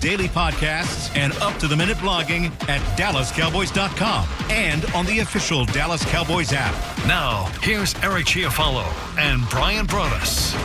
daily podcasts and up-to-the-minute blogging at DallasCowboys.com and on the official Dallas Cowboys app. Now, here's Eric Chiafalo and Brian Broaddus.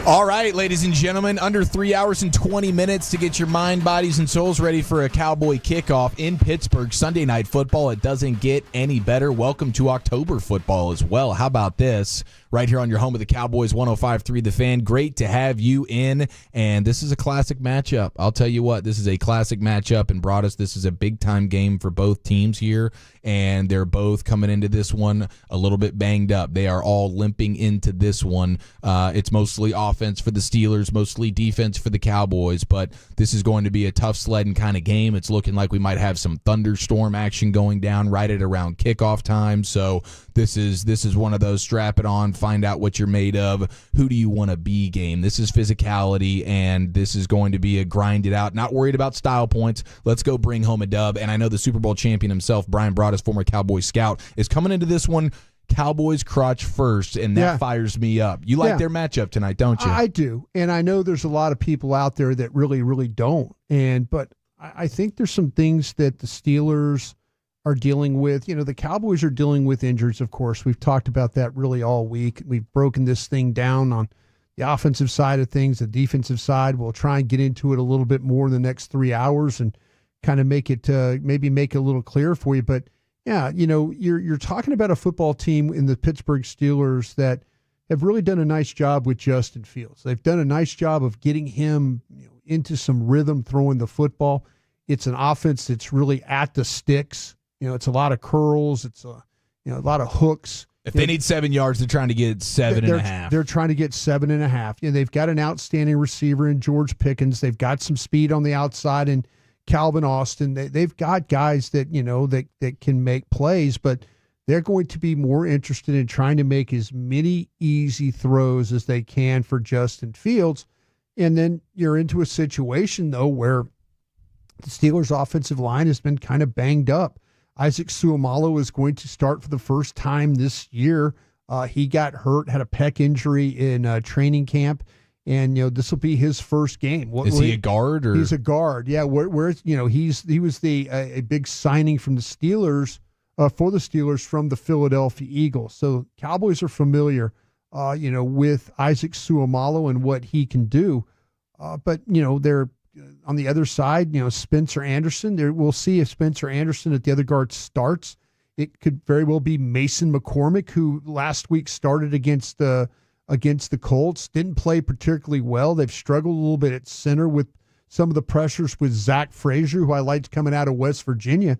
All right, ladies and gentlemen, under 3 hours and 20 minutes to get your mind, bodies, and souls ready for a Cowboy kickoff in Pittsburgh. Sunday Night Football. It doesn't get any better. Welcome to October football as well. How about this? Right here on your home of the Cowboys, 105.3 The Fan. Great to have you in, and this is a classic matchup. I'll tell you what, this is a classic matchup, and Broaddus, this is a big-time game for both teams here, and they're both coming into this one a little bit banged up. They are all limping into this one. It's mostly offense for the Steelers, mostly defense for the Cowboys, but this is going to be a tough sledding kind of game. It's looking like we might have some thunderstorm action going down right at around kickoff time, so this is one of those strap it on, find out what you're made of, who do you want to be game. This is physicality, and this is going to be a grind it out, not worried about style points. Let's go bring home a dub. And I know the Super Bowl champion himself, Brian Broaddus, former Cowboy scout, is coming into this one Cowboys crotch first, and that fires me up. You like their matchup tonight, don't you? I do, and I know there's a lot of people out there that really, really don't. But I think there's some things that the Steelers are dealing with. You know, the Cowboys are dealing with injuries, of course. We've talked about that really all week. We've broken this thing down on the offensive side of things, the defensive side. We'll try and get into it a little bit more in the next 3 hours and kind of make it, maybe make it a little clearer for you. But yeah, you know, you're talking about a football team in the Pittsburgh Steelers that have really done a nice job with Justin Fields. They've done a nice job of getting him, into some rhythm throwing the football. It's an offense that's really at the sticks. It's a lot of curls. It's a lot of hooks. If they need 7 yards, they're trying to get 7.5. They're trying to get 7.5. They've got an outstanding receiver in George Pickens. They've got some speed on the outside in Calvin Austin. They've got guys that that can make plays, but they're going to be more interested in trying to make as many easy throws as they can for Justin Fields. And then you're into a situation though where the Steelers' offensive line has been kind of banged up. Isaac Seumalo is going to start for the first time this year. He got hurt, had a pec injury in training camp, and this will be his first game. Is he a guard? Or? He's a guard. Yeah, where he was a big signing from the Steelers for the Steelers from the Philadelphia Eagles. So Cowboys are familiar, with Isaac Seumalo and what he can do. But they're on the other side, Spencer Anderson. We'll see if Spencer Anderson at the other guard starts. It could very well be Mason McCormick, who last week started against the Colts. Didn't play particularly well. They've struggled a little bit at center with some of the pressures with Zach Frazier, who I liked coming out of West Virginia.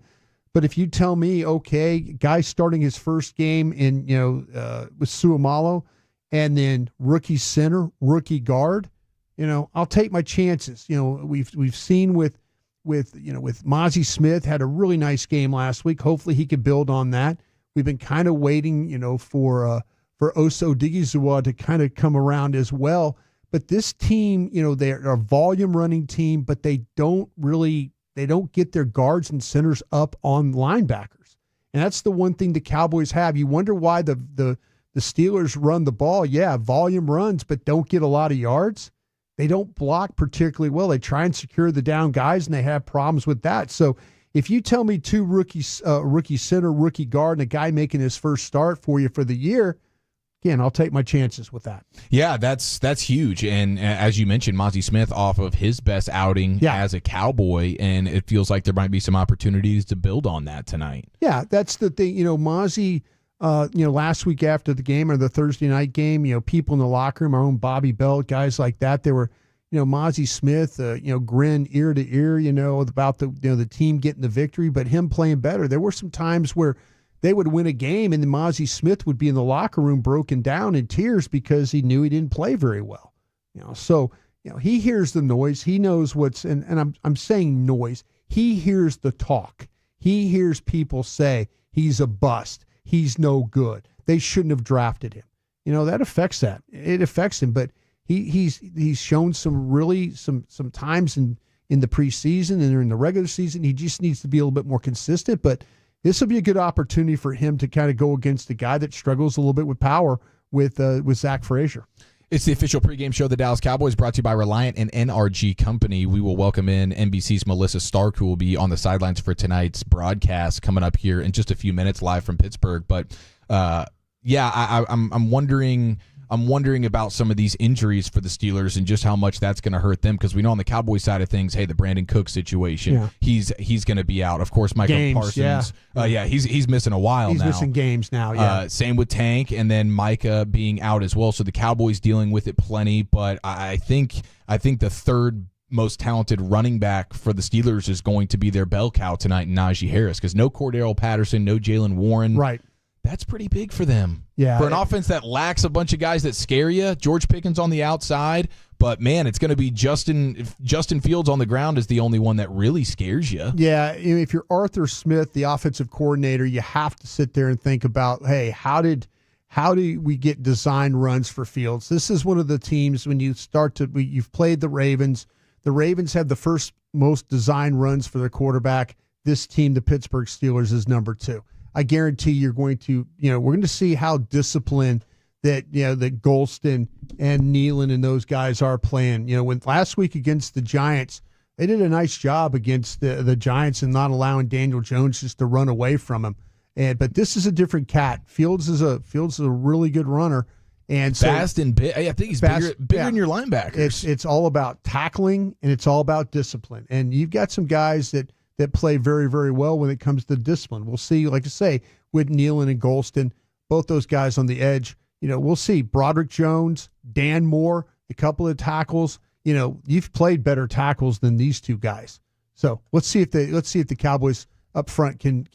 But if you tell me, okay, guy starting his first game in with Seumalo, and then rookie center, rookie guard, I'll take my chances. We've seen with Mozzie Smith had a really nice game last week. Hopefully he could build on that. We've been kind of waiting, for Oso Odighizuwa to kind of come around as well. But this team, they're a volume running team, but they don't get their guards and centers up on linebackers. And that's the one thing the Cowboys have. You wonder why the Steelers run the ball. Yeah, volume runs, but don't get a lot of yards. They don't block particularly well. They try and secure the down guys, and they have problems with that. So if you tell me two rookie center, rookie guard, and a guy making his first start for you for the year, again, I'll take my chances with that. Yeah, that's huge. And as you mentioned, Mozzie Smith off of his best outing as a Cowboy, and it feels like there might be some opportunities to build on that tonight. Yeah, that's the thing. Mozzie, last week after the game or the Thursday night game, people in the locker room, our own Bobby Bell, guys like that, they were, Mozzie Smith, grin ear to ear, about the team getting the victory, but him playing better. There were some times where they would win a game and then Mozzie Smith would be in the locker room broken down in tears because he knew he didn't play very well. So he hears the noise. He knows and I'm saying noise. He hears the talk. He hears people say he's a bust. He's no good. They shouldn't have drafted him. That affects that. It affects him, but he's shown some times in the preseason and in the regular season. He just needs to be a little bit more consistent, but this will be a good opportunity for him to kind of go against a guy that struggles a little bit with power with Zach Frazier. It's the official pregame show of the Dallas Cowboys, brought to you by Reliant and NRG Company. We will welcome in NBC's Melissa Stark, who will be on the sidelines for tonight's broadcast, coming up here in just a few minutes live from Pittsburgh. But I'm wondering about some of these injuries for the Steelers and just how much that's going to hurt them, because we know on the Cowboys side of things, hey, the Brandon Cook situation, he's going to be out. Of course, Michael Parsons, he's missing a while now. He's missing games now. Same with Tank, and then Micah being out as well. So the Cowboys dealing with it plenty. But I think the third most talented running back for the Steelers is going to be their bell cow tonight, Najee Harris, because no Cordero Patterson, no Jalen Warren. Right. That's pretty big for them. Yeah. For an offense that lacks a bunch of guys that scare you, George Pickens on the outside, but man, it's going to be Justin Fields on the ground is the only one that really scares you. Yeah, if you're Arthur Smith, the offensive coordinator, you have to sit there and think about, hey, how do we get design runs for Fields? This is one of the teams when you you've played the Ravens. The Ravens have the first most design runs for their quarterback. This team, the Pittsburgh Steelers, is number 2. I guarantee we're going to see how disciplined that Golston and Nealon and those guys are playing. When last week against the Giants, they did a nice job against the Giants and not allowing Daniel Jones just to run away from him. But this is a different cat. Fields is a really good runner, and so fast and big. I think he's bigger than your linebackers. It's all about tackling and it's all about discipline. And you've got some guys that play very, very well when it comes to discipline. We'll see, like I say, with Nealon and Golston, both those guys on the edge. We'll see Broderick Jones, Dan Moore, a couple of tackles. You've played better tackles than these two guys. So let's see if the Cowboys up front can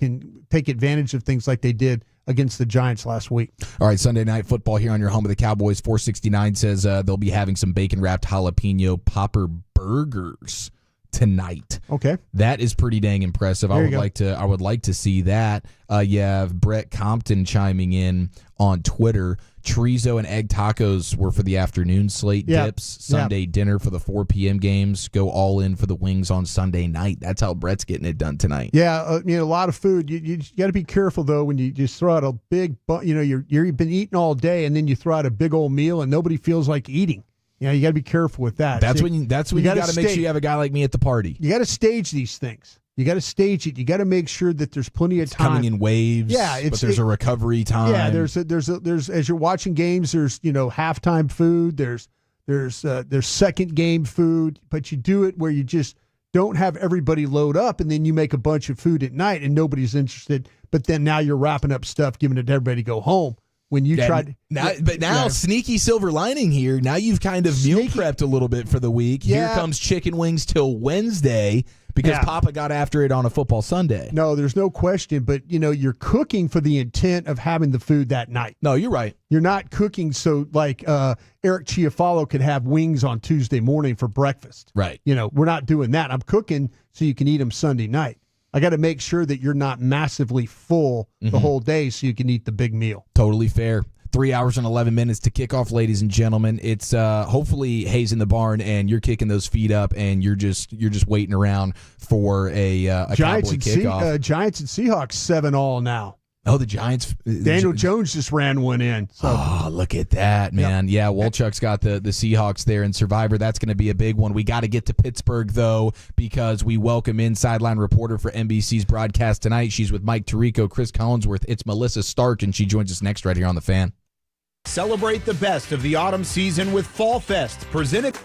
take advantage of things like they did against the Giants last week. All right, Sunday Night Football here on your home of the Cowboys. 469 says they'll be having some bacon-wrapped jalapeno popper burgers tonight. Okay, that is pretty dang impressive. I would like to see that. You have Brett Compton chiming in on Twitter. Chorizo and egg tacos were for the afternoon slate. Dips Sunday dinner for the 4 p.m. games. Go all in for the wings on Sunday night. That's how Brett's getting it done tonight. Yeah, a lot of food. You got to be careful though when you just throw out a big. You've been eating all day and then you throw out a big old meal and nobody feels like eating. You got to be careful with that. That's when you got to make sure you have a guy like me at the party. You got to stage these things. You got to stage it. You got to make sure that there's plenty of time. Coming in waves. Yeah, but there's a recovery time. Yeah, there's as you're watching games, there's halftime food. There's second game food, but you do it where you just don't have everybody load up, and then you make a bunch of food at night and nobody's interested. But then now you're wrapping up stuff, giving it to everybody to go home. When you tried now, sneaky silver lining here. Now you've kind of meal prepped a little bit for the week. Yeah. Here comes chicken wings till Wednesday because Papa got after it on a football Sunday. No, there's no question. But you're cooking for the intent of having the food that night. No, you're right. You're not cooking so like Eric Chiafalo could have wings on Tuesday morning for breakfast. Right. We're not doing that. I'm cooking so you can eat them Sunday night. I got to make sure that you're not massively full the whole day so you can eat the big meal. Totally fair. 3 hours and 11 minutes to kick off, ladies and gentlemen. It's hopefully Hayes in the barn, and you're kicking those feet up, and you're just waiting around for a Giants Cowboy kickoff. Giants and Seahawks 7-all now. Oh, the Giants. Daniel Jones just ran one in. So. Oh, look at that, man. Yeah, Wolchuk's got the Seahawks there in Survivor. That's going to be a big one. We got to get to Pittsburgh, though, because we welcome in sideline reporter for NBC's broadcast tonight. She's with Mike Tirico, Chris Collinsworth. It's Melissa Stark, and she joins us next right here on The Fan. Celebrate the best of the autumn season with Fall Fest, presented...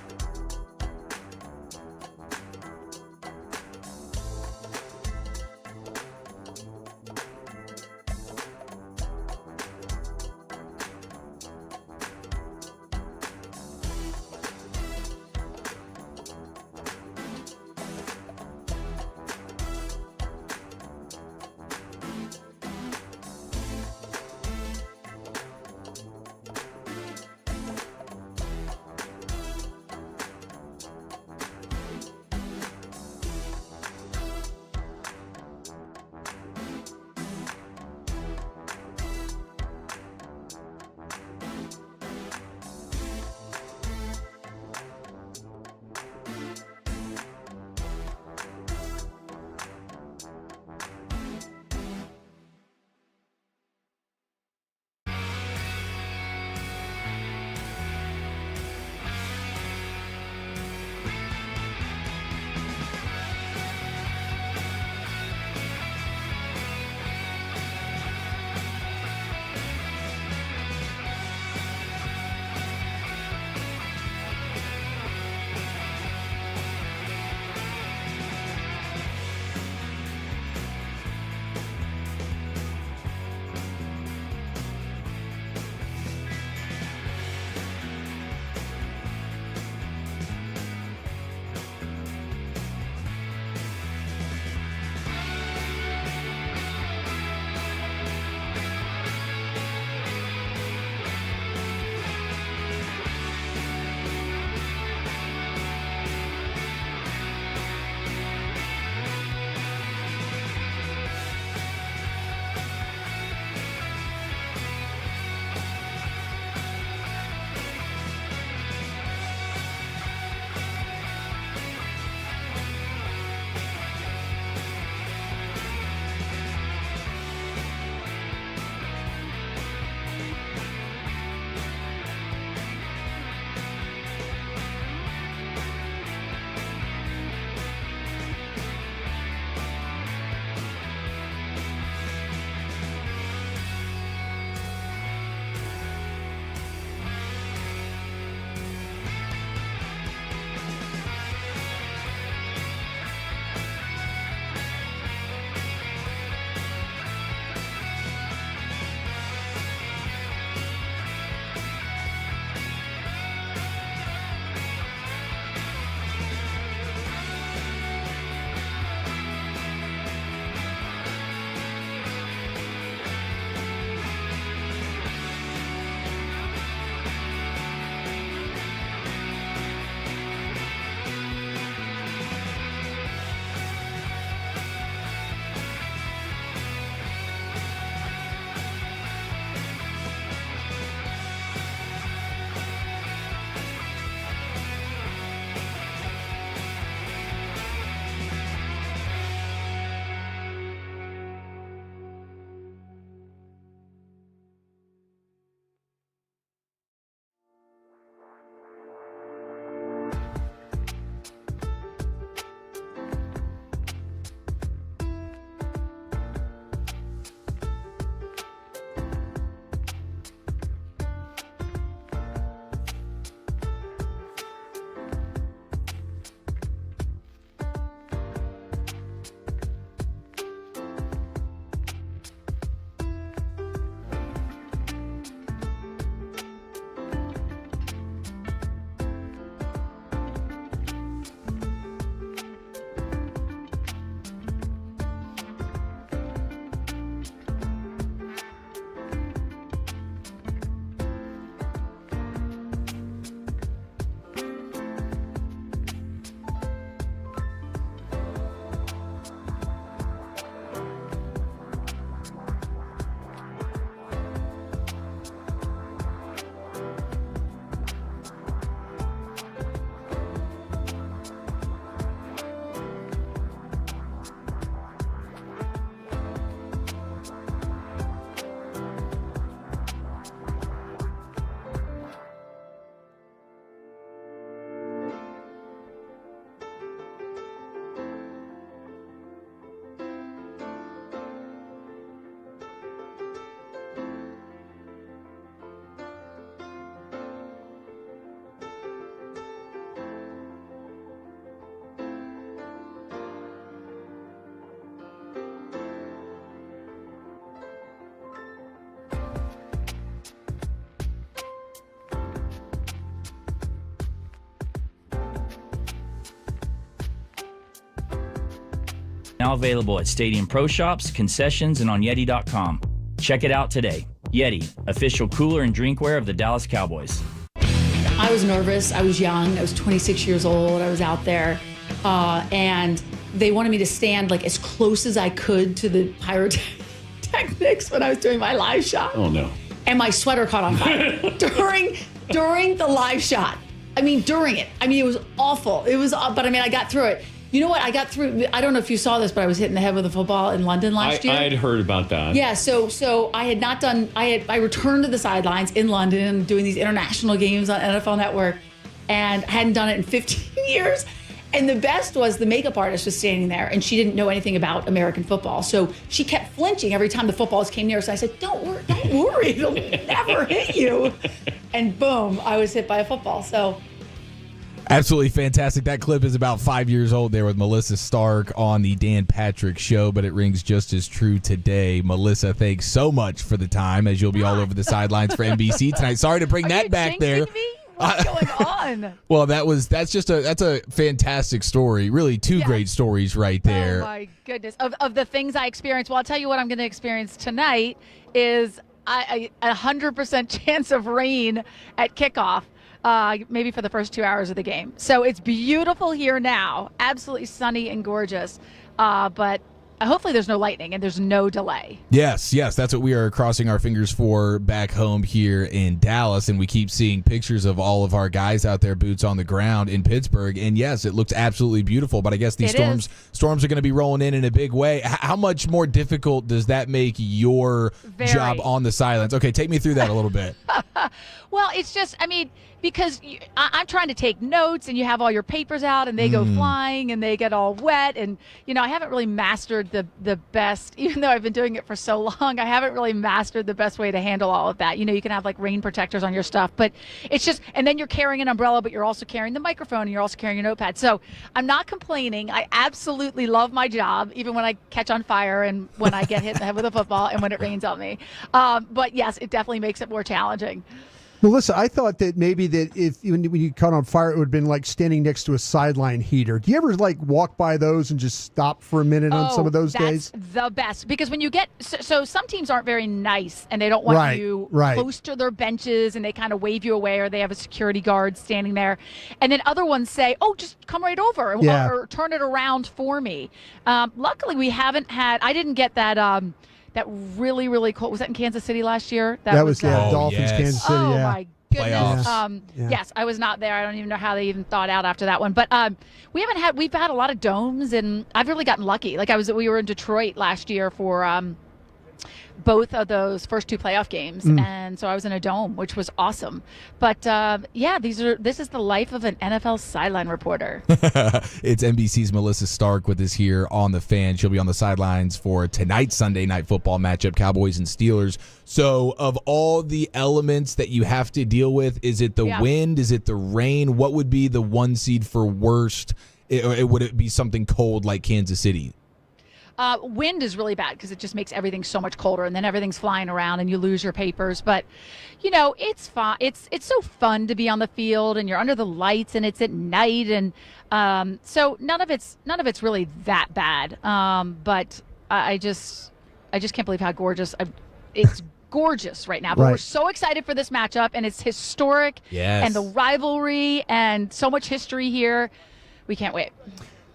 Now available at Stadium Pro Shops, concessions, and on Yeti.com. Check it out today. Yeti, official cooler and drinkware of the Dallas Cowboys. I was nervous. I was young. I was 26 years old. I was out there. And they wanted me to stand like as close as I could to the pyrotechnics when I was doing my live shot. Oh, no. And my sweater caught on fire during the live shot. I mean, during it. I mean, it was awful. But I mean, I got through it. You know what? I got through. I don't know if you saw this, but I was hit in the head with a football in London last year. I had heard about that. Yeah. So I had not done. I returned to the sidelines in London doing these international games on NFL Network, and I hadn't done it in 15 years. And the best was the makeup artist was standing there, and she didn't know anything about American football, so she kept flinching every time the footballs came near. So I said, "Don't worry, it'll never hit you." And boom, I was hit by a football. So. Absolutely fantastic. That clip is about 5 years old there with Melissa Stark on the Dan Patrick Show, but it rings just as true today. Melissa, thanks so much for the time, as you'll be all over the sidelines for NBC tonight. Sorry to bring that back there. Me? What's going on? Well, that's a fantastic story. Really, two great stories right there. Oh my goodness. Of the things I experienced, well, I'll tell you what I'm going to experience tonight is a 100% chance of rain at kickoff. Maybe for the first 2 hours of the game. So it's beautiful here now, absolutely sunny and gorgeous. But hopefully there's no lightning and there's no delay. Yes, that's what we are crossing our fingers for back home here in Dallas. And we keep seeing pictures of all of our guys out there, boots on the ground in Pittsburgh. And yes, it looks absolutely beautiful. But I guess these storms are going to be rolling in a big way. How much more difficult does that make your job on the sidelines? Okay, take me through that a little bit. Well, it's just, I mean, because I'm trying to take notes and you have all your papers out and they go flying and they get all wet. And, I haven't really mastered the best, even though I've been doing it for so long, I haven't really mastered the best way to handle all of that. You can have like rain protectors on your stuff, but it's just, and then you're carrying an umbrella, but you're also carrying the microphone and you're also carrying your notepad. So I'm not complaining. I absolutely love my job, even when I catch on fire and when I get hit in the head with a football and when it rains on me. But yes, it definitely makes it more challenging. Melissa, I thought that maybe that when you caught on fire, it would have been like standing next to a sideline heater. Do you ever like walk by those and just stop for a minute on some of those days? That's the best, because when you get so some teams aren't very nice and they don't want you close to their benches and they kind of wave you away, or they have a security guard standing there, and then other ones say, "Oh, just come right over or turn it around for me." Luckily, we haven't had. I didn't get that. That really, really cold. Was that in Kansas City last year? That was Dolphins, Kansas City. Oh, my goodness. Playoffs. Yes, I was not there. I don't even know how they even thought out after that one. But we've had a lot of domes, and I've really gotten lucky. Like we were in Detroit last year for both of those first two playoff games, and so I was in a dome, which was awesome. But this is the life of an NFL sideline reporter. It's NBC's Melissa Stark with us here on The Fan. She'll be on the sidelines for tonight's Sunday night football matchup, Cowboys and Steelers. So of all the elements that you have to deal with, is it the wind? Is it the rain? What would be the one seed for worst? Would it be something cold like Kansas City? Wind is really bad because it just makes everything so much colder, and then everything's flying around and you lose your papers. But, it's fun. It's so fun to be on the field, and you're under the lights, and it's at night, and so none of it's really that bad. But I just can't believe how gorgeous it's gorgeous right now. But we're so excited for this matchup, and it's historic, and the rivalry, and so much history here. We can't wait.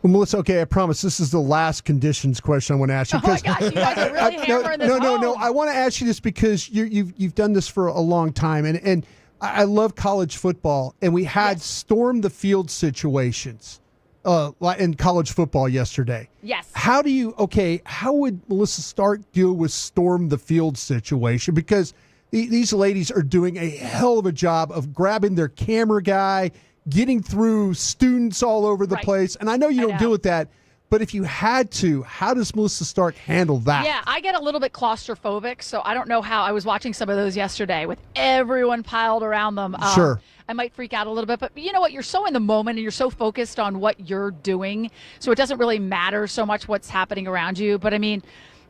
Well, Melissa, okay, I promise this is the last conditions question I want to ask you. Oh my gosh, you guys are really hammering this home. No. I want to ask you this because you've done this for a long time, and I love college football, and we had storm the field situations in college football yesterday. Yes. How would Melissa Stark deal with storm the field situation? Because these ladies are doing a hell of a job of grabbing their camera guy, getting through students all over the place. And I know you don't deal with that, but if you had to, how does Melissa Stark handle that? Yeah, I get a little bit claustrophobic, so I don't know how. I was watching some of those yesterday with everyone piled around them. Sure. I might freak out a little bit, but you know what? You're so in the moment and you're so focused on what you're doing, so it doesn't really matter so much what's happening around you. But I mean,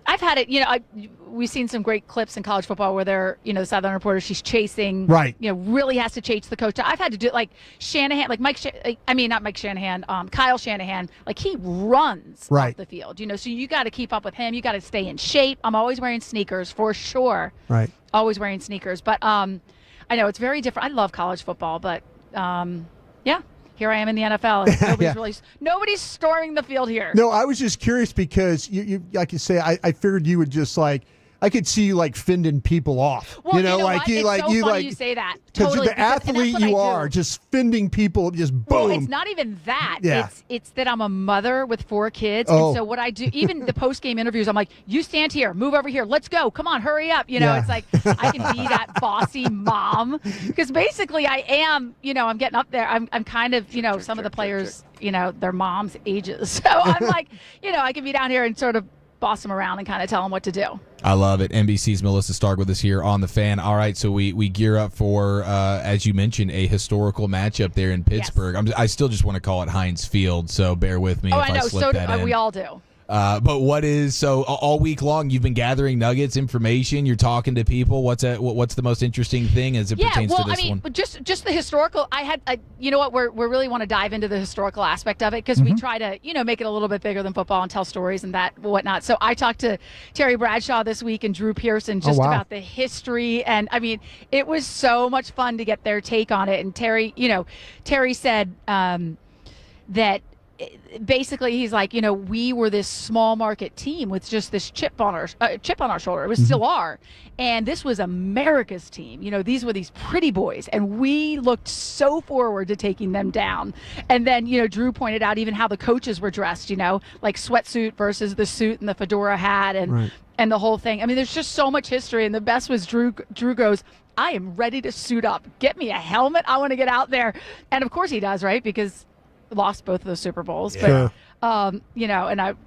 I've had it, we've seen some great clips in college football where they're, the sideline reporter, she's chasing, right. Really has to chase the coach. I've had to do it like Shanahan, like not Mike Shanahan, Kyle Shanahan, like he runs off the field, so you got to keep up with him. You got to stay in shape. I'm always wearing sneakers for sure. Right. Always wearing sneakers. But I know it's very different. I love college football, but yeah. Here I am in the NFL. And nobody's storming the field here. No, I was just curious because you like you say, I figured you would just I could see you fending people off. Well, like you say that. Totally, the athlete you are, just fending people, just boom. Well, it's not even that. Yeah. It's that I'm a mother with 4 kids, Oh. and so what I do, even the post game interviews, I'm like, you stand here, move over here, let's go, come on, hurry up. It's like I can be that bossy mom because basically I am. I'm getting up there. I'm kind of some of the players, their moms' ages, so I'm like, I can be down here and sort of boss them around and kind of tell them what to do. I love it. NBC's Melissa Stark with us here on The Fan. All right, so we gear up for, as you mentioned, a historical matchup there in Pittsburgh. Yes. I still just want to call it Heinz Field, so bear with me if I slip that in. We all do. But all week long you've been gathering nuggets, information, you're talking to people. What's the most interesting thing as it pertains to this one? Just the historical. We really want to dive into the historical aspect of it because we try to make it a little bit bigger than football and tell stories and that whatnot. So I talked to Terry Bradshaw this week and Drew Pearson about the history, and I mean it was so much fun to get their take on it. And Terry said that. Basically, he's like, we were this small market team with just this chip on our shoulder. We still are, and this was America's team. These were these pretty boys, and we looked so forward to taking them down. And then, Drew pointed out even how the coaches were dressed. Like sweatsuit versus the suit and the fedora hat, and the whole thing. I mean, there's just so much history, and the best was Drew goes, I am ready to suit up. Get me a helmet. I want to get out there, and of course he does, right? Because lost both of those Super Bowls, but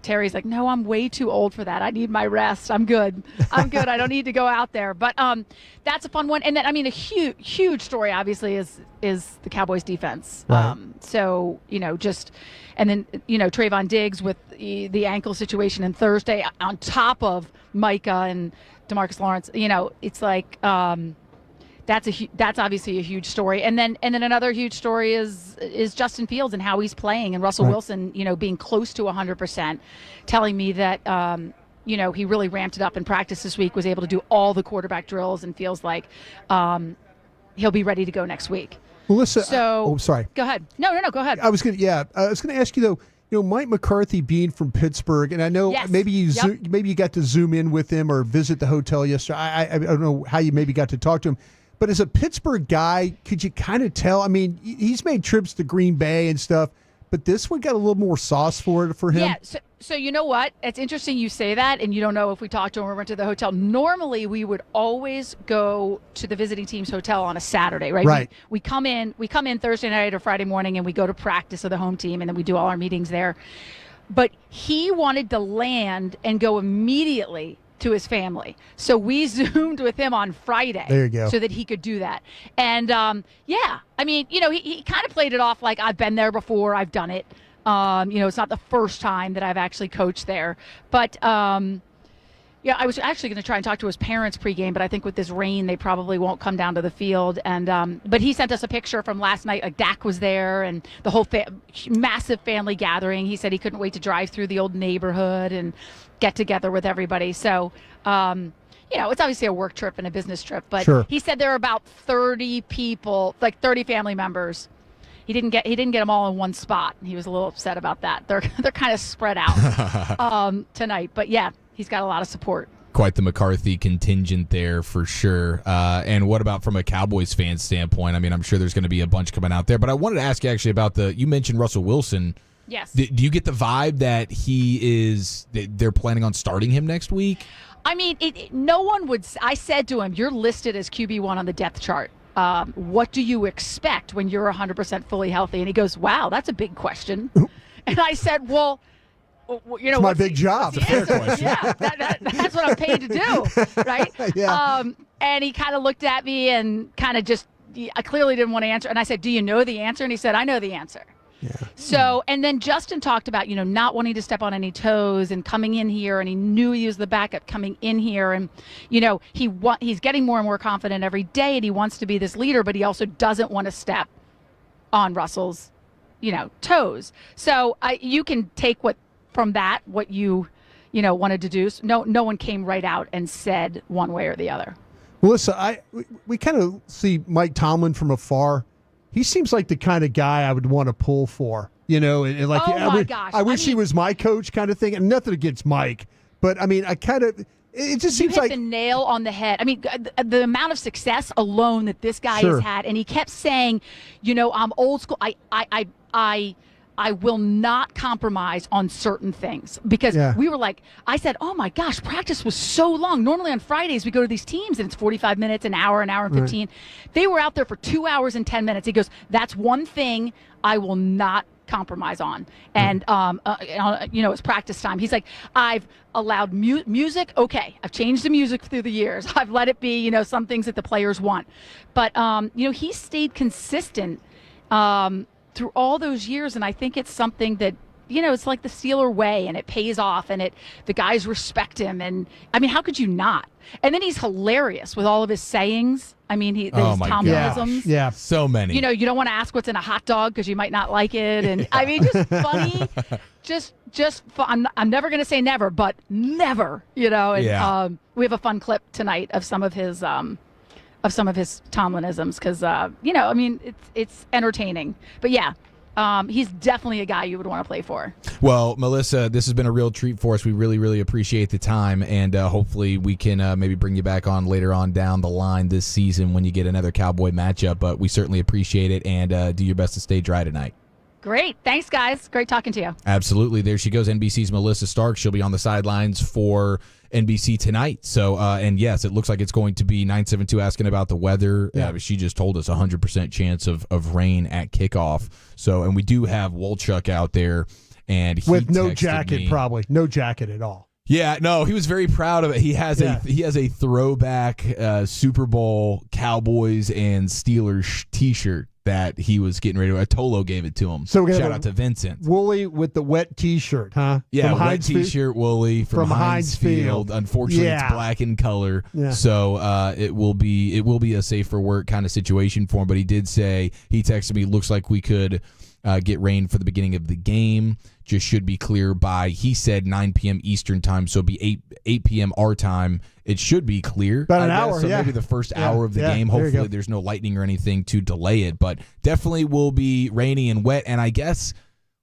Terry's like, no, I'm way too old for that. I need my rest. I'm good. I don't need to go out there. But that's a fun one. And then a huge story obviously is the Cowboys defense. Right. And then Trayvon Diggs with the ankle situation in Thursday on top of Micah and DeMarcus Lawrence. It's like that's obviously a huge story. And then another huge story is Justin Fields and how he's playing, and Russell Wilson, being close to 100%, telling me that he really ramped it up in practice this week, was able to do all the quarterback drills, and feels like he'll be ready to go next week. Melissa, sorry. Go ahead. No, go ahead. I was going to ask you though, Mike McCarthy being from Pittsburgh, and I know maybe you got to zoom in with him or visit the hotel yesterday. I don't know how you maybe got to talk to him. But as a Pittsburgh guy, could you kind of tell? I mean, he's made trips to Green Bay and stuff, but this one got a little more sauce for him. Yeah, so you know what? It's interesting you say that, and you don't know if we talked to him or went to the hotel. Normally, we would always go to the visiting team's hotel on a Saturday, right? Right. We come in Thursday night or Friday morning, and we go to practice of the home team, and then we do all our meetings there. But he wanted to land and go immediately to his family. So we Zoomed with him on Friday. There you go. So that he could do that. And he kind of played it off like, I've been there before, I've done it. It's not the first time that I've actually coached there. But I was actually going to try and talk to his parents pregame, but I think with this rain, they probably won't come down to the field. And but he sent us a picture from last night. Like Dak was there, and the whole massive family gathering. He said he couldn't wait to drive through the old neighborhood and get together with everybody. So, it's obviously a work trip and a business trip, but he said there are about 30 people, like 30 family members. He didn't get them all in one spot. He was a little upset about that. They're kind of spread out tonight, but yeah, he's got a lot of support. Quite the McCarthy contingent there for sure. And what about from a Cowboys fan standpoint? I mean, I'm sure there's going to be a bunch coming out there, but I wanted to ask you actually about you mentioned Russell Wilson. Yes. Do you get the vibe that they're planning on starting him next week? I mean, no one would. I said to him, you're listed as QB1 on the depth chart. What do you expect when you're 100% fully healthy? And he goes, wow, that's a big question. And I said, well, it's my big job. It's a fair question. Yeah, that's what I'm paid to do, right? Yeah. And he kind of looked at me and kind of I clearly didn't want to answer. And I said, do you know the answer? And he said, I know the answer. So, and then Justin talked about, not wanting to step on any toes and coming in here, and he knew he was the backup coming in here. And, he's getting more and more confident every day, and he wants to be this leader, but he also doesn't want to step on Russell's, toes. So you can take what you wanted to do. So no one came right out and said one way or the other. Melissa, we kind of see Mike Tomlin from afar. He seems like the kind of guy I would want to pull for, and like, gosh. I wish he was my coach kind of thing. And nothing against Mike, but I mean, it just seems like the nail on the head. I mean, the amount of success alone that this guy has had, and he kept saying, I'm old school. I will not compromise on certain things, because we were like, I said, oh my gosh, practice was so long. Normally on Fridays we go to these teams and it's 45 minutes, an hour and 15. Right. They were out there for 2 hours and 10 minutes. He goes, that's one thing I will not compromise on. And, it's practice time. He's like, I've allowed music. Okay. I've changed the music through the years. I've let it be, some things that the players want. But, he stayed consistent, through all those years, and I think it's something that, it's like the Steeler way, and it pays off, and the guys respect him, and I mean, how could you not? And then he's hilarious with all of his sayings. I mean, his Tomlinisms. Yeah, so many. You don't want to ask what's in a hot dog because you might not like it, and I mean, just funny, just fun. I'm never going to say never, but never, And we have a fun clip tonight of some of his Tomlinisms, because it's entertaining. But he's definitely a guy you would want to play for. Well, Melissa, this has been a real treat for us. We really, really appreciate the time, and hopefully we can maybe bring you back on later on down the line this season when you get another Cowboy matchup. But we certainly appreciate it, and do your best to stay dry tonight. Great. Thanks, guys. Great talking to you. Absolutely. There she goes, NBC's Melissa Stark. She'll be on the sidelines for NBC tonight. So, and yes, it looks like it's going to be 972 asking about the weather. She just told us 100% chance of rain at kickoff. So, and we do have Wolchuk out there, and he with no jacket, probably no jacket at all. Yeah, no, he was very proud of it. He has a throwback Super Bowl Cowboys and Steelers T-shirt that he was getting ready to. Tolo gave it to him. So shout out to Vincent. Wooly with the wet T-shirt, huh? Yeah, wet T-shirt, Wooly from Heinz Field. Unfortunately, it's black in color, so it will be a safe for work kind of situation for him. But he did say, he texted me, looks like we could get rain for the beginning of the game. Just should be clear by, he said, 9 p.m. Eastern time, so it'll be 8 p.m. our time. It should be clear. About an hour, so maybe the first hour of the game. Hopefully there's no lightning or anything to delay it, but definitely will be rainy and wet. And I guess,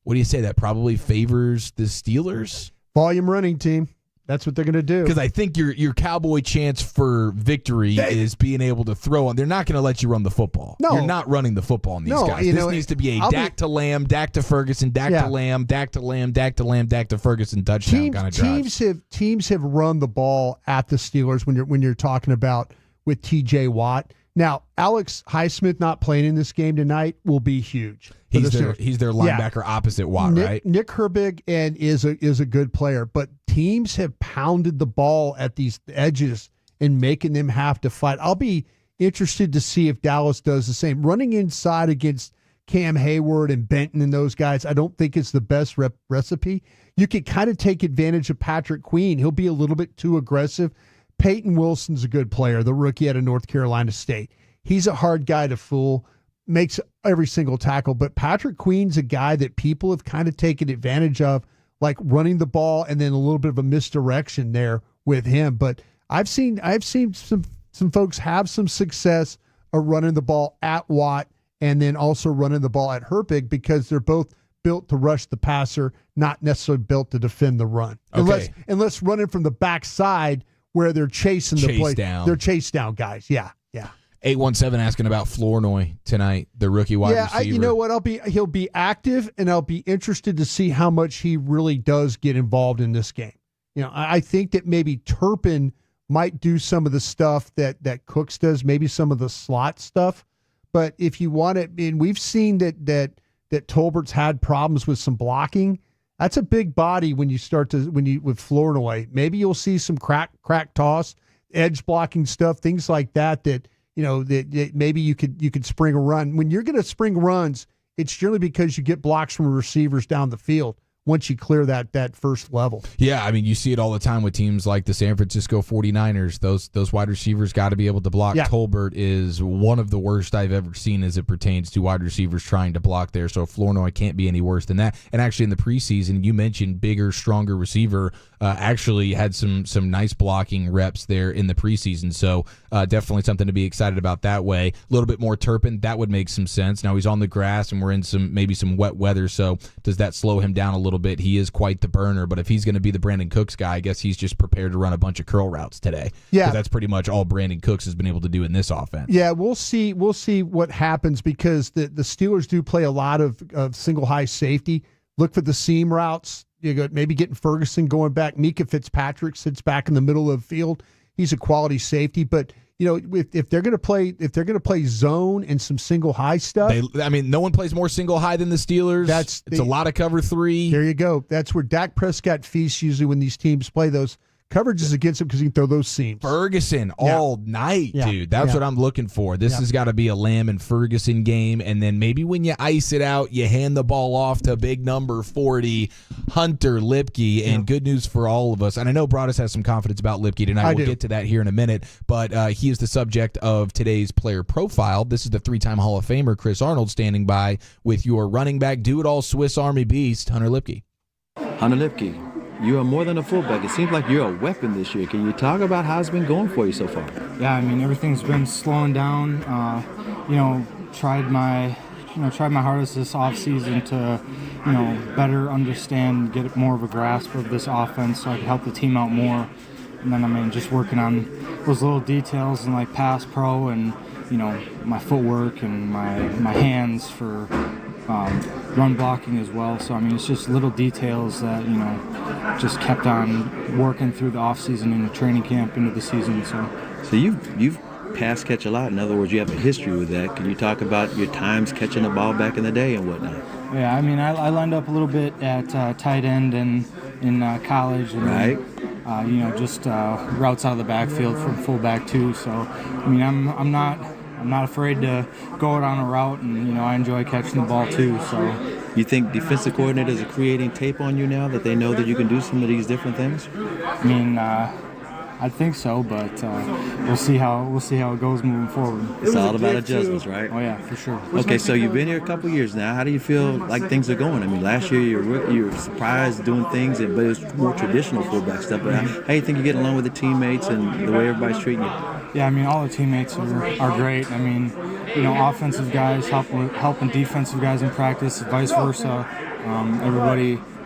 what do you say, that probably favors the Steelers? Volume running team. That's what they're going to do. Because I think your Cowboy chance for victory is being able to throw on. They're not going to let you run the football. No. You're not running the football on these guys. This needs to be a Dak to Lamb, Dak to Ferguson, Dak to Lamb, Dak to Lamb, Dak to Lamb, Dak to Ferguson touchdown kind of drive. Teams have run the ball at the Steelers when you're talking about with T.J. Watt. Now, Alex Highsmith not playing in this game tonight will be huge. He's their linebacker opposite Watt, right? Nick Herbig is a good player, but teams have pounded the ball at these edges and making them have to fight. I'll be interested to see if Dallas does the same. Running inside against Cam Hayward and Benton and those guys, I don't think it's the best recipe. You can kind of take advantage of Patrick Queen. He'll be a little bit too aggressive. Peyton Wilson's a good player, the rookie out of North Carolina State. He's a hard guy to fool, makes every single tackle. But Patrick Queen's a guy that people have kind of taken advantage of, like running the ball and then a little bit of a misdirection there with him. But I've seen some folks have some success of running the ball at Watt and then also running the ball at Herbig, because they're both built to rush the passer, not necessarily built to defend the run. Okay. Unless running from the backside where they're chasing the play. They're chase down guys. Yeah. 817 asking about Flournoy tonight, the rookie wide receiver. You know what? He'll be active, and I'll be interested to see how much he really does get involved in this game. I think that maybe Turpin might do some of the stuff that Cooks does, maybe some of the slot stuff. But if you want it, and we've seen that Tolbert's had problems with some blocking. That's a big body with Flournoy. Maybe you'll see some crack toss, edge blocking stuff, things like that maybe you could spring a run. When you're going to spring runs it's generally because you get blocks from receivers down the field once you clear that first level. Yeah, I mean, you see it all the time with teams like the San Francisco 49ers. Those wide receivers got to be able to block. Yeah. Tolbert is one of the worst I've ever seen as it pertains to wide receivers trying to block there. So Flournoy can't be any worse than that. And actually in the preseason, you mentioned bigger, stronger receiver. Actually had some nice blocking reps there in the preseason. So definitely something to be excited about that way. A little bit more Turpin, that would make some sense. Now he's on the grass and we're in maybe some wet weather. So does that slow him down a little bit? He is quite the burner, but if he's going to be the Brandon Cooks guy, I guess he's just prepared to run a bunch of curl routes today. Yeah, that's pretty much all Brandon Cooks has been able to do in this offense. Yeah, we'll see what happens because the Steelers do play a lot of single high safety. Look for the seam routes. You go maybe getting Ferguson going back. Mika Fitzpatrick sits back in the middle of the field. He's a quality safety, but if they're going to play zone and some single high stuff, no one plays more single high than the Steelers. It's a lot of cover 3. There you go. That's where Dak Prescott feasts usually when these teams play those coverages against him because he can throw those seams. Ferguson all night, dude. That's what I'm looking for. This has got to be a Lamb and Ferguson game, and then maybe when you ice it out, you hand the ball off to big number 40, Hunter Lipke, and good news for all of us. And I know Broadus has some confidence about Lipke tonight. We'll get to that here in a minute, but he is the subject of today's player profile. This is the 3-time Hall of Famer, Chris Arnold, standing by with your running back, do-it-all Swiss Army beast, Hunter Lipke. Hunter Lipke. You are more than a fullback. It seems like you're a weapon this year. Can you talk about how it's been going for you so far? Yeah, I mean, everything's been slowing down. Tried my hardest this offseason to, better understand, get more of a grasp of this offense so I could help the team out more. And then, just working on those little details and like pass pro and, my footwork and my hands for run blocking as well. So, it's just little details that, just kept on working through the offseason and the training camp into the season. So you've pass catch a lot. In other words, you have a history with that. Can you talk about your times catching the ball back in the day and whatnot? Yeah, I lined up a little bit at tight end and in college. And right. Just routes out of the backfield from fullback too. So, I'm not afraid to go out on a route, and I enjoy catching the ball too. So, you think defensive coordinators are creating tape on you now that they know that you can do some of these different things? I think so, but we'll see how it goes moving forward. It's all about adjustments, right? Oh yeah, for sure. Okay, so you've been here a couple of years now. How do you feel like things are going? Last year you were surprised doing things, but it was more traditional fullback stuff. But how do you think you're getting along with the teammates and the way everybody's treating you? Yeah, all the teammates are great. Offensive guys helping defensive guys in practice, vice versa.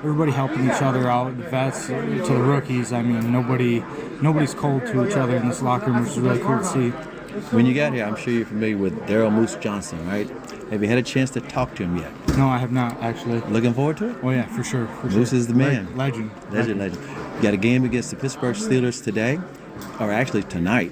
Everybody helping each other out. The vets to the rookies. Nobody's cold to each other in this locker room, which is really cool to see. When you got here, I'm sure you're familiar with Daryl Moose Johnson, right? Have you had a chance to talk to him yet? No, I have not, actually. Looking forward to it? Oh, yeah, for sure. Moose is the man. Legend. You got a game against the Pittsburgh Steelers today, or actually tonight.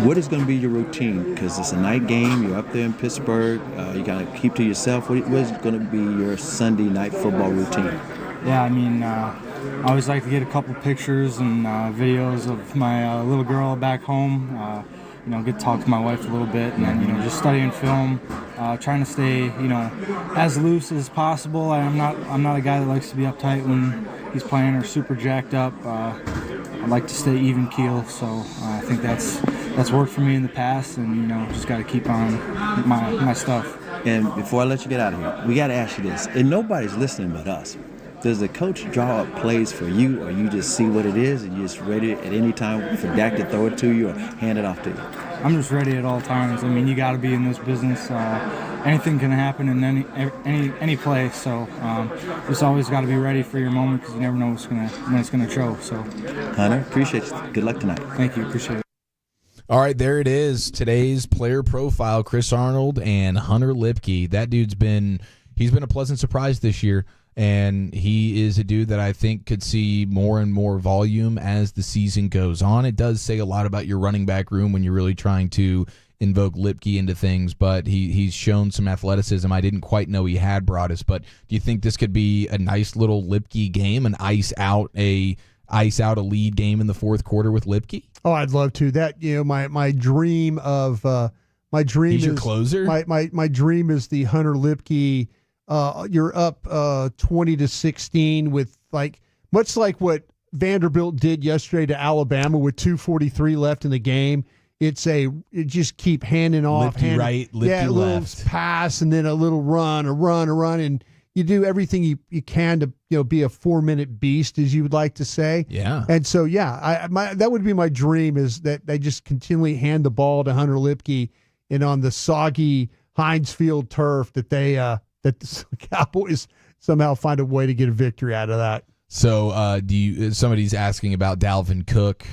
What is going to be your routine? Because it's a night game. You're up there in Pittsburgh. You got to keep to yourself. What is going to be your Sunday night football routine? Yeah, I always like to get a couple pictures and videos of my little girl back home. Get to talk to my wife a little bit, and then just studying film, trying to stay as loose as possible. I'm not a guy that likes to be uptight when he's playing or super jacked up. I like to stay even keel, so I think that's worked for me in the past, and just got to keep on my stuff. And before I let you get out of here, we got to ask you this, and nobody's listening but us. Does the coach draw up plays for you, or you just see what it is and you're just ready at any time for Dak to throw it to you or hand it off to you? I'm just ready at all times. You got to be in this business. Anything can happen in any play, so just always got to be ready for your moment because you never know when it's gonna show. So, Hunter, appreciate you. Good luck tonight. Thank you. Appreciate it. All right, there it is. Today's player profile: Chris Arnold and Hunter Lipke. That dude's been a pleasant surprise this year. And he is a dude that I think could see more and more volume as the season goes on. It does say a lot about your running back room when you're really trying to invoke Lipke into things, but he's shown some athleticism I didn't quite know he had, Broadus. But do you think this could be a nice little Lipke game, an ice out a lead game in the fourth quarter with Lipke? Oh, I'd love to. That my dream of My dream He's is your closer? My dream is the Hunter Lipke. You're up 20-16 with much like what Vanderbilt did yesterday to Alabama with 2:43 left in the game. It just keep handing off, Lipke right, Lipke a little left, pass, and then a little run, and you do everything you can to be a 4-minute beast, as you would like to say. Yeah. And so that would be my dream, is that they just continually hand the ball to Hunter Lipke, and on the soggy Heinz Field turf that the Cowboys somehow find a way to get a victory out of that. So somebody's asking about Dalvin Cook.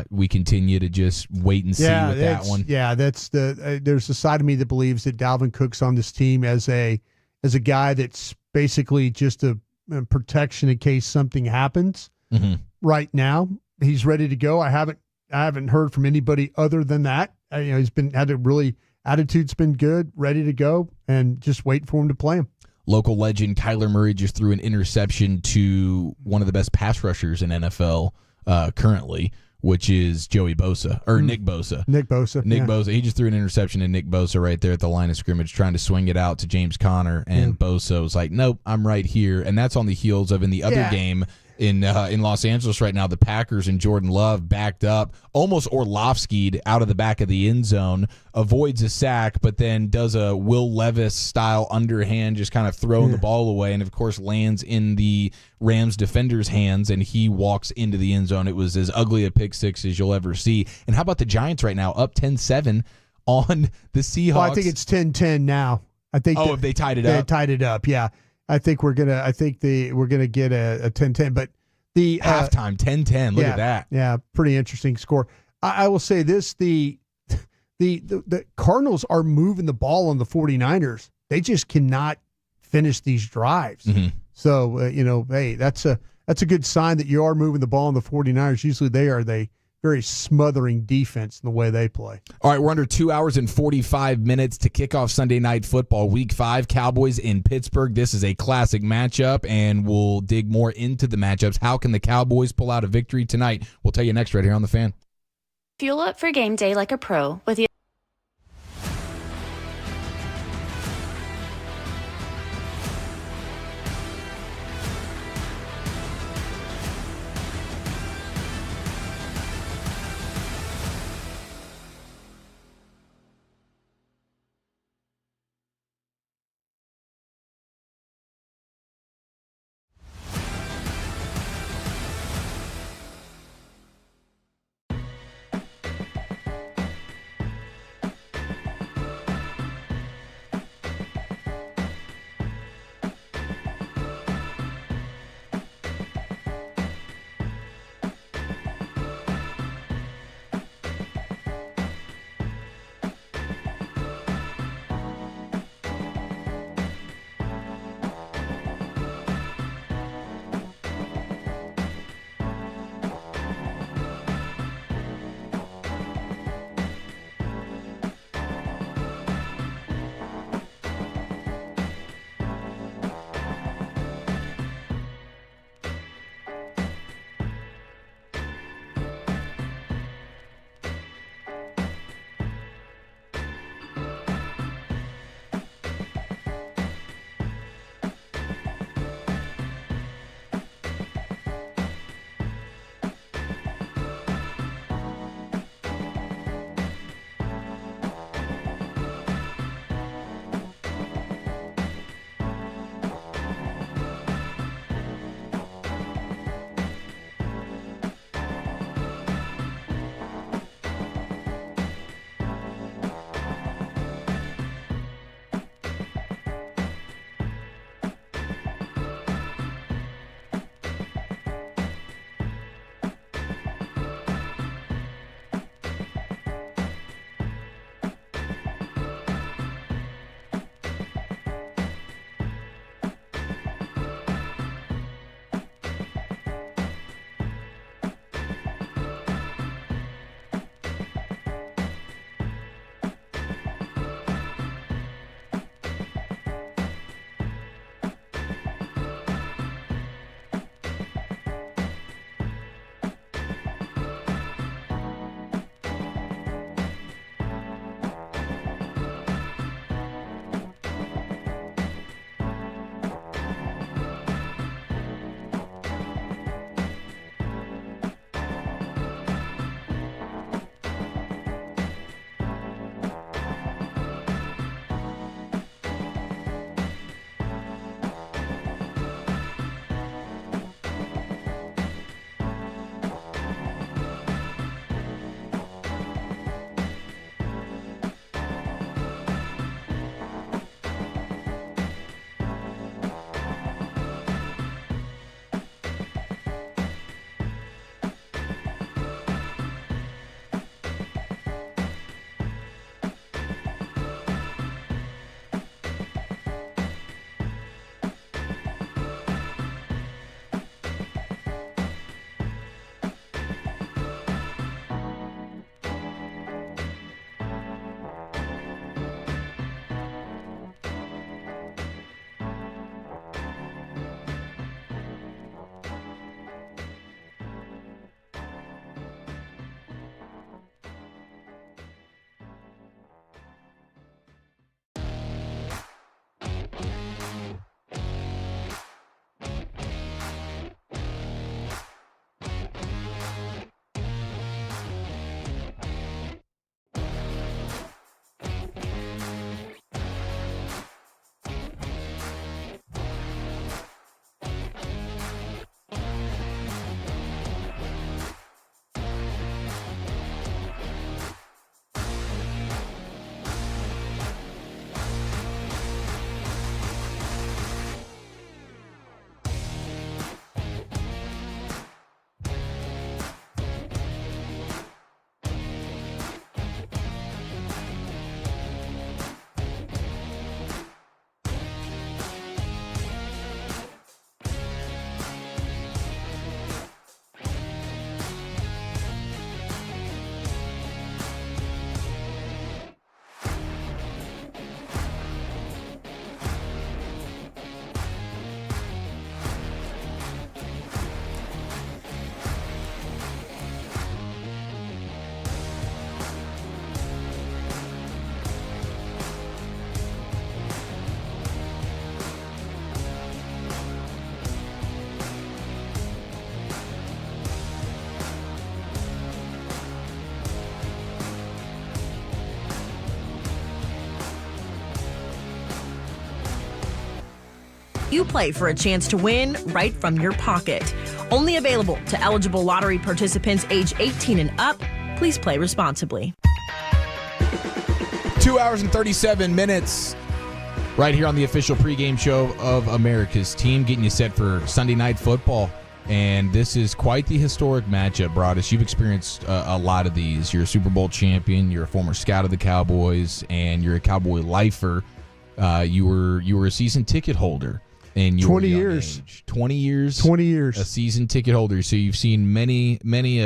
We continue to just wait and see with that one. Yeah, that's there's a side of me that believes that Dalvin Cook's on this team as a guy that's basically just a protection in case something happens. Mm-hmm. Right now, he's ready to go. I haven't heard from anybody other than that. He's attitude's been good, ready to go, and just wait for him to play him. Local legend Kyler Murray just threw an interception to one of the best pass rushers in NFL currently, which is Joey Bosa, or Nick Bosa. Nick Bosa. He just threw an interception to Nick Bosa right there at the line of scrimmage, trying to swing it out to James Conner, and Bosa was like, nope, I'm right here. And that's on the heels of, in the other game in Los Angeles right now, the Packers and Jordan Love backed up, almost Orlovski'd out of the back of the end zone, avoids a sack, but then does a Will Levis-style underhand, just kind of throwing the ball away, and of course lands in the Rams defender's hands, and he walks into the end zone. It was as ugly a pick six as you'll ever see. And how about the Giants right now, up 10-7 on the Seahawks? Well, I think it's 10-10 now. I think. If they tied it up? They tied it up, yeah. I think we're gonna get a 10-10, but the halftime 10-10. Look at that. Yeah, pretty interesting score. I will say this: the Cardinals are moving the ball on the 49ers. They just cannot finish these drives. Mm-hmm. So hey, that's a good sign that you are moving the ball on the 49ers. Usually they are very smothering defense in the way they play. All right, we're under 2 hours and 45 minutes to kick off Sunday Night Football, Week 5, Cowboys in Pittsburgh. This is a classic matchup, and we'll dig more into the matchups. How can the Cowboys pull out a victory tonight? We'll tell you next right here on The Fan. Fuel up for game day like a pro with the you play for a chance to win right from your pocket. Only available to eligible lottery participants age 18 and up. Please play responsibly. 2 hours and 37 minutes right here on the official pregame show of America's team, getting you set for Sunday Night Football. And this is quite the historic matchup, Broadus. You've experienced a lot of these. You're a Super Bowl champion. You're a former scout of the Cowboys, and you're a Cowboy lifer. You were a season ticket holder. And 20 years. Age. 20 years? 20 years. A season ticket holder. So you've seen many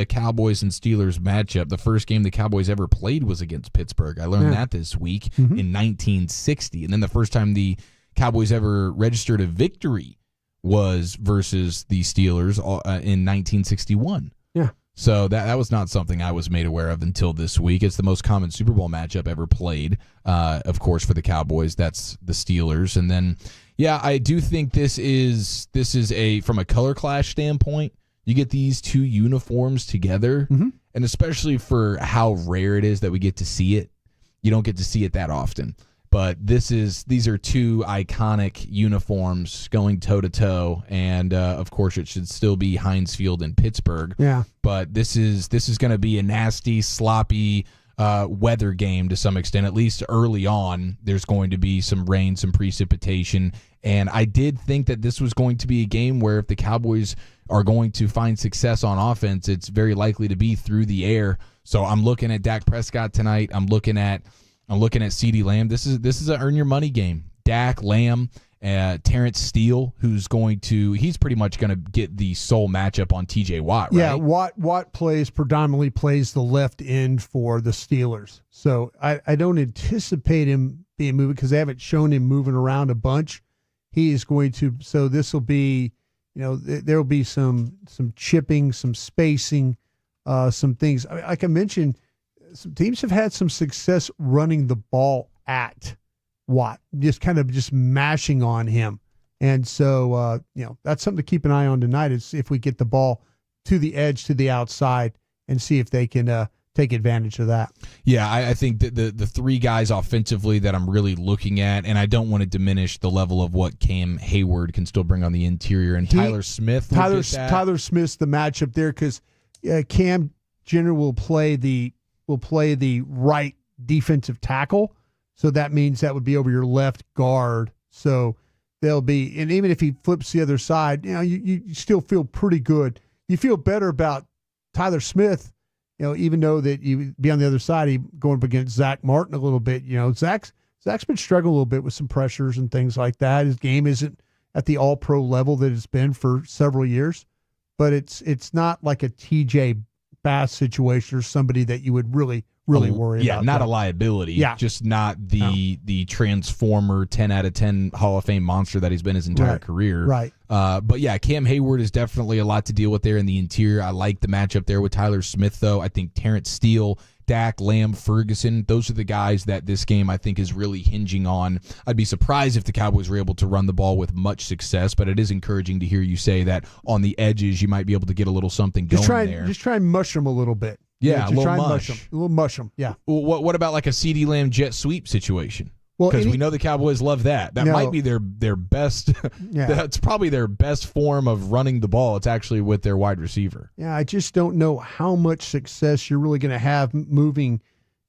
Cowboys and Steelers matchup. The first game the Cowboys ever played was against Pittsburgh. I learned that this week in 1960. And then the first time the Cowboys ever registered a victory was versus the Steelers in 1961. Yeah. So that was not something I was made aware of until this week. It's the most common Super Bowl matchup ever played. Of course, for the Cowboys, that's the Steelers. And then, yeah, I do think this is from a color clash standpoint, you get these two uniforms together, and especially for how rare it is that we get to see it. You don't get to see it that often. But these are two iconic uniforms going toe-to-toe, and of course it should still be Heinz Field in Pittsburgh. Yeah. But this is going to be a nasty, sloppy weather game to some extent. At least early on, there's going to be some rain, some precipitation, and I did think that this was going to be a game where if the Cowboys are going to find success on offense, it's very likely to be through the air. So I'm looking at Dak Prescott tonight. I'm looking at CeeDee Lamb. This is an earn your money game. Dak, Lamb, Terrence Steele, he's pretty much going to get the sole matchup on TJ Watt, right? Yeah, Watt predominantly plays the left end for the Steelers. So I don't anticipate him being moving because they haven't shown him moving around a bunch. He is going to, so this will be, there will be some chipping, some spacing, some things. Like I mentioned, some teams have had some success running the ball at Watt, just mashing on him. And so, that's something to keep an eye on tonight is if we get the ball to the edge, to the outside, and see if they can take advantage of that. Yeah, I think that the three guys offensively that I'm really looking at, and I don't want to diminish the level of what Cam Hayward can still bring on the interior, and Tyler Smith. Tyler Smith's the matchup there because Cam generally will play the right defensive tackle. So that means that would be over your left guard. So they'll be, and even if he flips the other side, you still feel pretty good. You feel better about Tyler Smith, even though that you be on the other side, he going up against Zach Martin a little bit. Zach's been struggling a little bit with some pressures and things like that. His game isn't at the all-pro level that it's been for several years, but it's not like a TJ Bass situation or somebody that you would really worry about. Yeah, not a liability. Yeah. Just not the transformer 10 out of 10 Hall of Fame monster that he's been his entire career. Right. But yeah, Cam Hayward is definitely a lot to deal with there in the interior. I like the matchup there with Tyler Smith, though. I think Terrence Steele, Dak, Lamb, Ferguson, those are the guys that this game I think is really hinging on. I'd be surprised if the Cowboys were able to run the ball with much success, but it is encouraging to hear you say that on the edges you might be able to get a little something going there. Just try and mush them a little bit. Yeah, a little mush them. A little mush them, yeah. Well, what about like a CeeDee Lamb jet sweep situation? Well, because we know the Cowboys love that. That might be their best. That's probably their best form of running the ball. It's actually with their wide receiver. Yeah, I just don't know how much success you're really going to have moving.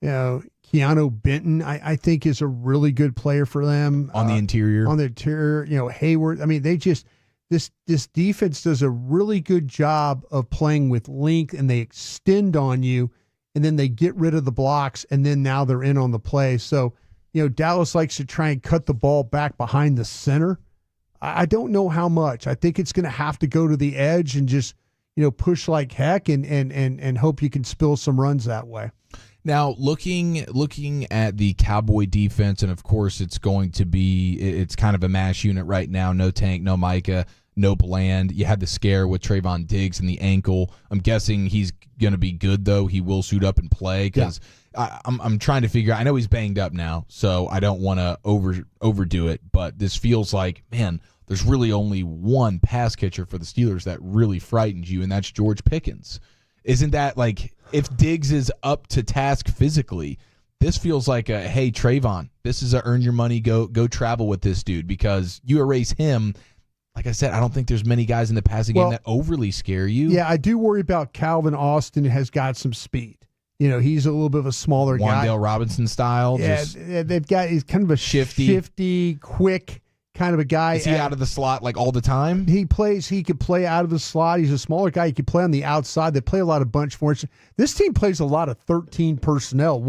Keanu Benton, I think, is a really good player for them on the interior. On the interior, Hayward. I mean, they just this defense does a really good job of playing with length, and they extend on you, and then they get rid of the blocks, and then now they're in on the play. So. Dallas likes to try and cut the ball back behind the center. I don't know how much. I think it's going to have to go to the edge and just, push like heck and hope you can spill some runs that way. Now, looking at the Cowboy defense, and of course it's kind of a mash unit right now. No Tank, no Micah, no Bland. You had the scare with Trayvon Diggs and the ankle. I'm guessing he's going to be good, though. He will suit up and play because I'm trying to figure out. I know he's banged up now, so I don't want to overdo it, but this feels like, man, there's really only one pass catcher for the Steelers that really frightens you, and that's George Pickens. Isn't that like, if Diggs is up to task physically, this feels like hey, Trayvon, this is a earn your money, go travel with this dude, because you erase him, like I said, I don't think there's many guys in the passing game that overly scare you. Yeah, I do worry about Calvin Austin has got some speed. He's a little bit of a smaller guy. Wandale Robinson style. Yeah, he's kind of a shifty, quick kind of a guy. Is he out of the slot like all the time? He could play out of the slot. He's a smaller guy. He could play on the outside. They play a lot of bunch formation. This team plays a lot of 13 personnel.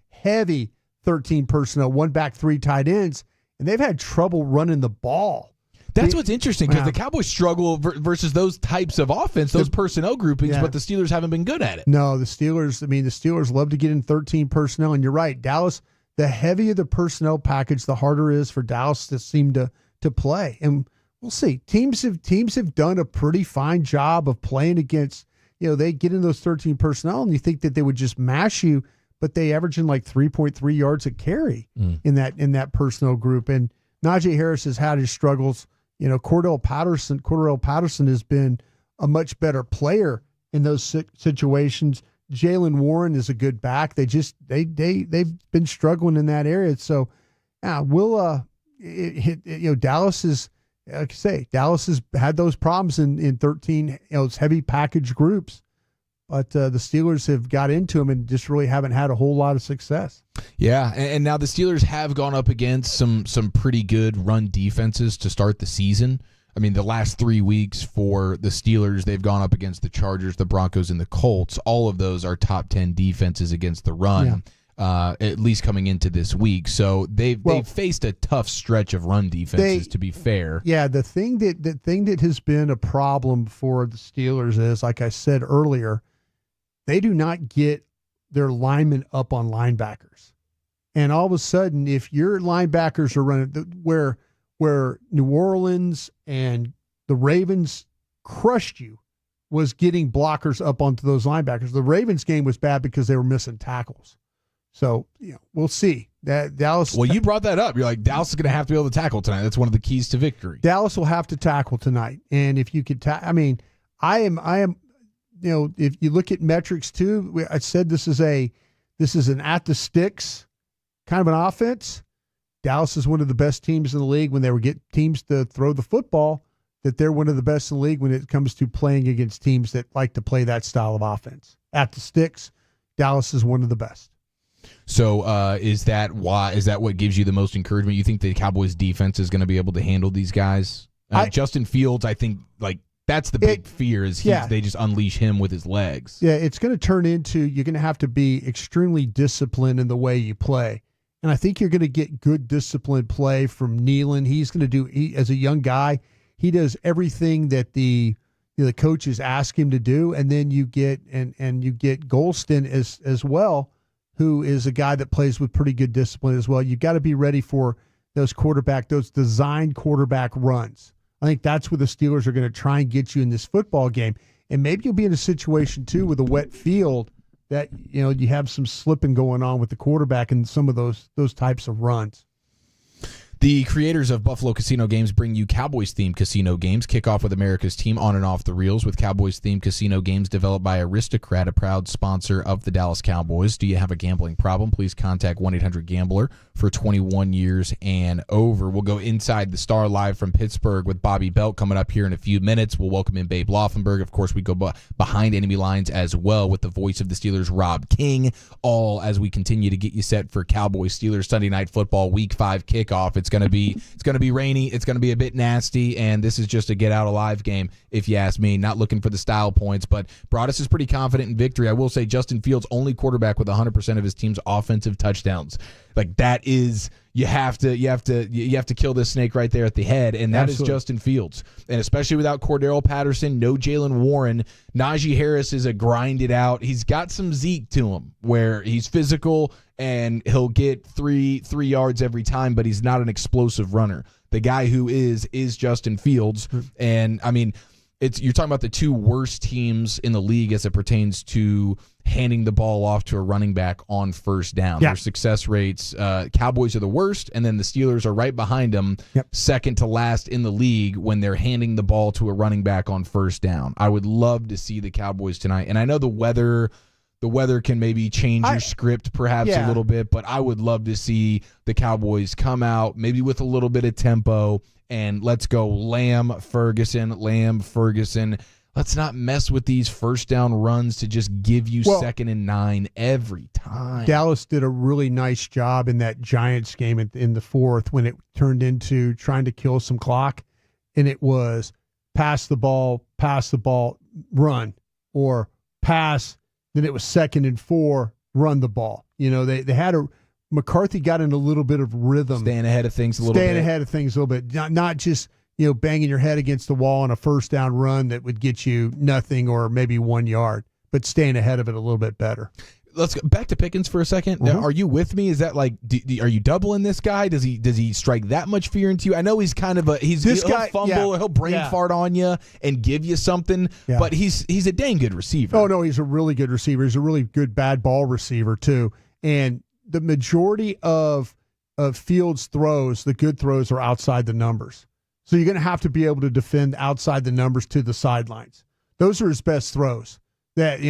Heavy 13 personnel, 1 back, 3 tight ends, and they've had trouble running the ball. That's what's interesting because the Cowboys struggle versus those types of offense, those personnel groupings, but the Steelers haven't been good at it. No, the Steelers love to get in 13 personnel, and you're right. Dallas, the heavier the personnel package, the harder it is for Dallas to seem to play. And we'll see. Teams have done a pretty fine job of playing against, they get in those 13 personnel, and you think that they would just mash you, but they average in like 3.3 yards a carry in that personnel group. And Najee Harris has had his struggles. Cordell Patterson has been a much better player in those situations. Jalen Warren is a good back. They've been struggling in that area. So, Dallas is, like I say, Dallas has had those problems in 13 those heavy package groups. But the Steelers have got into them and just really haven't had a whole lot of success. Yeah, and now the Steelers have gone up against some pretty good run defenses to start the season. I mean, the last 3 weeks for the Steelers, they've gone up against the Chargers, the Broncos, and the Colts. All of those are top 10 defenses against the run, at least coming into this week. So they've faced a tough stretch of run defenses, to be fair. Yeah, the thing that has been a problem for the Steelers is, like I said earlier, they do not get their linemen up on linebackers. And all of a sudden, if your linebackers are running where New Orleans and the Ravens crushed you was getting blockers up onto those linebackers. The Ravens game was bad because they were missing tackles. So, we'll see. That Dallas. Well, you brought that up. You're like, Dallas is going to have to be able to tackle tonight. That's one of the keys to victory. Dallas will have to tackle tonight. And if you could I am if you look at metrics too, I said this is an at the sticks kind of an offense. Dallas is one of the best teams in the league when they get teams to throw the football, that they're one of the best in the league when it comes to playing against teams that like to play that style of offense. At the sticks, Dallas is one of the best. So is that what gives you the most encouragement? You think the Cowboys defense is going to be able to handle these guys? Justin Fields, I think, that's the big fear is they just unleash him with his legs. Yeah, it's going to turn into you're going to have to be extremely disciplined in the way you play. And I think you're going to get good disciplined play from Nealon. He's going to do, as a young guy, he does everything that the coaches ask him to do. And then you get you get Golston as well, who is a guy that plays with pretty good discipline as well. You've got to be ready for those designed quarterback runs. I think that's where the Steelers are going to try and get you in this football game. And maybe you'll be in a situation, too, with a wet field that, you have some slipping going on with the quarterback in some of those types of runs. The creators of Buffalo Casino Games bring you Cowboys-themed casino games. Kick off with America's team on and off the reels with Cowboys-themed casino games developed by Aristocrat, a proud sponsor of the Dallas Cowboys. Do you have a gambling problem? Please contact 1-800-GAMBLER for 21 years and over. We'll go inside the Star live from Pittsburgh with Bobby Belt coming up here in a few minutes. We'll welcome in Babe Laufenberg. Of course, we go behind enemy lines as well with the voice of the Steelers, Rob King, all as we continue to get you set for Cowboys-Steelers Sunday Night Football Week 5 kickoff. It's going to be rainy. It's going to be a bit nasty, and this is just a get out alive game, if you ask me. Not looking for the style points, but Broadus is pretty confident in victory. I will say Justin Fields only quarterback with 100% of his team's offensive touchdowns. That is, you have to kill this snake right there at the head, and that is Justin Fields. And especially without Cordell Patterson, no Jalen Warren, Najee Harris is a grind it out. He's got some Zeke to him where he's physical and he'll get three yards every time, but he's not an explosive runner. The guy who is Justin Fields. And I mean, you're talking about the two worst teams in the league as it pertains to handing the ball off to a running back on first down. Their success rates, Cowboys are the worst, and then the Steelers are right behind them, second to last in the league when they're handing the ball to a running back on first down. I would love to see the Cowboys tonight. And I know the weather can maybe change your script perhaps a little bit, but I would love to see the Cowboys come out maybe with a little bit of tempo and let's go Lamb, Ferguson. Let's not mess with these first down runs to just give you 2nd and 9 every time. Dallas did a really nice job in that Giants game in the fourth when it turned into trying to kill some clock, and it was pass the ball, run, or pass, then it was 2nd and 4, run the ball. They had McCarthy got in a little bit of rhythm. Staying ahead of things a little bit. Not just banging your head against the wall on a first down run that would get you nothing or maybe 1 yard, but staying ahead of it a little bit better. Let's go back to Pickens for a second. Mm-hmm. Are you with me? Is that like, are you doubling this guy? Does he strike that much fear into you? I know he's kind of he'll fumble, he'll brain fart on you and give you something, but he's a dang good receiver. Oh no, he's a really good receiver. He's a really good bad ball receiver too. And the majority of Fields' throws, the good throws, are outside the numbers. So you're going to have to be able to defend outside the numbers to the sidelines. Those are his best throws. That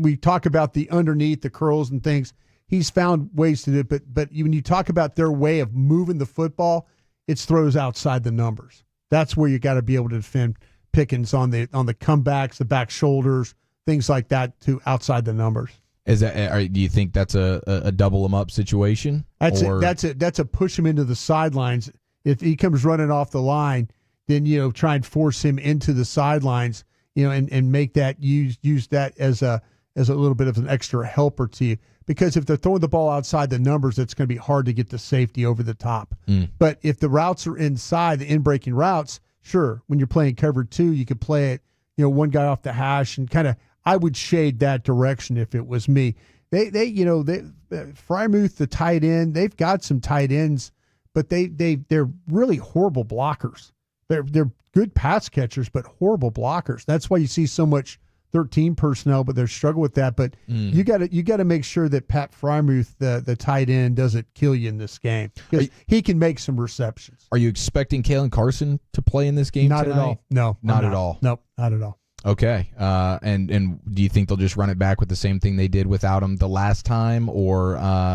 we talk about the underneath, the curls and things. He's found ways to do it, but when you talk about their way of moving the football, it's throws outside the numbers. That's where you got to be able to defend Pickens on the comebacks, the back shoulders, things like that, to outside the numbers. Do you think that's a double him up situation? That's a push him into the sidelines. If he comes running off the line, then try and force him into the sidelines, and make that use that as a little bit of an extra helper to you. Because if they're throwing the ball outside the numbers, it's going to be hard to get the safety over the top. But if the routes are inside, the in-breaking routes, sure, when you're playing cover 2, you could play it, one guy off the hash and kind of. I would shade that direction if it was me. Freiermuth, the tight end, they've got some tight ends, but they're really horrible blockers. They're good pass catchers, but horrible blockers. That's why you see so much 13 personnel, but they struggle with that. But you got to make sure that Pat Freiermuth, the tight end, doesn't kill you in this game, because he can make some receptions. Are you expecting Kalen Carson to play in this game Not tonight? at all. No, not at all. Nope, not at all. Okay. And do you think they'll just run it back with the same thing they did without him the last time? Or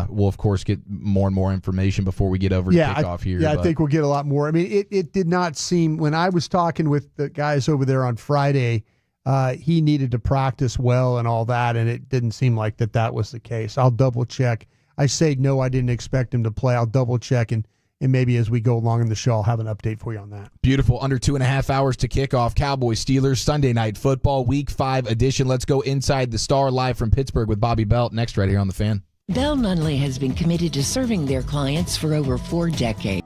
we'll, of course, get more and more information before we get over to kickoff here. Yeah, I think we'll get a lot more. I mean, it did not seem, when I was talking with the guys over there on Friday, he needed to practice well and all that, and it didn't seem like that was the case. I'll double check. I say no, I didn't expect him to play. I'll double check, and maybe as we go along in the show, I'll have an update for you on that. Beautiful. Under 2.5 hours to kick off. Cowboys Steelers Sunday Night Football Week 5 edition. Let's go inside the Star live from Pittsburgh with Bobby Belt next right here on The Fan. Bell Nunley has been committed to serving their clients for over 4 decades.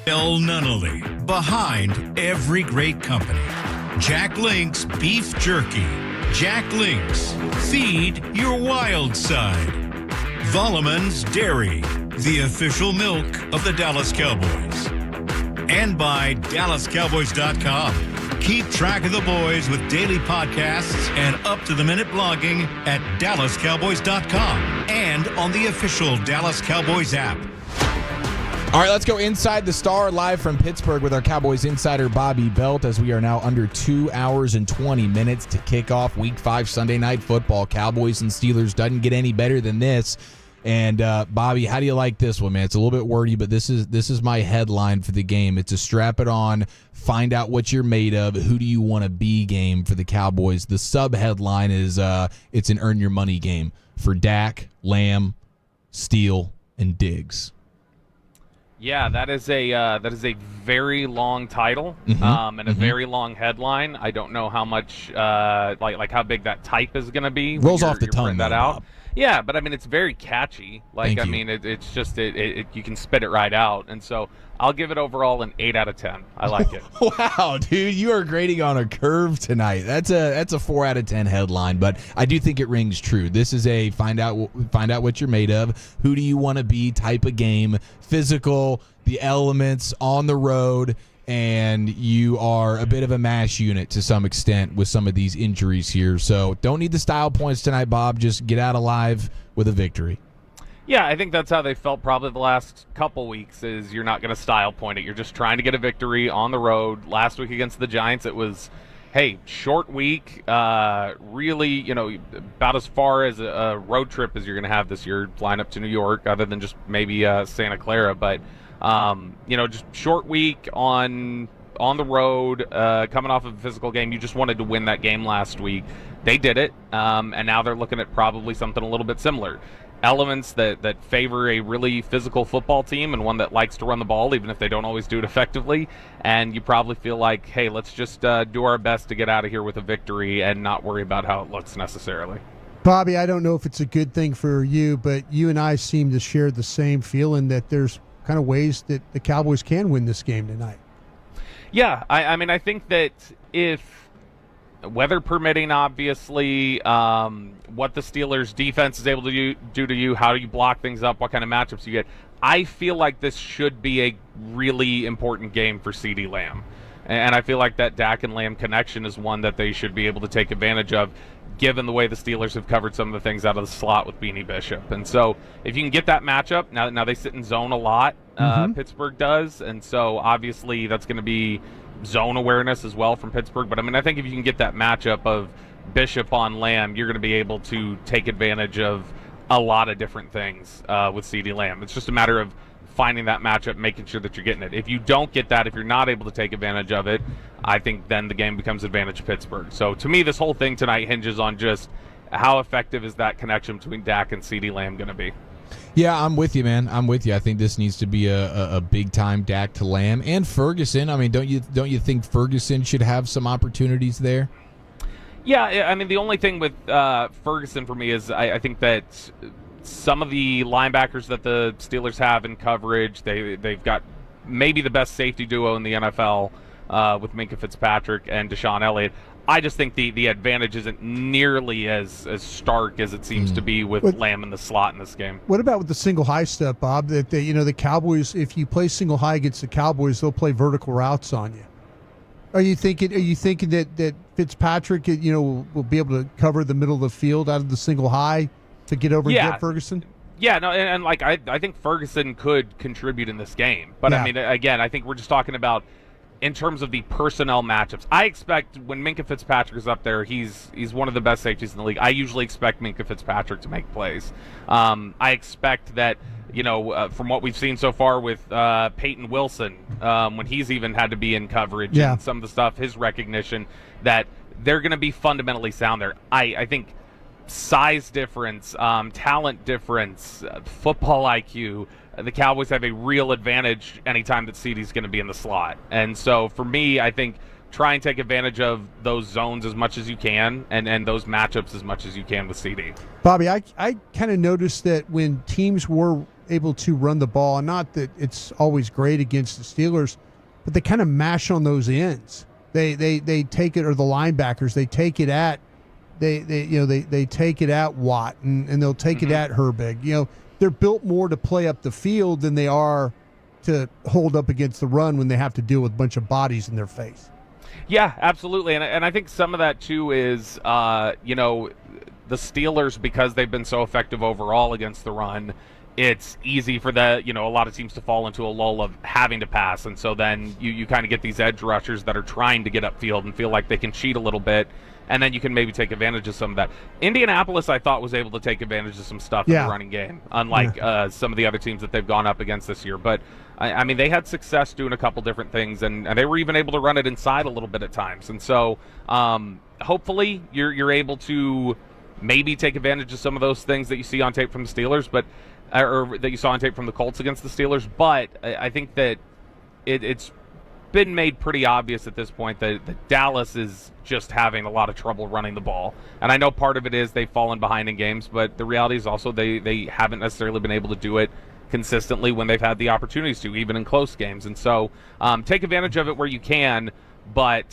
El Nunnally, behind every great company. Jack Link's Beef Jerky. Jack Link's, feed your wild side. Volleman's Dairy, the official milk of the Dallas Cowboys. And by DallasCowboys.com. Keep track of the boys with daily podcasts and up-to-the-minute blogging at DallasCowboys.com and on the official Dallas Cowboys app. All right, let's go inside the Star live from Pittsburgh with our Cowboys insider Bobby Belt as we are now under 2 hours and 20 minutes to kick off Week 5 Sunday Night Football. Cowboys and Steelers doesn't get any better than this. And Bobby, how do you like this one, man? It's a little bit wordy, but this is my headline for the game. It's a strap it on, find out what you're made of, who do you want to be game for the Cowboys. The sub headline is it's an earn your money game for Dak, Lamb, Steele, and Diggs. Yeah, that is a very long title and a very long headline. I don't know how much like how big that type is going to be. Rolls off the tongue. That out. Yeah, but I mean it's very catchy. Like I mean it's just it you can spit it right out, and so I'll give it overall an 8 out of 10. I like it. Wow, dude, you are grading on a curve tonight. That's a 4 out of 10 headline, but I do think it rings true. This is a find out what you're made of. Who do you want to be type of game? Physical, the elements on the road, and you are a bit of a mash unit to some extent with some of these injuries here. So don't need the style points tonight, Bob. Just get out alive with a victory. Yeah, I think that's how they felt probably the last couple weeks is you're not going to style point it. You're just trying to get a victory on the road. Last week against the Giants, it was, hey, short week, really, about as far as a road trip as you're going to have this year, flying up to New York, other than just maybe Santa Clara. But, just short week on the road, coming off of a physical game. You just wanted to win that game last week. They did it, and now they're looking at probably something a little bit similar. Elements that favor a really physical football team and one that likes to run the ball, even if they don't always do it effectively. And you probably feel like, hey, let's just do our best to get out of here with a victory and not worry about how it looks necessarily. Bobby, I don't know if it's a good thing for you, but you and I seem to share the same feeling that there's kind of ways that the Cowboys can win this game tonight. Yeah, I mean, I think that if weather permitting, obviously, what the Steelers' defense is able to do to you, how you block things up, what kind of matchups you get. I feel like this should be a really important game for CeeDee Lamb. And I feel like that Dak and Lamb connection is one that they should be able to take advantage of, given the way the Steelers have covered some of the things out of the slot with Beanie Bishop. And so if you can get that matchup, now they sit in zone a lot, Pittsburgh does, and so obviously that's going to be zone awareness as well from Pittsburgh. But I mean, I think if you can get that matchup of Bishop on Lamb, you're going to be able to take advantage of a lot of different things with CeeDee Lamb. It's just a matter of finding that matchup, making sure that you're getting it. If you don't get that, if you're not able to take advantage of it, I think then the game becomes advantage Pittsburgh. So to me, this whole thing tonight hinges on just how effective is that connection between Dak and CeeDee Lamb going to be. Yeah, I'm with you, man. I'm with you. I think this needs to be a big time Dak to Lamb and Ferguson. I mean, don't you think Ferguson should have some opportunities there? Yeah, I mean, the only thing with Ferguson for me is I think that some of the linebackers that the Steelers have in coverage, they've got maybe the best safety duo in the NFL with Minkah Fitzpatrick and Deshaun Elliott. I just think the advantage isn't nearly as stark as it seems to be with Lamb in the slot in this game. What about with the single high step, Bob? That the Cowboys, if you play single high against the Cowboys, they'll play vertical routes on you. Are you thinking that Fitzpatrick, will be able to cover the middle of the field out of the single high to get over and get Ferguson? Yeah, no, and like I think Ferguson could contribute in this game, but I mean, again, I think we're just talking about in terms of the personnel matchups. I expect when Minkah Fitzpatrick is up there, he's one of the best safeties in the league. I usually expect Minkah Fitzpatrick to make plays. I expect that, from what we've seen so far with Peyton Wilson, when he's even had to be in coverage and some of the stuff, his recognition, that they're going to be fundamentally sound there. I think size difference, talent difference, football IQ, the Cowboys have a real advantage anytime that CeeDee's going to be in the slot. And so for me, I think try and take advantage of those zones as much as you can and those matchups as much as you can with CeeDee. Bobby, I kind of noticed that when teams were able to run the ball, and not that it's always great against the Steelers, but they kind of mash on those ends. They take it, or the linebackers, they take it at they take it at Watt and they'll take it at Herbig. They're built more to play up the field than they are to hold up against the run when they have to deal with a bunch of bodies in their face. Yeah, absolutely. And I think some of that, too, is, the Steelers, because they've been so effective overall against the run, it's easy for a lot of teams to fall into a lull of having to pass. And so then you kind of get these edge rushers that are trying to get upfield and feel like they can cheat a little bit. And then you can maybe take advantage of some of that. Indianapolis, I thought, was able to take advantage of some stuff in the running game, unlike some of the other teams that they've gone up against this year. But, I mean, they had success doing a couple different things, and they were even able to run it inside a little bit at times. And so hopefully you're able to maybe take advantage of some of those things that you see on tape from the Steelers, or that you saw on tape from the Colts against the Steelers. But I think that it's been made pretty obvious at this point that Dallas is just having a lot of trouble running the ball. And I know part of it is they've fallen behind in games, but the reality is also they haven't necessarily been able to do it consistently when they've had the opportunities to, even in close games. And so take advantage of it where you can, but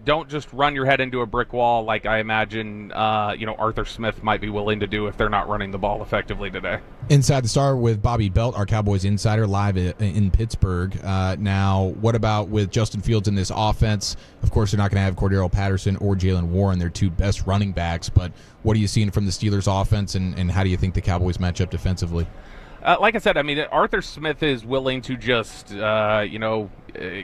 don't just run your head into a brick wall like I imagine Arthur Smith might be willing to do if they're not running the ball effectively today. Inside the Star with Bobby Belt, our Cowboys insider, live in Pittsburgh. Now, what about with Justin Fields in this offense? Of course, they're not going to have Cordero Patterson or Jalen Warren, their two best running backs, but what are you seeing from the Steelers offense, and how do you think the Cowboys match up defensively? Like I said, I mean, Arthur Smith is willing to just,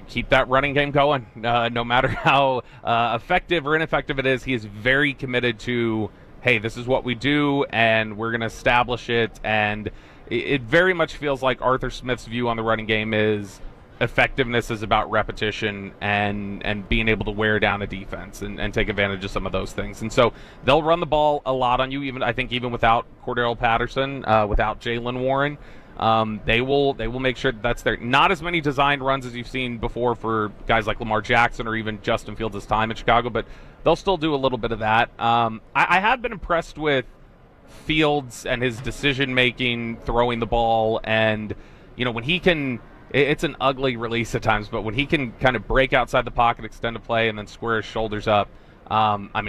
keep that running game going. No matter how effective or ineffective it is, he is very committed to, hey, this is what we do, and we're going to establish it. And it very much feels like Arthur Smith's view on the running game is effectiveness is about repetition and being able to wear down a defense and take advantage of some of those things. And so they'll run the ball a lot on you, even without Cordero Patterson, without Jalen Warren. They will make sure that's there. Not as many designed runs as you've seen before for guys like Lamar Jackson or even Justin Fields' time in Chicago, but they'll still do a little bit of that. I have been impressed with Fields and his decision-making, throwing the ball, and when he can – it's an ugly release at times, but when he can kind of break outside the pocket, extend a play, and then square his shoulders up,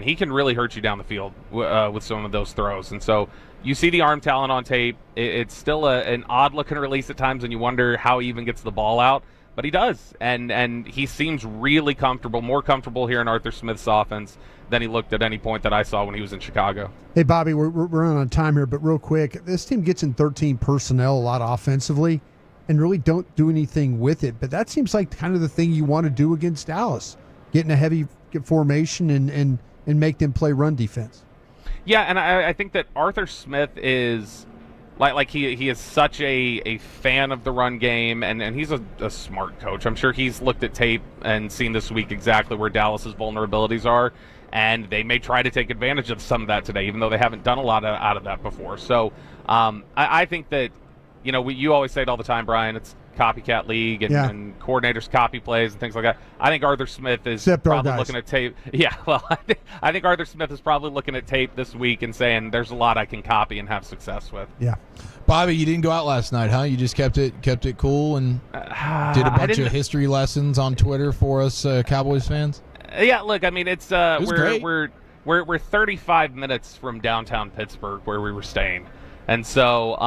he can really hurt you down the field with some of those throws. And so you see the arm talent on tape. It's still an odd-looking release at times, and you wonder how he even gets the ball out. But he does, and he seems really comfortable, more comfortable here in Arthur Smith's offense than he looked at any point that I saw when he was in Chicago. Hey, Bobby, we're running on time here, but real quick, this team gets in 13 personnel a lot offensively and really don't do anything with it. But that seems like kind of the thing you want to do against Dallas, get in a heavy formation and and make them play run defense. Yeah, and I think that Arthur Smith is like he is such a fan of the run game, and he's a smart coach. I'm sure he's looked at tape and seen this week exactly where Dallas's vulnerabilities are, and they may try to take advantage of some of that today, even though they haven't done a lot out of that before. So I think that, you always say it all the time, Brian, it's copycat league and coordinators copy plays and things like that. I think Arthur Smith is probably looking at tape. Yeah, well, I think Arthur Smith is probably looking at tape this week and saying there's a lot I can copy and have success with. Yeah. Bobby, you didn't go out last night, huh? You just kept it cool and did a bunch of history lessons on Twitter for us Cowboys fans? Yeah, look, I mean, it was great. We're 35 minutes from downtown Pittsburgh where we were staying. And so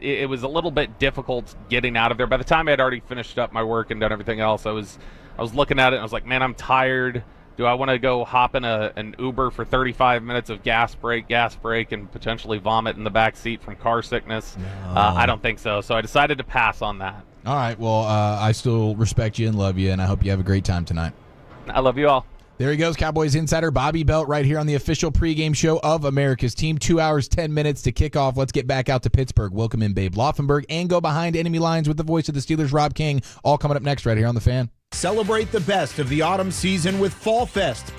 it was a little bit difficult getting out of there. By the time I had already finished up my work and done everything else, I was looking at it and I was like, man, I'm tired. Do I want to go hop in an Uber for 35 minutes of gas break, and potentially vomit in the back seat from car sickness? No. I don't think so. So I decided to pass on that. All right. Well, I still respect you and love you, and I hope you have a great time tonight. I love you all. There he goes, Cowboys insider Bobby Belt right here on the official pregame show of America's team. 2 hours, 10 minutes to kick off. Let's get back out to Pittsburgh. Welcome in Babe Laufenberg and go behind enemy lines with the voice of the Steelers, Rob King. All coming up next right here on The Fan. Celebrate the best of the autumn season with Fall Fest.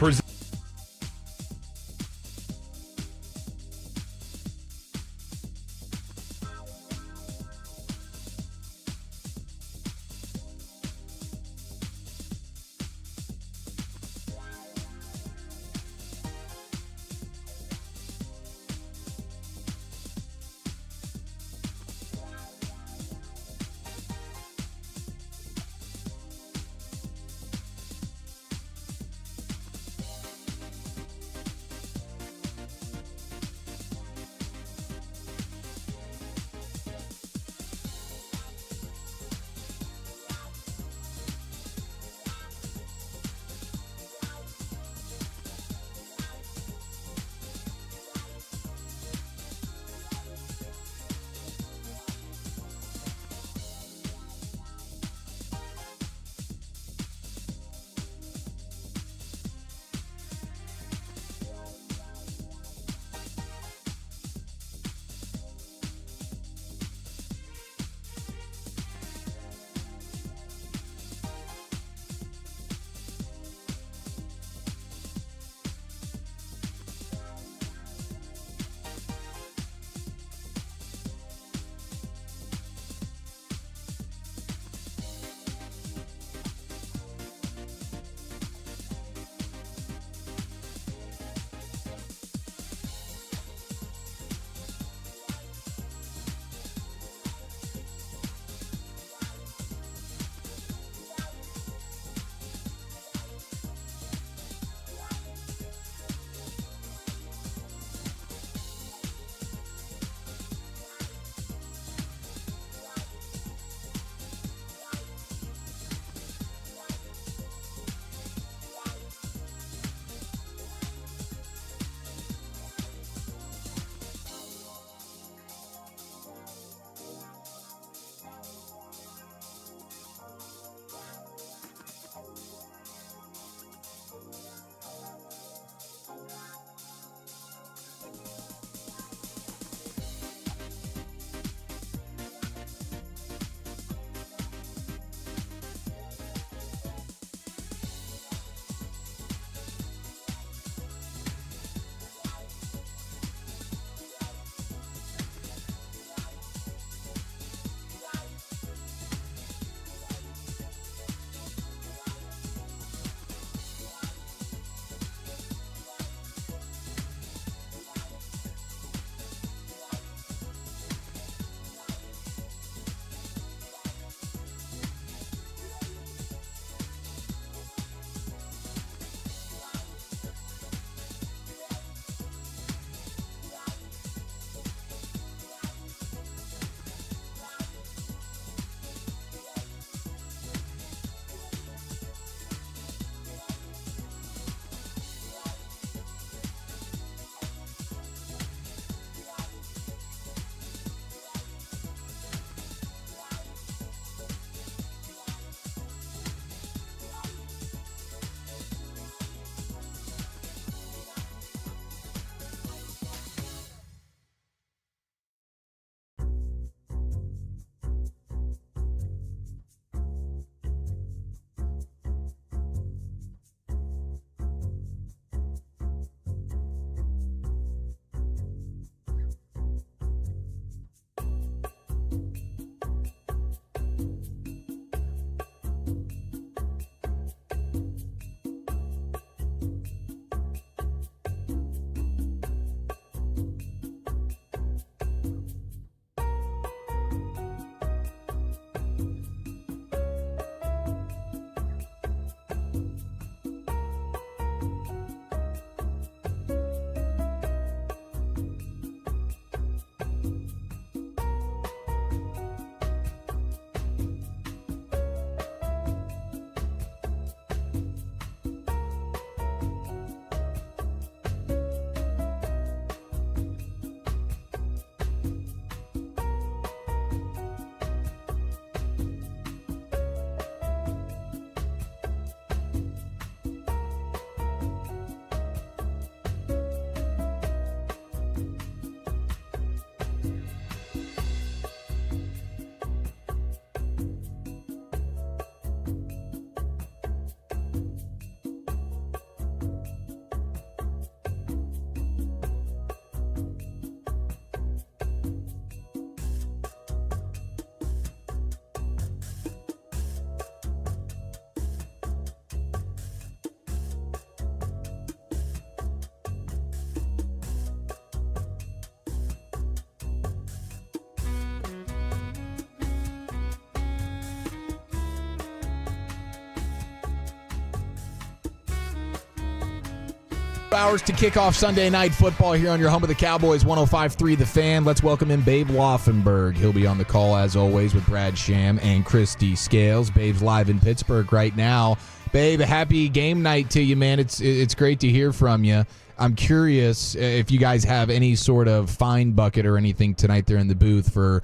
Hours to kick off Sunday Night Football here on your home of the Cowboys, 105.3 The Fan. Let's welcome in Babe Laufenberg. He'll be on the call, as always, with Brad Sham and Christy Scales. Babe's live in Pittsburgh right now. Babe, happy game night to you, man. It's great to hear from you. I'm curious if you guys have any sort of fine bucket or anything tonight there in the booth for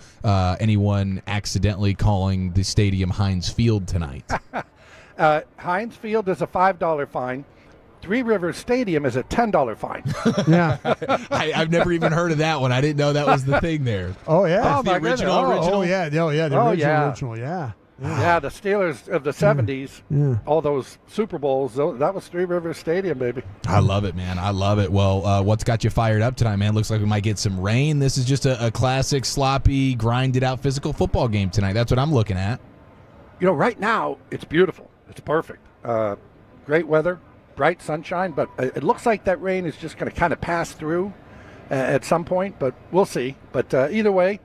anyone accidentally calling the stadium Heinz Field tonight. Heinz Field is a $5 fine. Three Rivers Stadium is a $10 fine. Yeah. I've never even heard of that one. I didn't know that was the thing there. Oh, yeah. That's the original. Oh, yeah. The original, yeah. Yeah, the Steelers of the 70s, all those Super Bowls, that was Three Rivers Stadium, baby. I love it, man. I love it. Well, what's got you fired up tonight, man? Looks like we might get some rain. This is just a classic, sloppy, grinded-out physical football game tonight. That's what I'm looking at. You know, right now, it's beautiful. It's perfect. Great weather, bright sunshine, but it looks like that rain is just going to kind of pass through at some point, but we'll see. But either way,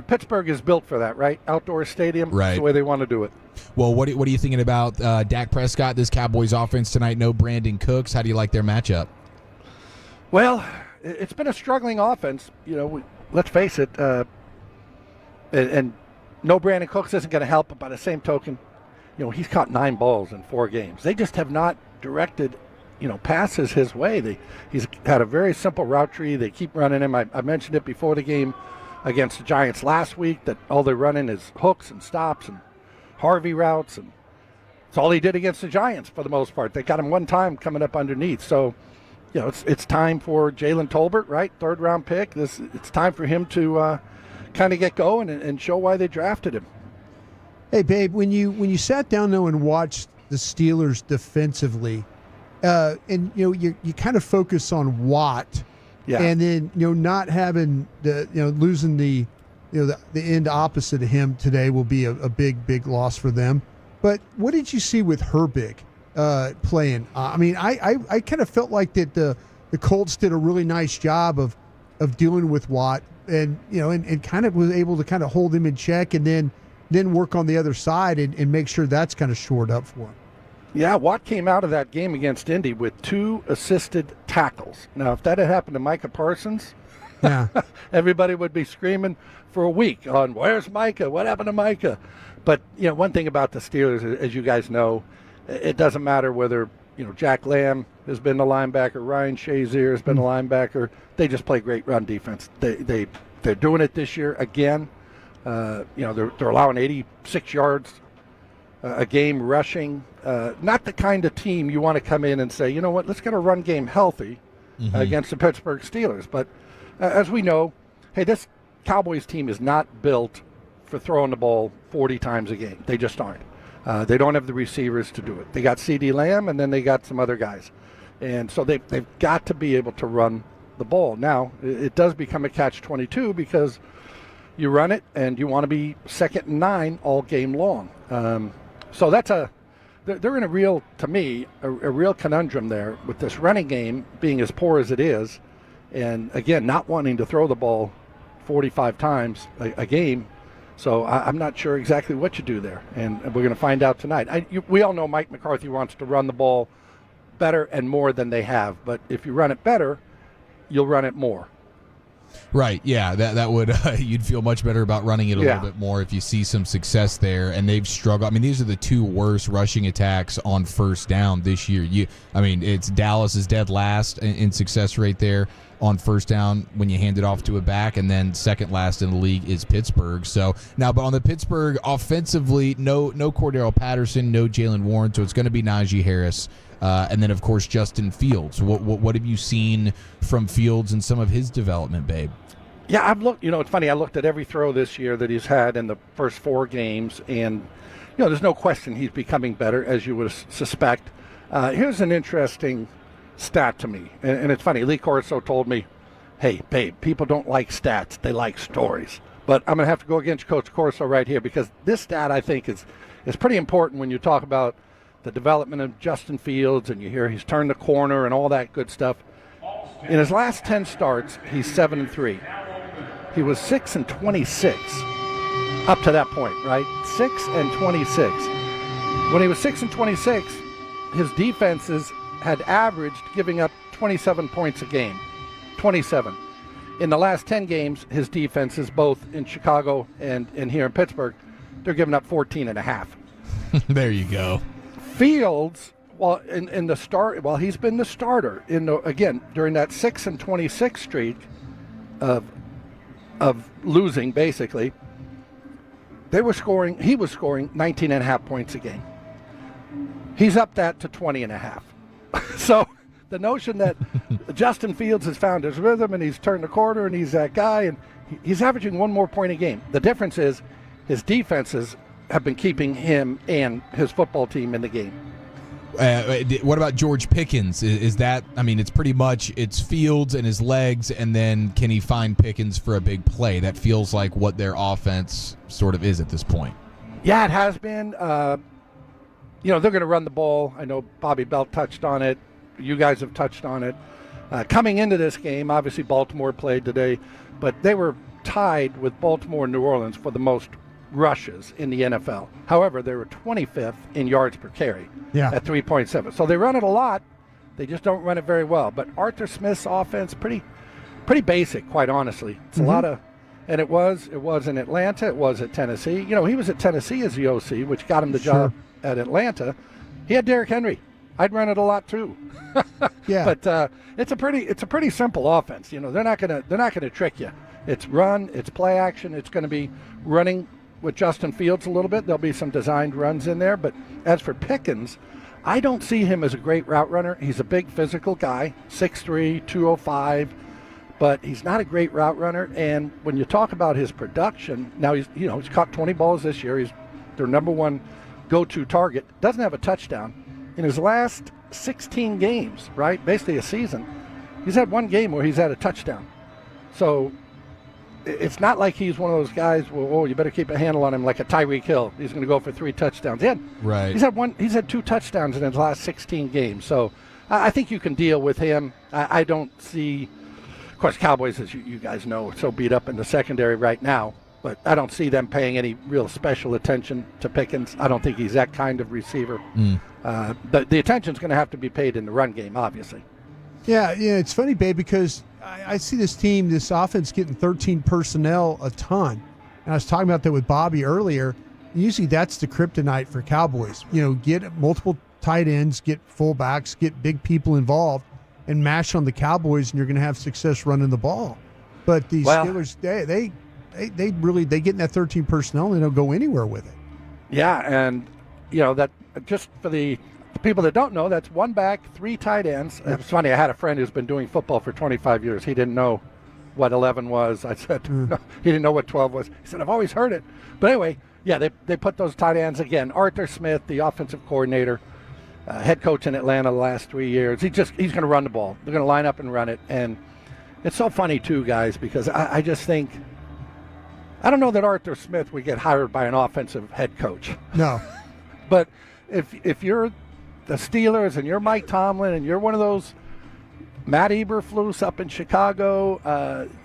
Pittsburgh is built for that, right? Outdoor stadium. Right. That's the way they want to do it. Well, what are you thinking about Dak Prescott, this Cowboys offense tonight? No Brandon Cooks. How do you like their matchup? Well, it's been a struggling offense. You know, let's face it. And no Brandon Cooks isn't going to help, but by the same token, you know, he's caught 9 balls in 4 games. They just have not directed, passes his way. He's had a very simple route tree. They keep running him. I mentioned it before the game against the Giants last week that all they're running is hooks and stops and Harvey routes, and it's all he did against the Giants for the most part. They got him one time coming up underneath. So, it's time for Jalen Tolbert, right? 3rd-round pick. It's time for him to kind of get going and show why they drafted him. Hey, Babe, when you sat down though and watched the Steelers defensively, and you kind of focus on Watt. Yeah. And then not having losing the end opposite of him today will be a big loss for them. But what did you see with Herbig playing? I kind of felt like that the Colts did a really nice job of dealing with Watt and and kind of was able to kind of hold him in check and then work on the other side and make sure that's kind of shored up for him. Yeah, Watt came out of that game against Indy with 2 assisted tackles. Now, if that had happened to Micah Parsons, everybody would be screaming for a week on, where's Micah? What happened to Micah? But, one thing about the Steelers, as you guys know, it doesn't matter whether, Jack Lamb has been the linebacker, Ryan Shazier has been the linebacker. They just play great run defense. They're doing it this year again. They're allowing 86 yards a game rushing. Not the kind of team you want to come in and say, you know what, let's get a run game healthy against the Pittsburgh Steelers. But as we know, hey, this Cowboys team is not built for throwing the ball 40 times a game. They just aren't. They don't have the receivers to do it. They got CeeDee Lamb, and then they got some other guys. And so they've got to be able to run the ball. Now, it does become a catch-22 because you run it, and you want to be 2nd and 9 all game long. So they're in a real conundrum there with this running game being as poor as it is, and again, not wanting to throw the ball 45 times a game. So I'm not sure exactly what you do there, and we're going to find out tonight. We all know Mike McCarthy wants to run the ball better and more than they have, but if you run it better, you'll run it more. Right, yeah, that would you'd feel much better about running it a little bit more if you see some success there. And they've struggled. I mean, these are the 2 worst rushing attacks on first down this year. It's Dallas is dead last in success rate there on first down when you hand it off to a back, and then second last in the league is Pittsburgh. So now, but on the Pittsburgh offensively, no Cordero Patterson, no Jalen Warren, so it's going to be Najee Harris. And then, of course, Justin Fields. What have you seen from Fields and some of his development, Babe? Yeah, I've looked. It's funny. I looked at every throw this year that he's had in the first 4 games, and there's no question he's becoming better, as you would suspect. Here's an interesting stat to me, and it's funny. Lee Corso told me, "Hey, Babe, people don't like stats; they like stories." But I'm going to have to go against Coach Corso right here because this stat I think is pretty important when you talk about the development of Justin Fields, and you hear he's turned the corner and all that good stuff. In his last 10 starts, he's 7-3. He was 6-26 up to that point, right? 6-26. When he was 6-26, his defenses had averaged giving up 27 points a game. 27. In the last 10 games, his defenses, both in Chicago and here in Pittsburgh, they're giving up 14.5. There you go. Fields, while he's been the starter again during that 6-26 streak of losing, basically, he was scoring 19.5 points a game. He's up that to 20.5. So the notion that Justin Fields has found his rhythm and he's turned the corner and he's that guy and he's averaging one more point a game. The difference is his defenses have been keeping him and his football team in the game. What about George Pickens? Is that, I mean, it's pretty much, it's Fields and his legs, and then can he find Pickens for a big play? That feels like what their offense sort of is at this point. Yeah, it has been. They're going to run the ball. I know Bobby Belt touched on it. You guys have touched on it. Coming into this game, obviously Baltimore played today, but they were tied with Baltimore and New Orleans for the most rushes in the NFL. However, they were 25th in yards per carry at 3.7. So they run it a lot. They just don't run it very well. But Arthur Smith's offense, pretty basic, quite honestly. It's a lot of, and it was in Atlanta. It was at Tennessee. He was at Tennessee as the OC, which got him the job at Atlanta. He had Derrick Henry. I'd run it a lot too. But it's a pretty simple offense. They're not gonna trick you. It's run, it's play action. It's going to be running with Justin Fields a little bit. There'll be some designed runs in there. But as for Pickens, I don't see him as a great route runner. He's a big physical guy, 6'3", 205, but he's not a great route runner. And when you talk about his production, now he's caught 20 balls this year. He's their number one go-to target. Doesn't have a touchdown. In his last 16 games, right, basically a season, he's had one game where he's had a touchdown. So it's not like he's one of those guys, you better keep a handle on him like a Tyreek Hill. He's going to go for 3 touchdowns. He's had 2 touchdowns in his last 16 games. So I think you can deal with him. I don't see, of course, Cowboys, as you guys know, are so beat up in the secondary right now, but I don't see them paying any real special attention to Pickens. I don't think he's that kind of receiver. The attention's going to have to be paid in the run game, obviously. Yeah, it's funny, babe, because I see this offense getting 13 personnel a ton. And I was talking about that with Bobby earlier. Usually that's the kryptonite for Cowboys. Get multiple tight ends, get fullbacks, get big people involved, and mash on the Cowboys, and you're going to have success running the ball. But these Steelers, they get in that 13 personnel and they don't go anywhere with it. Yeah, and that just for the people that don't know, that's 1 back, 3 tight ends. It's funny, I had a friend who's been doing football for 25 years. He didn't know what 11 was. I said, no, he didn't know what 12 was. He said, I've always heard it. But anyway, they put those tight ends again. Arthur Smith, the offensive coordinator, head coach in Atlanta the last 3 years. He's going to run the ball. They're going to line up and run it. And it's so funny, too, guys, because I just think, I don't know that Arthur Smith would get hired by an offensive head coach. No. But if you're the Steelers and you're Mike Tomlin and you're one of those Matt Eberflus up in Chicago,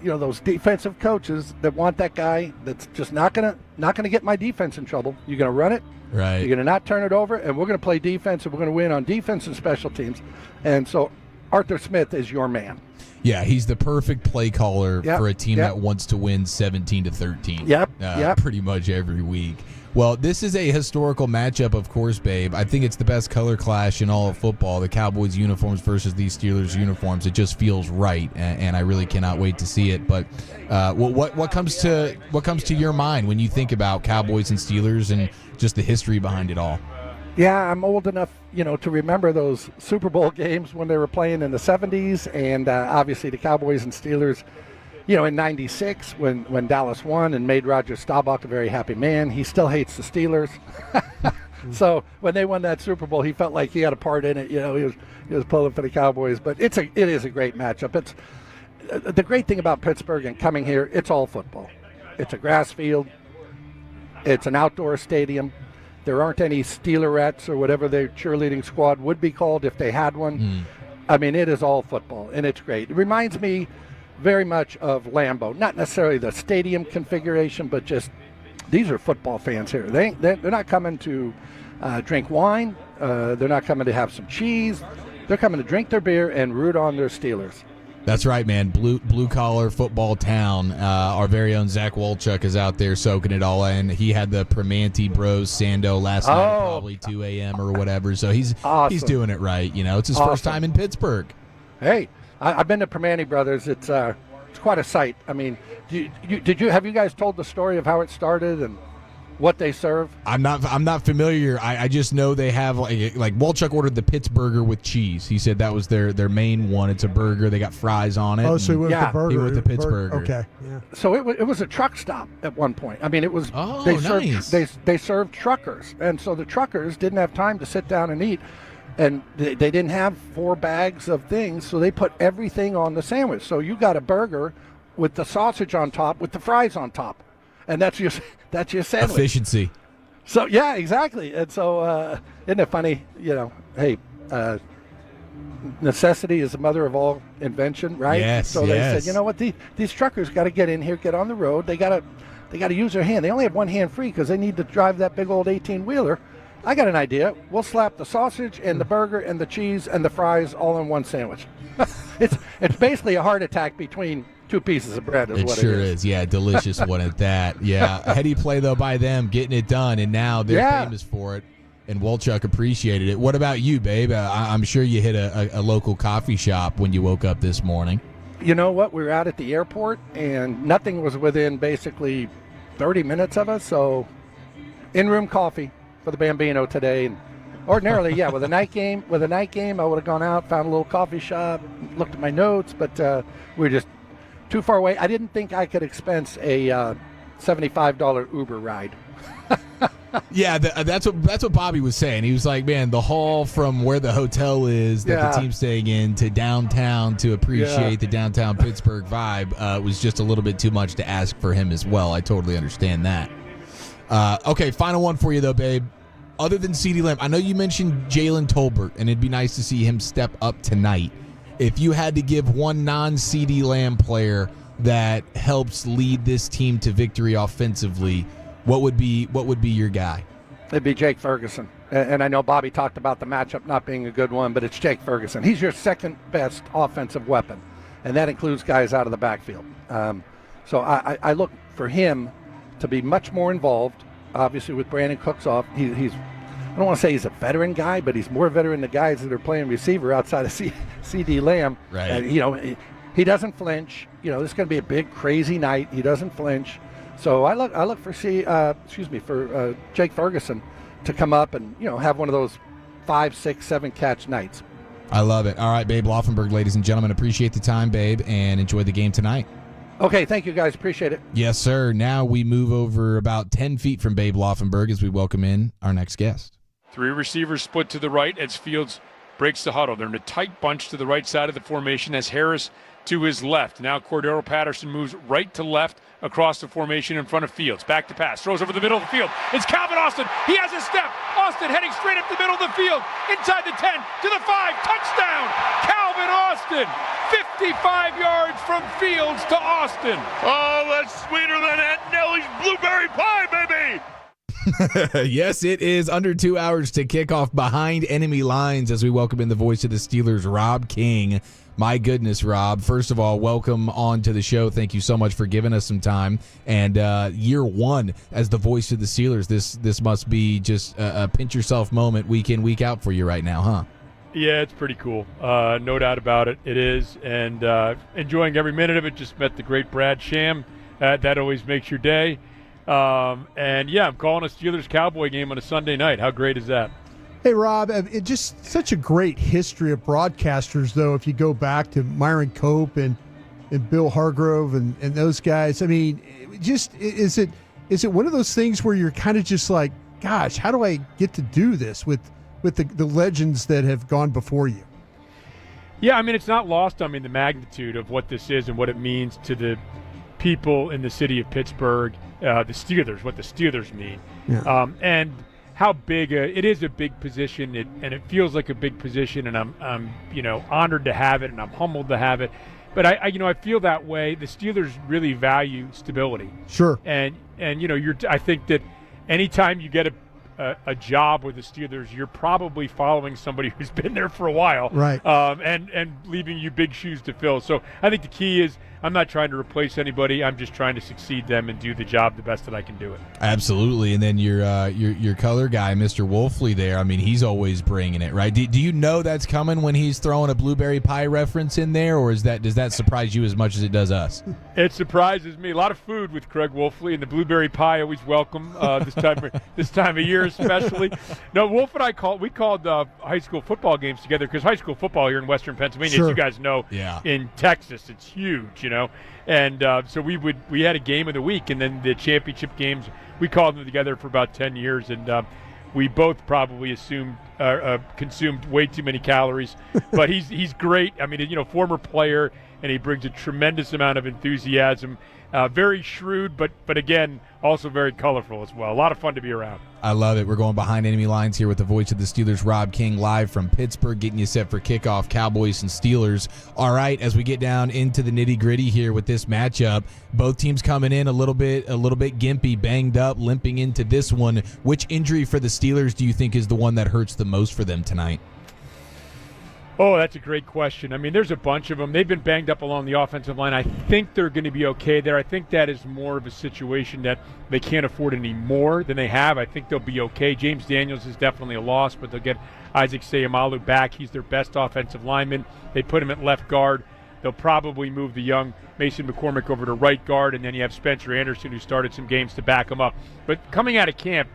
those defensive coaches that want that guy that's just not gonna get my defense in trouble. You're gonna run it, right? You're gonna not turn it over, and we're gonna play defense, and we're gonna win on defense and special teams. And so Arthur Smith is your man. Yeah, he's the perfect play caller for a team that wants to win 17-13. Pretty much every week. Well, this is a historical matchup, of course, babe. I think it's the best color clash in all of football, the Cowboys uniforms versus these Steelers uniforms. It just feels right, and I really cannot wait to see it. But what comes to your mind when you think about Cowboys and Steelers and just the history behind it all? Yeah, I'm old enough, to remember those Super Bowl games when they were playing in the 70s, and obviously the Cowboys and Steelers, in 96 when Dallas won and made Roger Staubach a very happy man. He still hates the Steelers. So when they won that Super Bowl, he felt like he had a part in it. He was pulling for the Cowboys. But it is a great matchup. It's the great thing about Pittsburgh and coming here, it's all football. It's a grass field. It's an outdoor stadium. There aren't any Steelerettes or whatever their cheerleading squad would be called if they had one. I mean, it is all football, and it's great. It reminds me very much of Lambeau. Not necessarily the stadium configuration, but just these are football fans here. They're not coming to drink wine. They're not coming to have some cheese. They're coming to drink their beer and root on their Steelers. That's right, man. Blue collar football town. Our very own Zach Wolchuk is out there soaking it all in. He had the Primanti Bros Sando last night at probably 2 a.m. or whatever. So he's doing it right. You know, it's his first time in Pittsburgh. Hey, I've been to Primanti Brothers. It's quite a sight. I mean, have you guys told the story of how it started and what they serve? I'm not familiar. I just know they have like Wolchuk ordered the Pittsburgher with cheese. He said that was their main one. It's a burger. They got fries on it. Oh, so he went with the burger. He went with the Pittsburgher. Okay. Yeah. So it was a truck stop at one point. I mean, it was. Nice. They served truckers, and so the truckers didn't have time to sit down and eat, and they didn't have 4 bags of things, so they put everything on the sandwich. So you got a burger with the sausage on top, with the fries on top. And that's your sandwich. Efficiency. So, yeah, exactly. And so, isn't it funny? You know, hey, necessity is the mother of all invention, right? Yes. So they said, you know what? These truckers got to get in here, get on the road. They got to use their hand. They only have one hand free because they need to drive that big old 18-wheeler. I got an idea. We'll slap the sausage and the burger and the cheese and the fries all in one sandwich. It's basically a heart attack between 2 pieces of bread is it what sure it is. is. Yeah, delicious one at that. Yeah, heady play, though, by them, getting it done, and now they're famous for it, and Wolchuk appreciated it. What about you, babe? I'm sure you hit a local coffee shop when you woke up this morning. You know what? We were out at the airport, and nothing was within basically 30 minutes of us, so in-room coffee for the Bambino today. And ordinarily, with a night game, I would have gone out, found a little coffee shop, looked at my notes, but we were just too far away. I didn't think I could expense a $75 Uber ride. Yeah, that's what Bobby was saying. He was like, man, the haul from where the hotel is that the team's staying in to downtown to appreciate the downtown Pittsburgh vibe was just a little bit too much to ask for him as well. I totally understand that. Okay, final one for you, though, babe. Other than CeeDee Lamb, I know you mentioned Jalen Tolbert, and it'd be nice to see him step up tonight. If you had to give one non-CeeDee Lamb player that helps lead this team to victory offensively, what would be your guy? It'd be Jake Ferguson. And I know Bobby talked about the matchup not being a good one, but it's Jake Ferguson. He's your second best offensive weapon, and that includes guys out of the backfield. So I look for him to be much more involved. Obviously, with Brandon Cooks off, he's I don't want to say he's a veteran guy, but he's more veteran than the guys that are playing receiver outside of CeeDee Lamb. Right. He doesn't flinch. This is going to be a big, crazy night. He doesn't flinch. So I look for Jake Ferguson to come up and have one of those 5, 6, 7 catch nights. I love it. All right, Babe Laufenberg, ladies and gentlemen, appreciate the time, babe, and enjoy the game tonight. Okay, thank you guys. Appreciate it. Yes, sir. Now we move over about 10 feet from Babe Laufenberg as we welcome in our next guest. 3 receivers split to the right as Fields breaks the huddle. They're in a tight bunch to the right side of the formation as Harris to his left. Now Cordero Patterson moves right to left across the formation in front of Fields. Back to pass. Throws over the middle of the field. It's Calvin Austin. He has his step. Austin heading straight up the middle of the field. Inside the 10 to the 5. Touchdown. Calvin Austin. 55 yards from Fields to Austin. Oh, that's sweeter than Aunt Nellie's blueberry pie, baby. Yes, it is under 2 hours to kick off Behind Enemy Lines as we welcome in the voice of the Steelers, Rob King. My goodness, Rob. First of all, welcome on to the show. Thank you so much for giving us some time. And year 1 as the voice of the Steelers, this must be just a pinch yourself moment week in, week out for you right now, huh? Yeah, it's pretty cool. No doubt about it. It is. And enjoying every minute of it. Just met the great Brad Sham. That always makes your day. And yeah, I'm calling a Steelers-Cowboy game on a Sunday night. How great is that? Hey, Rob, it just such a great history of broadcasters, though, if you go back to Myron Cope and Bill Hargrove and those guys. I mean, is it one of those things where you're kind of just like, gosh, how do I get to do this with the legends that have gone before you? Yeah, I mean, it's not lost on me the magnitude of what this is and what it means to the people in the city of Pittsburgh, the Steelers, what the Steelers mean. Yeah. And how big it is a big position, and it feels like a big position, and I'm honored to have it, and I'm humbled to have it. But I feel that way. The Steelers really value stability. Sure. And I think that anytime you get a job with the Steelers, you're probably following somebody who's been there for a while, right? And leaving you big shoes to fill. So I think the key is I'm not trying to replace anybody. I'm just trying to succeed them and do the job the best that I can do it. Absolutely. And then your color guy, Mr. Wolfley there, I mean, he's always bringing it, right? Do you know that's coming when he's throwing a blueberry pie reference in there, or does that surprise you as much as it does us? It surprises me. A lot of food with Craig Wolfley, and the blueberry pie always welcome this time of year especially. No, Wolf and I called high school football games together because high school football here in Western Pennsylvania, sure. as you guys know, in Texas, it's huge, you know. And so we had a game of the week, and then the championship games, we called them together for about 10 years, and we both probably consumed way too many calories. But he's great. I mean, you know, former player, and he brings a tremendous amount of enthusiasm. Very shrewd, but again, also very colorful as well. A lot of fun to be around. I love it. We're going behind enemy lines here with the voice of the Steelers, Rob King, live from Pittsburgh, getting you set for kickoff, Cowboys and Steelers. All right, as we get down into the nitty-gritty here with this matchup, both teams coming in a little bit gimpy, banged up, limping into this one. Which injury for the Steelers do you think is the one that hurts the most for them tonight? Oh, that's a great question. I mean, there's a bunch of them. They've been banged up along the offensive line. I think they're going to be okay there. I think that is more of a situation that they can't afford any more than they have. I think they'll be okay. James Daniels is definitely a loss, but they'll get Isaac Seumalo back. He's their best offensive lineman. They put him at left guard. They'll probably move the young Mason McCormick over to right guard, and then you have Spencer Anderson, who started some games to back him up. But coming out of camp,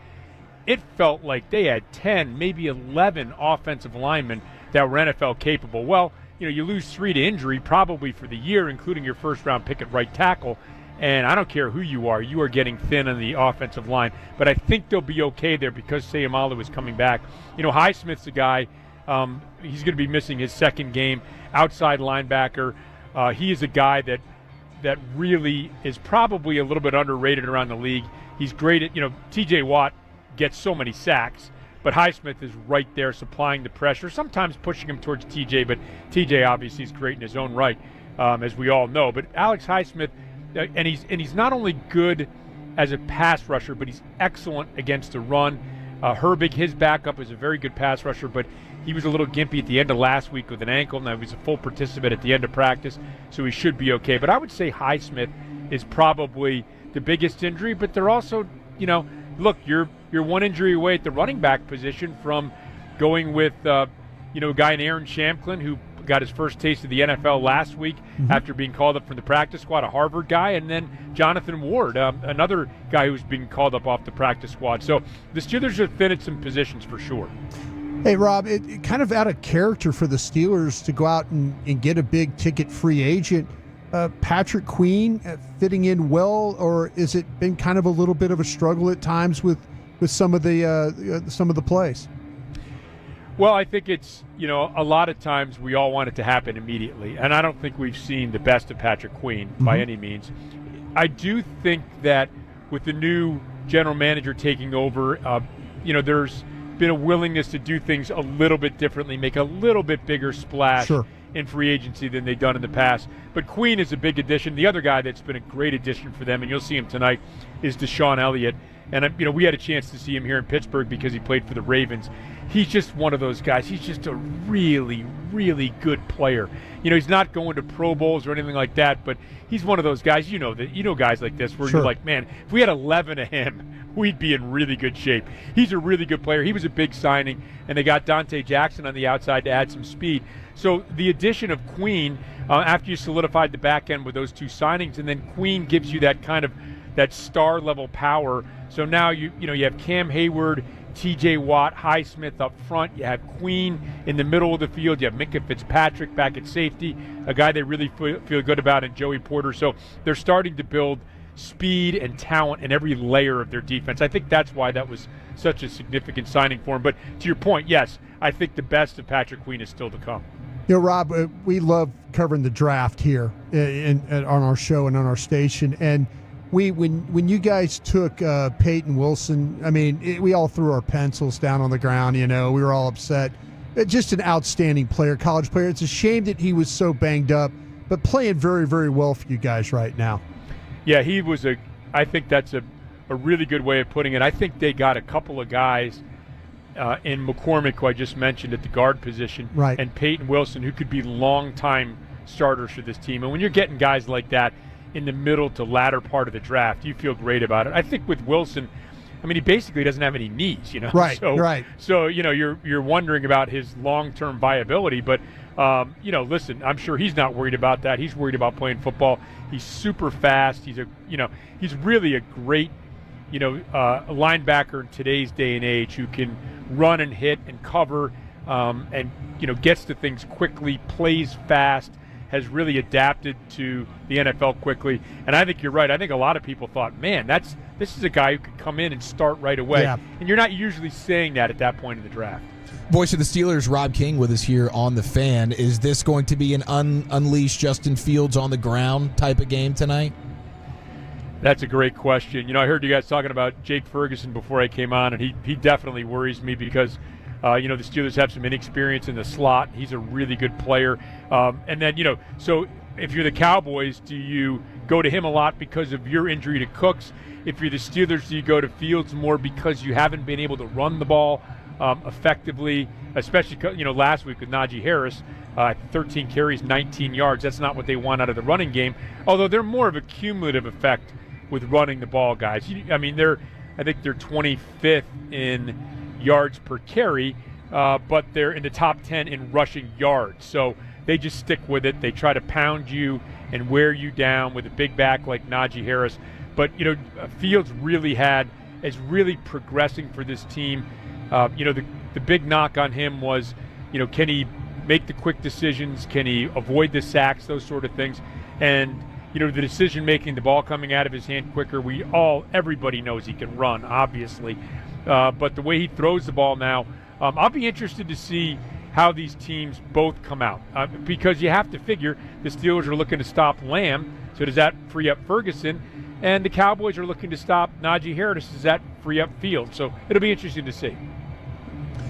it felt like they had 10, maybe 11 offensive linemen that were NFL capable. Well, you know, you lose 3 to injury probably for the year, including your first-round pick at right tackle, and I don't care who you are getting thin on the offensive line. But I think they'll be okay there because Seumalo is coming back. You know, Highsmith's a guy, he's going to be missing his second game, outside linebacker. He is a guy that really is probably a little bit underrated around the league. He's great at, you know, T.J. Watt gets so many sacks, but Highsmith is right there supplying the pressure, sometimes pushing him towards TJ, but TJ obviously is great in his own right, as we all know. But Alex Highsmith, and he's not only good as a pass rusher, but he's excellent against the run. Herbig, his backup, is a very good pass rusher, but he was a little gimpy at the end of last week with an ankle. Now he's a full participant at the end of practice, so he should be okay. But I would say Highsmith is probably the biggest injury, but they're also, you know, look, you're one injury away at the running back position from going with, a guy in Aaron Shamklin, who got his first taste of the NFL last week after being called up from the practice squad, a Harvard guy, and then Jonathan Ward, another guy who's being called up off the practice squad. So the Steelers are thin at some positions for sure. Hey, Rob, it kind of out of character for the Steelers to go out and get a big ticket free agent. Patrick Queen fitting in well, or is it been kind of a little bit of a struggle at times with some of the plays? Well, I think it's, a lot of times we all want it to happen immediately, and I don't think we've seen the best of Patrick Queen by any means. I do think that with the new general manager taking over, there's been a willingness to do things a little bit differently, make a little bit bigger splash in free agency than they've done in the past. But Queen is a big addition. The other guy that's been a great addition for them, and you'll see him tonight, is Deshaun Elliott. And, we had a chance to see him here in Pittsburgh because he played for the Ravens. He's just one of those guys. He's just a really, really good player. He's not going to Pro Bowls or anything like that, but he's one of those guys, guys like this where you're like, man, if we had 11 of him, we'd be in really good shape. He's a really good player. He was a big signing, and they got Dante Jackson on the outside to add some speed. So the addition of Queen, after you solidified the back end with those two signings, and then Queen gives you that kind of that star level power. So now you have Cam Hayward, T.J. Watt, Highsmith up front. You have Queen in the middle of the field. You have Minkah Fitzpatrick back at safety, a guy they really feel good about, and Joey Porter. So they're starting to build speed and talent in every layer of their defense. I think that's why that was such a significant signing for him. But to your point, yes, I think the best of Patrick Queen is still to come. Rob, we love covering the draft here on our show and on our station. And when you guys took Peyton Wilson, we all threw our pencils down on the ground. We were all upset. Just an outstanding player, college player. It's a shame that he was so banged up, but playing very, very well for you guys right now. Yeah, he was I think that's a really good way of putting it. I think they got a couple of guys in McCormick, who I just mentioned, at the guard position, right, and Peyton Wilson, who could be long-time starters for this team. And when you're getting guys like that in the middle to latter part of the draft, you feel great about it. I think with Wilson, I mean, he basically doesn't have any knees, you know. Right, so, right. So, you know, you're wondering about his long-term viability. But, you know, listen, I'm sure he's not worried about that. He's worried about playing football. He's super fast. He's really a great, a linebacker in today's day and age who can run and hit and cover and, gets to things quickly, plays fast, has really adapted to the NFL quickly. And I think you're right. I think a lot of people thought, man, this is a guy who could come in and start right away. Yeah. And you're not usually saying that at that point in the draft. Voice of the Steelers, Rob King, with us here on The Fan. Is this going to be an unleash Justin Fields on the ground type of game tonight? That's a great question. I heard you guys talking about Jake Ferguson before I came on, and he definitely worries me because, the Steelers have some inexperience in the slot. He's a really good player. And then, so if you're the Cowboys, do you go to him a lot because of your injury to Cooks? If you're the Steelers, do you go to Fields more because you haven't been able to run the ball effectively, especially, last week with Najee Harris, 13 carries, 19 yards. That's not what they want out of the running game, although they're more of a cumulative effect with running the ball, guys. I think they're 25th in yards per carry, but they're in the top 10 in rushing yards. So they just stick with it. They try to pound you and wear you down with a big back like Najee Harris. But, Fields is really progressing for this team. The big knock on him was, can he make the quick decisions? Can he avoid the sacks, those sort of things? And, the decision-making, the ball coming out of his hand quicker, everybody knows he can run, obviously. But the way he throws the ball now, I'll be interested to see how these teams both come out. Because you have to figure the Steelers are looking to stop Lamb, so does that free up Ferguson? And the Cowboys are looking to stop Najee Harris, does that free up Fields? So it'll be interesting to see.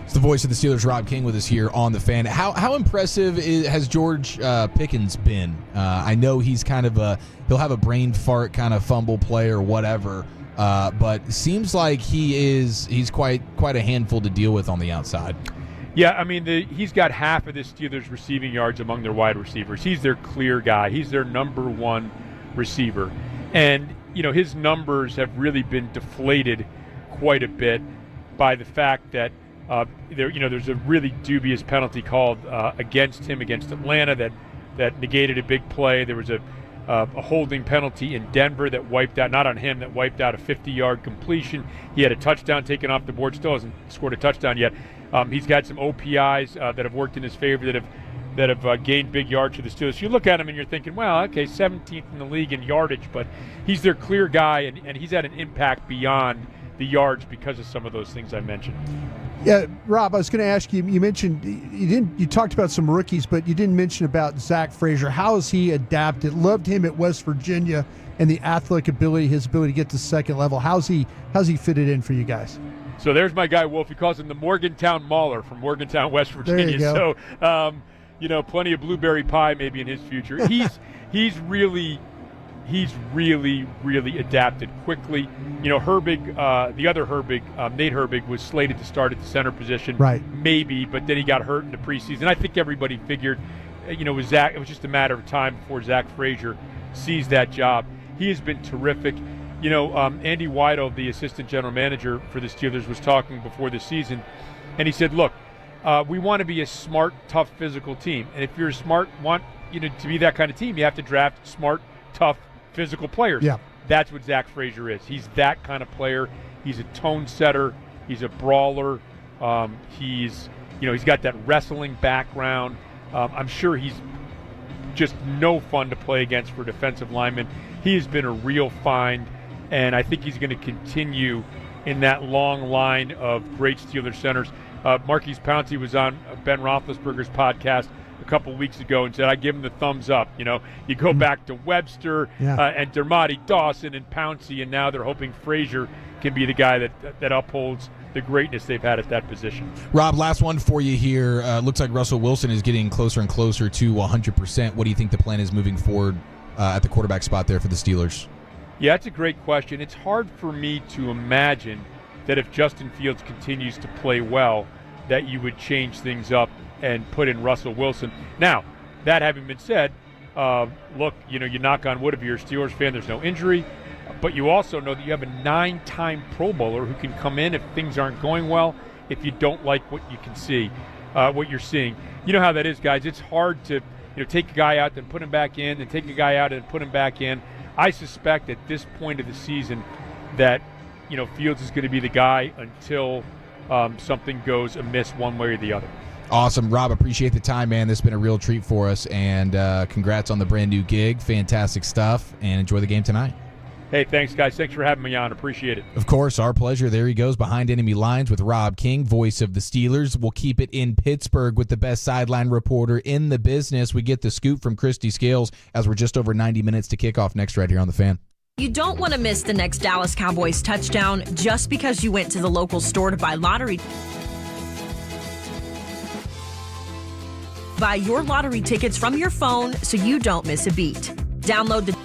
It's the voice of the Steelers, Rob King, with us here on The Fan. How impressive has George Pickens been? I know he's he'll have a brain fart kind of fumble play or whatever, but it seems like he's quite a handful to deal with on the outside. Yeah, he's got half of the Steelers' receiving yards among their wide receivers. He's their clear guy. He's their number one receiver. And, his numbers have really been deflated quite a bit by the fact that there's a really dubious penalty called against him against Atlanta that negated a big play. There was a holding penalty in Denver that wiped out, not on him, that wiped out a 50-yard completion. He had a touchdown taken off the board, still hasn't scored a touchdown yet. He's got some OPIs that have worked in his favor that have gained big yards for the Steelers. You look at him and you're thinking, well, okay, 17th in the league in yardage, but he's their clear guy, and he's had an impact beyond the yards because of some of those things I mentioned. Yeah, Rob, I was going to ask you. You mentioned you talked about some rookies, but you didn't mention about Zach Frazier. How has he adapted? Loved him at West Virginia and the athletic ability, his ability to get to second level. How's he fitted in for you guys? So there's my guy Wolf. He calls him the Morgantown Mauler from Morgantown, West Virginia. There you go. So plenty of blueberry pie maybe in his future. He's really adapted quickly. Herbig, the other Herbig, Nate Herbig, was slated to start at the center position, right? Maybe, but then he got hurt in the preseason. I think everybody figured, it was just a matter of time before Zach Frazier sees that job. He has been terrific. Andy Weidel, the assistant general manager for the Steelers, was talking before the season, and he said, look, we want to be a smart, tough, physical team. And if you're want to be that kind of team, you have to draft smart, tough, physical players. Yeah. That's what Zach Frazier is. He's that kind of player. He's a tone setter. He's a brawler. He's got that wrestling background. I'm sure he's just no fun to play against for defensive linemen. He has been a real find, and I think he's going to continue in that long line of great Steelers centers. Marquise Pouncey was on Ben Roethlisberger's podcast a couple weeks ago and said, I give him the thumbs up. You go back to Webster and Dermody Dawson and Pouncey, and now they're hoping Frazier can be the guy that upholds the greatness they've had at that position. Rob, last one for you here. Looks like Russell Wilson is getting closer and closer to 100%. What do you think the plan is moving forward at the quarterback spot there for the Steelers? Yeah, that's a great question. It's hard for me to imagine that if Justin Fields continues to play well, that you would change things up and put in Russell Wilson. Now, that having been said, look, you knock on wood if you're a Steelers fan, there's no injury, but you also know that you have a 9-time Pro Bowler who can come in if things aren't going well, if you don't like what you can see, what you're seeing. You know how that is, guys. It's hard to take a guy out, then put him back in, then take a guy out and put him back in. I suspect at this point of the season that Fields is going to be the guy until something goes amiss one way or the other. Awesome. Rob, appreciate the time, man. This has been a real treat for us, and congrats on the brand new gig. Fantastic stuff, and enjoy the game tonight. Hey, thanks, guys. Thanks for having me on. Appreciate it. Of course, our pleasure. There he goes, Behind Enemy Lines with Rob King, voice of the Steelers. We'll keep it in Pittsburgh with the best sideline reporter in the business. We get the scoop from Christy Scales as we're just over 90 minutes to kick off next right here on The Fan. You don't want to miss the next Dallas Cowboys touchdown just because you went to the local store to buy lottery. Buy your lottery tickets from your phone so you don't miss a beat. Download the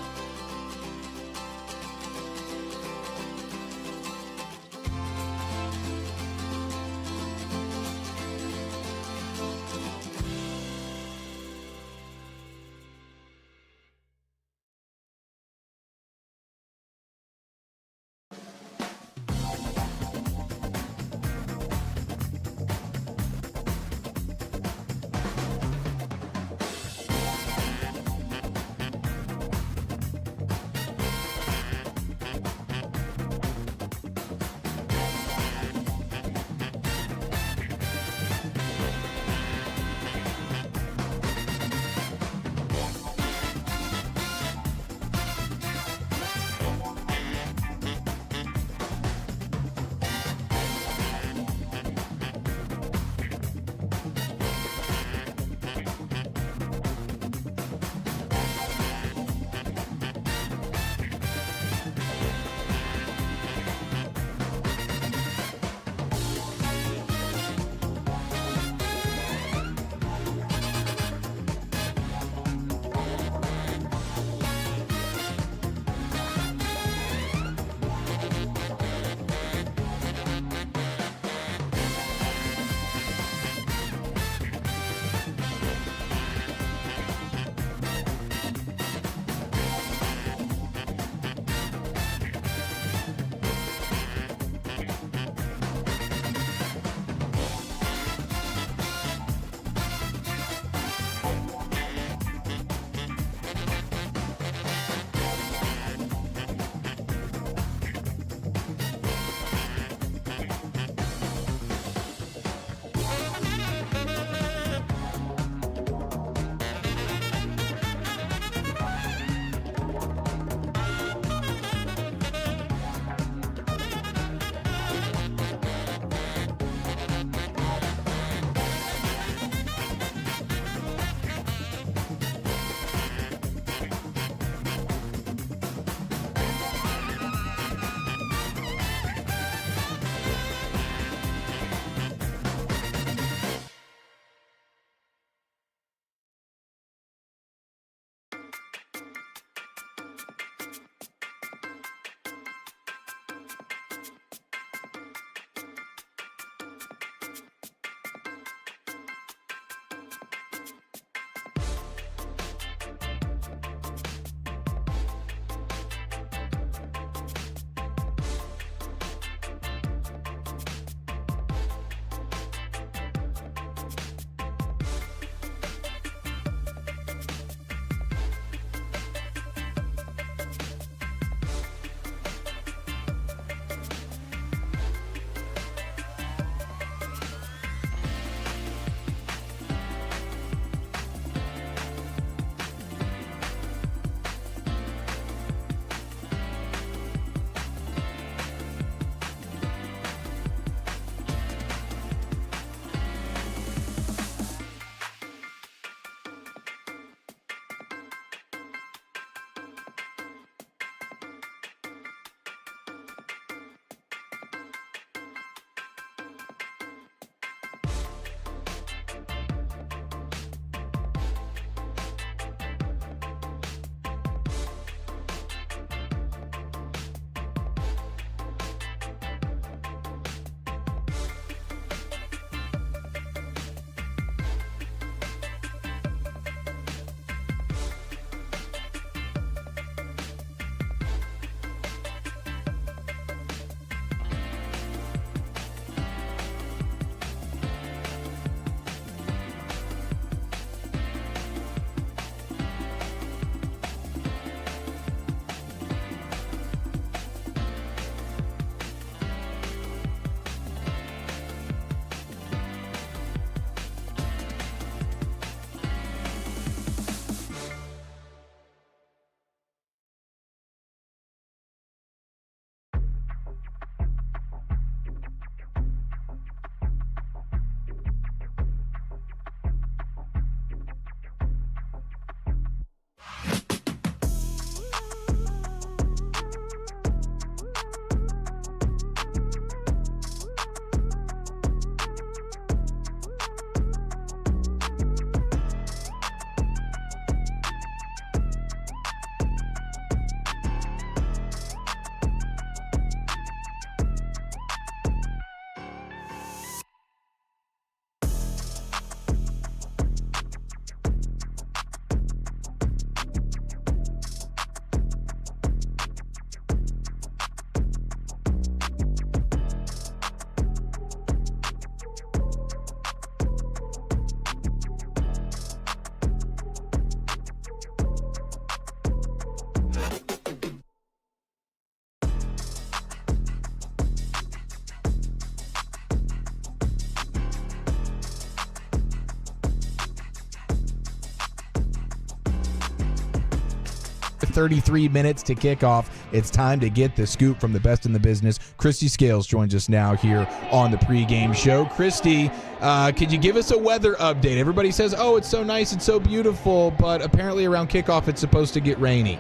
33 minutes to kickoff. It's time to get the scoop from the best in the business. Christy Scales joins us now here on the pregame show. Christy, could you give us a weather update? Everybody says, oh, it's so nice, it's so beautiful, but apparently around kickoff it's supposed to get rainy.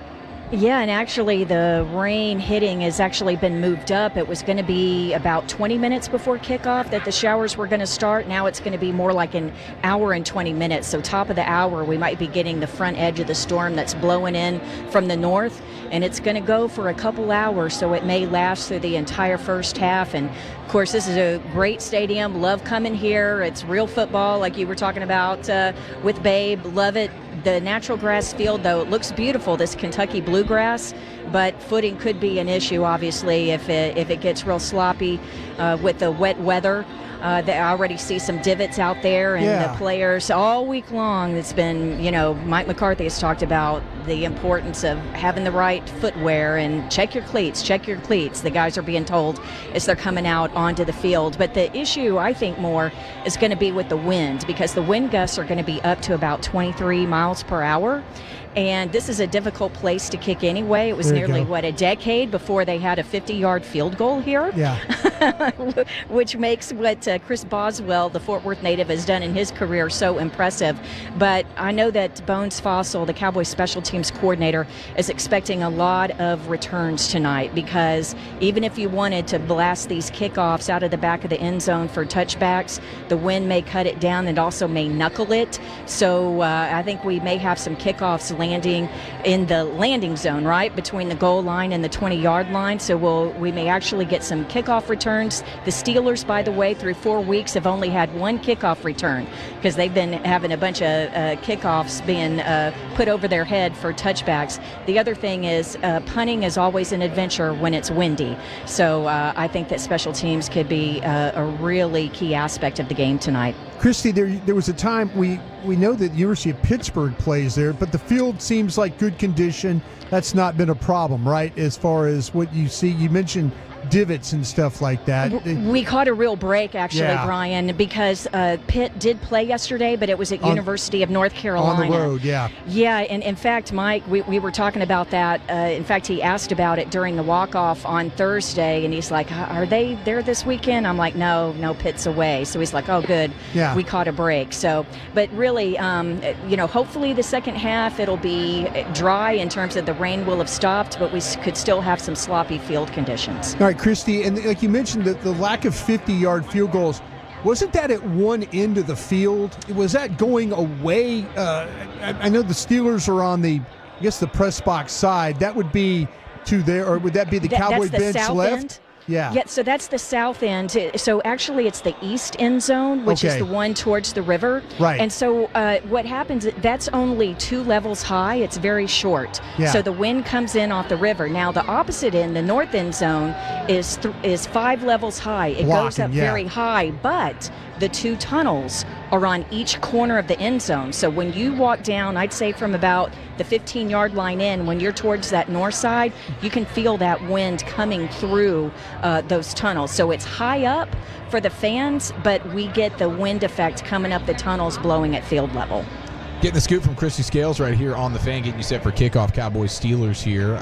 Yeah, and actually the rain hitting has actually been moved up. It was going to be about 20 minutes before kickoff that the showers were going to start. Now it's going to be more like an hour and 20 minutes. So top of the hour, we might be getting the front edge of the storm that's blowing in from the north. And it's going to go for a couple hours, so it may last through the entire first half. And, of course, this is a great stadium. Love coming here. It's real football, like you were talking about with Babe. Love it. The natural grass field, though, it looks beautiful, this Kentucky bluegrass, but footing could be an issue, obviously, if it gets real sloppy with the wet weather. I already see some divots out there, and the players all week long, it's been, Mike McCarthy has talked about the importance of having the right footwear and check your cleats. The guys are being told as they're coming out onto the field. But the issue, I think, more is going to be with the wind, because the wind gusts are going to be up to about 23 miles per hour. And this is a difficult place to kick anyway. It was nearly, a decade before they had a 50-yard field goal here. Yeah. Which makes what Chris Boswell, the Fort Worth native, has done in his career so impressive. But I know that Bones Fossil, the Cowboys special teams coordinator, is expecting a lot of returns tonight, because even if you wanted to blast these kickoffs out of the back of the end zone for touchbacks, the wind may cut it down and also may knuckle it. So I think we may have some kickoffs landing in the landing zone, right between the goal line and the 20-yard line. So we may actually get some kickoff returns. The Steelers, by the way, through 4 weeks have only had one kickoff return, because they've been having a bunch of kickoffs being put over their head for touchbacks. The other thing is punting is always an adventure when it's windy. So I think that special teams could be a really key aspect of the game tonight. Christy, there was a time we know that the University of Pittsburgh plays there, but the field seems like good condition. That's not been a problem, right? As far as what you see, you mentioned divots and stuff like that. We caught a real break, actually, Brian, because Pitt did play yesterday, but it was at University of North Carolina. On the road, yeah. Yeah, and in fact, Mike, we were talking about that. In fact, he asked about it during the walk-off on Thursday, and he's like, are they there this weekend? I'm like, no, Pitt's away. So he's like, oh, good. Yeah. We caught a break. So, but really, hopefully the second half, it'll be dry in terms of the rain will have stopped, but we could still have some sloppy field conditions. All right, Christy, and like you mentioned, the lack of 50-yard field goals, wasn't that at one end of the field? Was that going away? I know the Steelers are on the press box side. That would be to there, or would that be the Cowboy bench left? End? Yeah, so that's the south end. So actually it's the east end zone, which is the one towards the river. Right. And so what happens, that's only 2 levels high. It's very short. Yeah. So the wind comes in off the river. Now the opposite end, the north end zone, is 5 levels high. It goes up very high, but the 2 tunnels are on each corner of the end zone. So when you walk down, I'd say from about the 15-yard line in, when you're towards that north side, you can feel that wind coming through those tunnels. So it's high up for the fans, but we get the wind effect coming up the tunnels, blowing at field level. Getting the scoop from Christy Scales right here on the Fan, getting you set for kickoff. Cowboys Steelers here.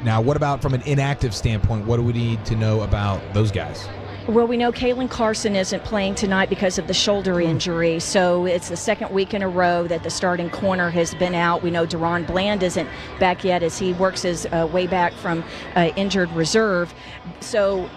Now, what about from an inactive standpoint? What do we need to know about those guys? Well, we know Kalen Carson isn't playing tonight because of the shoulder injury, so it's the second week in a row that the starting corner has been out. We know Deron Bland isn't back yet as he works his way back from injured reserve. So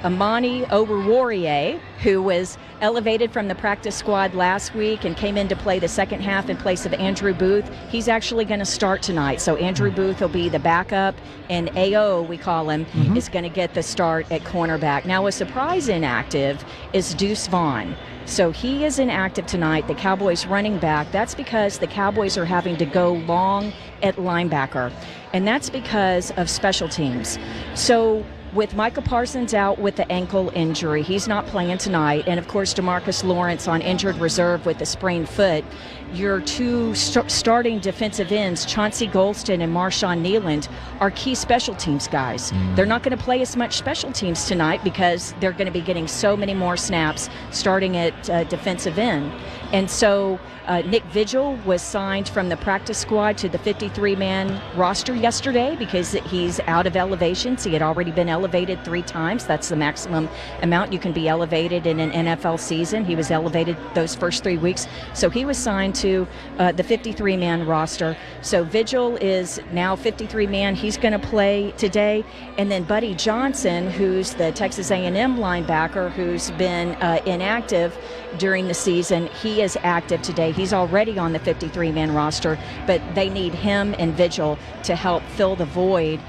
Amani Oruwariye, who was elevated from the practice squad last week and came in to play the second half in place of Andrew Booth, he's actually going to start tonight. So Andrew Booth will be the backup, and AO, we call him, is going to get the start at cornerback. Now, a surprise inactive is Deuce Vaughn. So he is inactive tonight, the Cowboys running back. That's because the Cowboys are having to go long at linebacker, and that's because of special teams. So with Micah Parsons out with the ankle injury, he's not playing tonight. And, of course, DeMarcus Lawrence on injured reserve with a sprained foot. Your 2 starting defensive ends, Chauncey Golston and Marshawn Nealand, are key special teams guys. They're not going to play as much special teams tonight because they're going to be getting so many more snaps starting at defensive end. And so Nick Vigil was signed from the practice squad to the 53-man roster yesterday because he's out of elevations. He had already been elevated 3 times. That's the maximum amount you can be elevated in an NFL season. He was elevated those first 3 weeks. So he was signed to the 53-man roster. So Vigil is now 53-man. He's going to play today. And then Buddy Johnson, who's the Texas A&M linebacker who's been inactive during the season, he is active today. He's already on the 53-man roster, but they need him and Vigil to help fill the void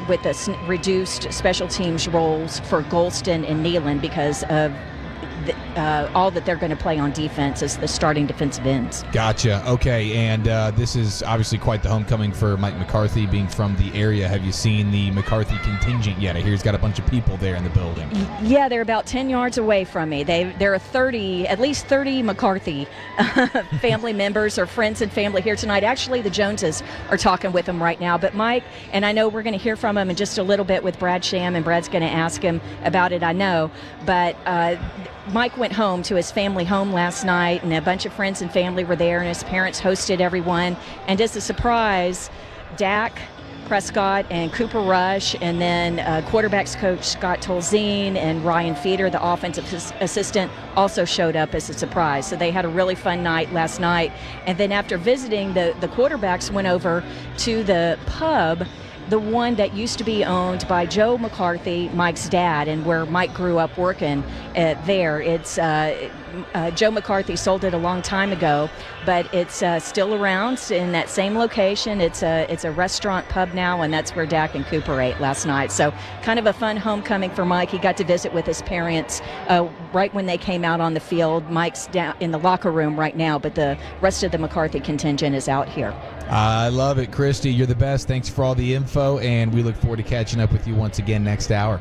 with the reduced special teams roles for Golston and Nealon because of all that they're going to play on defense as the starting defensive ends. Gotcha. Okay, and this is obviously quite the homecoming for Mike McCarthy, being from the area. Have you seen the McCarthy contingent yet? I hear he's got a bunch of people there in the building. Yeah, they're about 10 yards away from me. There are at least 30 McCarthy family members or friends and family here tonight. Actually, the Joneses are talking with him right now. But Mike, and I know we're going to hear from him in just a little bit with Brad Sham, and Brad's going to ask him about it, I know. But Mike went home to his family home last night, and a bunch of friends and family were there, and his parents hosted everyone. And as a surprise, Dak Prescott and Cooper Rush, and then quarterbacks coach Scott Tolzien and Ryan Feeder, the offensive assistant, also showed up as a surprise. So they had a really fun night last night. And then after visiting, the quarterbacks went over to the pub, the one that used to be owned by Joe McCarthy, Mike's dad, and where Mike grew up working there. It's Joe McCarthy sold it a long time ago, but it's still around in that same location. It's a restaurant pub now, and that's where Dak and Cooper ate last night. So kind of a fun homecoming for Mike. He got to visit with his parents right when they came out on the field. Mike's down in the locker room right now, but the rest of the McCarthy contingent is out here. I love it, Christy. You're the best. Thanks for all the info, and we look forward to catching up with you once again next hour.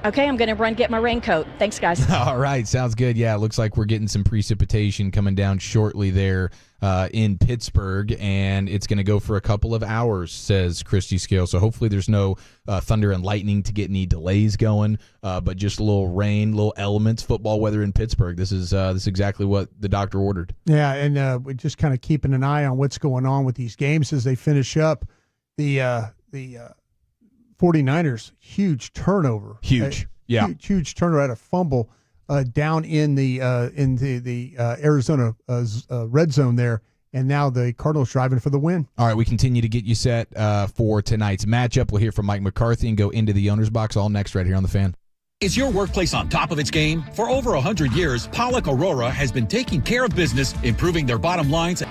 Okay, I'm going to run get my raincoat. Thanks, guys. All right, sounds good. Yeah, it looks like we're getting some precipitation coming down shortly there in Pittsburgh, and it's going to go for a couple of hours, says Christy Scale. So hopefully there's no thunder and lightning to get any delays going, but just a little rain, little elements, football weather in Pittsburgh. This is exactly what the doctor ordered. Yeah, and we're just kind of keeping an eye on what's going on with these games as they finish up. The 49ers, huge turnover. Huge turnover, had a fumble down in the Arizona red zone there, and now the Cardinals driving for the win. All right, we continue to get you set for tonight's matchup. We'll hear from Mike McCarthy and go into the owner's box all next right here on The Fan. Is your workplace on top of its game? For over 100 years, Pollock Aurora has been taking care of business, improving their bottom lines.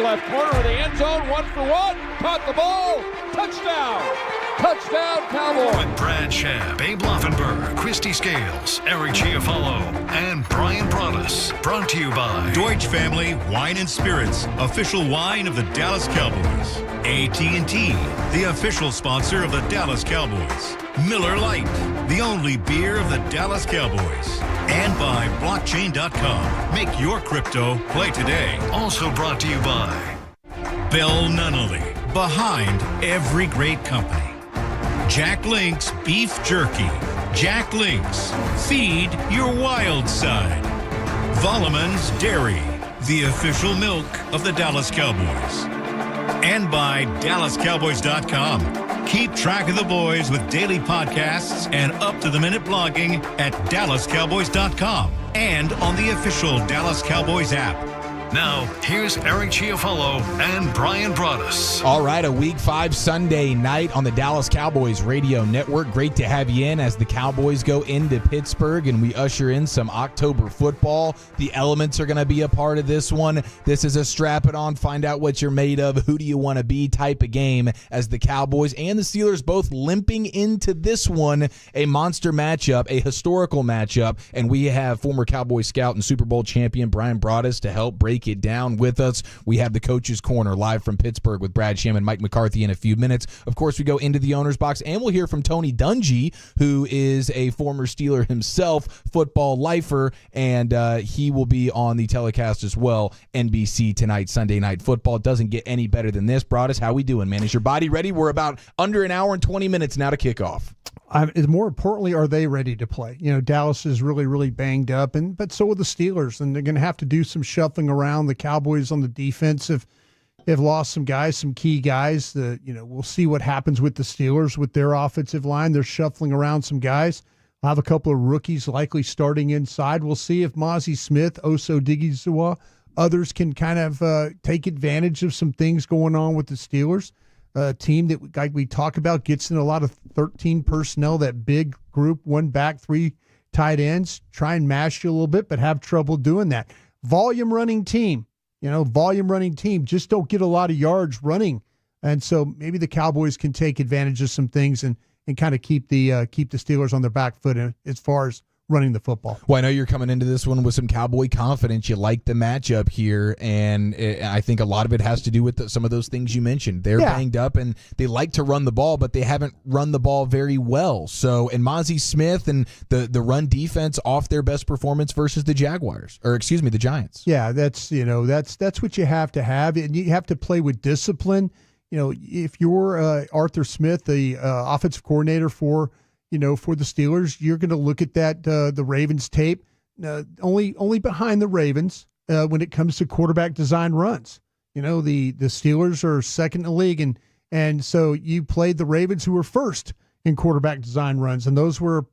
left corner of the end zone, 1-for-1, caught the ball, touchdown! Touchdown, Cowboys! With Brad Shab, Babe Loffenberg, Christy Scales, Eric Chiafalo, and Brian Broaddus. Brought to you by Deutsch Family Wine and Spirits, official wine of the Dallas Cowboys. AT&T, the official sponsor of the Dallas Cowboys. Miller Lite, the only beer of the Dallas Cowboys. And by blockchain.com. Make your crypto play today. Also brought to you by Bill Nunnally, behind every great company. Jack Link's Beef Jerky. Jack Link's, feed your wild side. Volleman's Dairy, the official milk of the Dallas Cowboys. And by DallasCowboys.com. Keep track of the boys with daily podcasts and up-to-the-minute blogging at DallasCowboys.com and on the official Dallas Cowboys app. Now, here's Eric Chiafalo and Brian Broaddus. All right, a Week 5 Sunday night on the Dallas Cowboys radio network. Great to have you in as the Cowboys go into Pittsburgh and we usher in some October football. The elements are going to be a part of this one. This is a strap it on, find out what you're made of, who do you want to be type of game as the Cowboys and the Steelers both limping into this one. A monster matchup, a historical matchup, and we have former Cowboy scout and Super Bowl champion Brian Broaddus to help break it down with us. We have the Coach's Corner live from Pittsburgh with Brad Sham and Mike McCarthy in a few minutes. Of course, we go into the owner's box, and we'll hear from Tony Dungy, who is a former Steeler himself, football lifer, and he will be on the telecast as well. NBC tonight, Sunday Night Football. It doesn't get any better than this. Broaddus, how we doing, man? Is your body ready? We're about under an hour and 20 minutes now to kick off. More importantly, are they ready to play? You know, Dallas is really, really banged up, but so are the Steelers, and they're going to have to do some shuffling around. The Cowboys on the defense have lost some guys, some key guys. We'll see what happens with the Steelers with their offensive line. They're shuffling around some guys. I'll have a couple of rookies likely starting inside. We'll see if Mozzie Smith, Oso Digizua, others can kind of take advantage of some things going on with the Steelers. A team that, like we talk about, gets in a lot of 13 personnel, that big group, one back, three tight ends, try and mash you a little bit, but have trouble doing that. Volume running team, just don't get a lot of yards running. And so maybe the Cowboys can take advantage of some things and kind of keep the Steelers on their back foot as far as running the football. Well, I know you're coming into this one with some Cowboy confidence. You like the matchup here, and I think a lot of it has to do with some of those things you mentioned. They're banged up, and they like to run the ball, but they haven't run the ball very well. So, and Mozzie Smith and the run defense off their best performance versus the the Giants. Yeah, that's what you have to have, and you have to play with discipline. You know, if you're Arthur Smith, the offensive coordinator for the Steelers, you're going to look at the Ravens tape, only behind the Ravens when it comes to quarterback design runs. You know, the Steelers are second in the league, and so you played the Ravens, who were first in quarterback design runs, and those were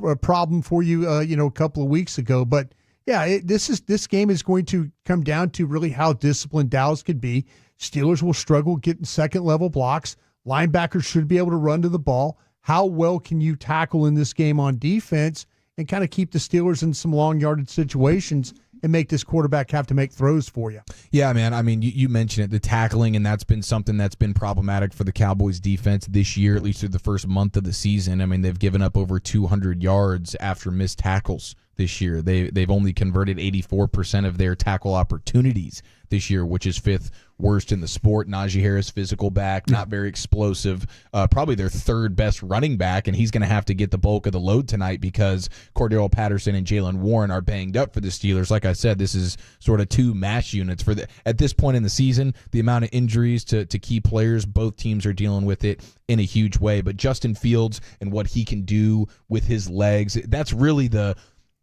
a problem for you, a couple of weeks ago. But yeah, this game is going to come down to really how disciplined Dallas could be. Steelers will struggle getting second level blocks. Linebackers should be able to run to the ball. How well can you tackle in this game on defense and kind of keep the Steelers in some long yardage situations and make this quarterback have to make throws for you? Yeah, man. I mean, you mentioned it, the tackling, and that's been something that's been problematic for the Cowboys defense this year, at least through the first month of the season. I mean, they've given up over 200 yards after missed tackles this year. They've only converted 84% of their tackle opportunities this year, which is fifth worst in the sport. Najee Harris, physical back, not very explosive, probably their third best running back, and he's going to have to get the bulk of the load tonight because Cordero Patterson and Jalen Warren are banged up for the Steelers. Like I said, this is sort of two mash units at this point in the season. The amount of injuries to key players, both teams are dealing with it in a huge way. But Justin Fields and what he can do with his legs, that's really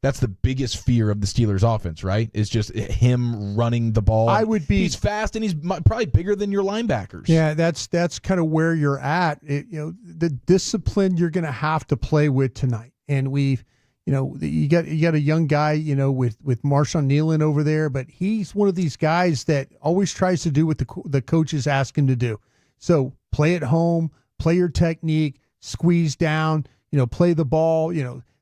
that's the biggest fear of the Steelers offense, right? Is just him running the ball. He's fast, and he's probably bigger than your linebackers. Yeah, that's kind of where you're at. The discipline you're going to have to play with tonight. And you got a young guy, with Marshawn Nealon over there, but he's one of these guys that always tries to do what the coaches ask him to do. So play at home, play your technique, squeeze down, play the ball,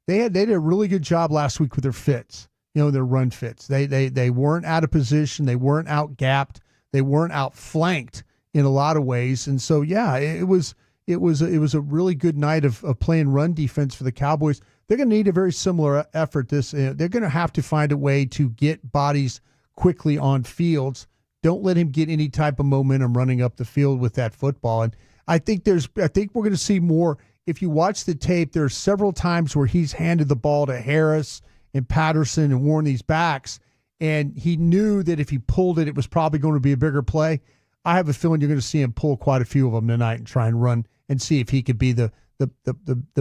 They did a really good job last week with their fits, their run fits. They weren't out of position. They weren't out gapped. They weren't outflanked in a lot of ways. And so, yeah, it was a really good night of playing run defense for the Cowboys. They're going to need a very similar effort. They're going to have to find a way to get bodies quickly on Fields. Don't let him get any type of momentum running up the field with that football. And I think we're going to see more. If you watch the tape, there are several times where he's handed the ball to Harris and Patterson and worn these backs, and he knew that if he pulled it, it was probably going to be a bigger play. I have a feeling you're going to see him pull quite a few of them tonight and try and run and see if he could be the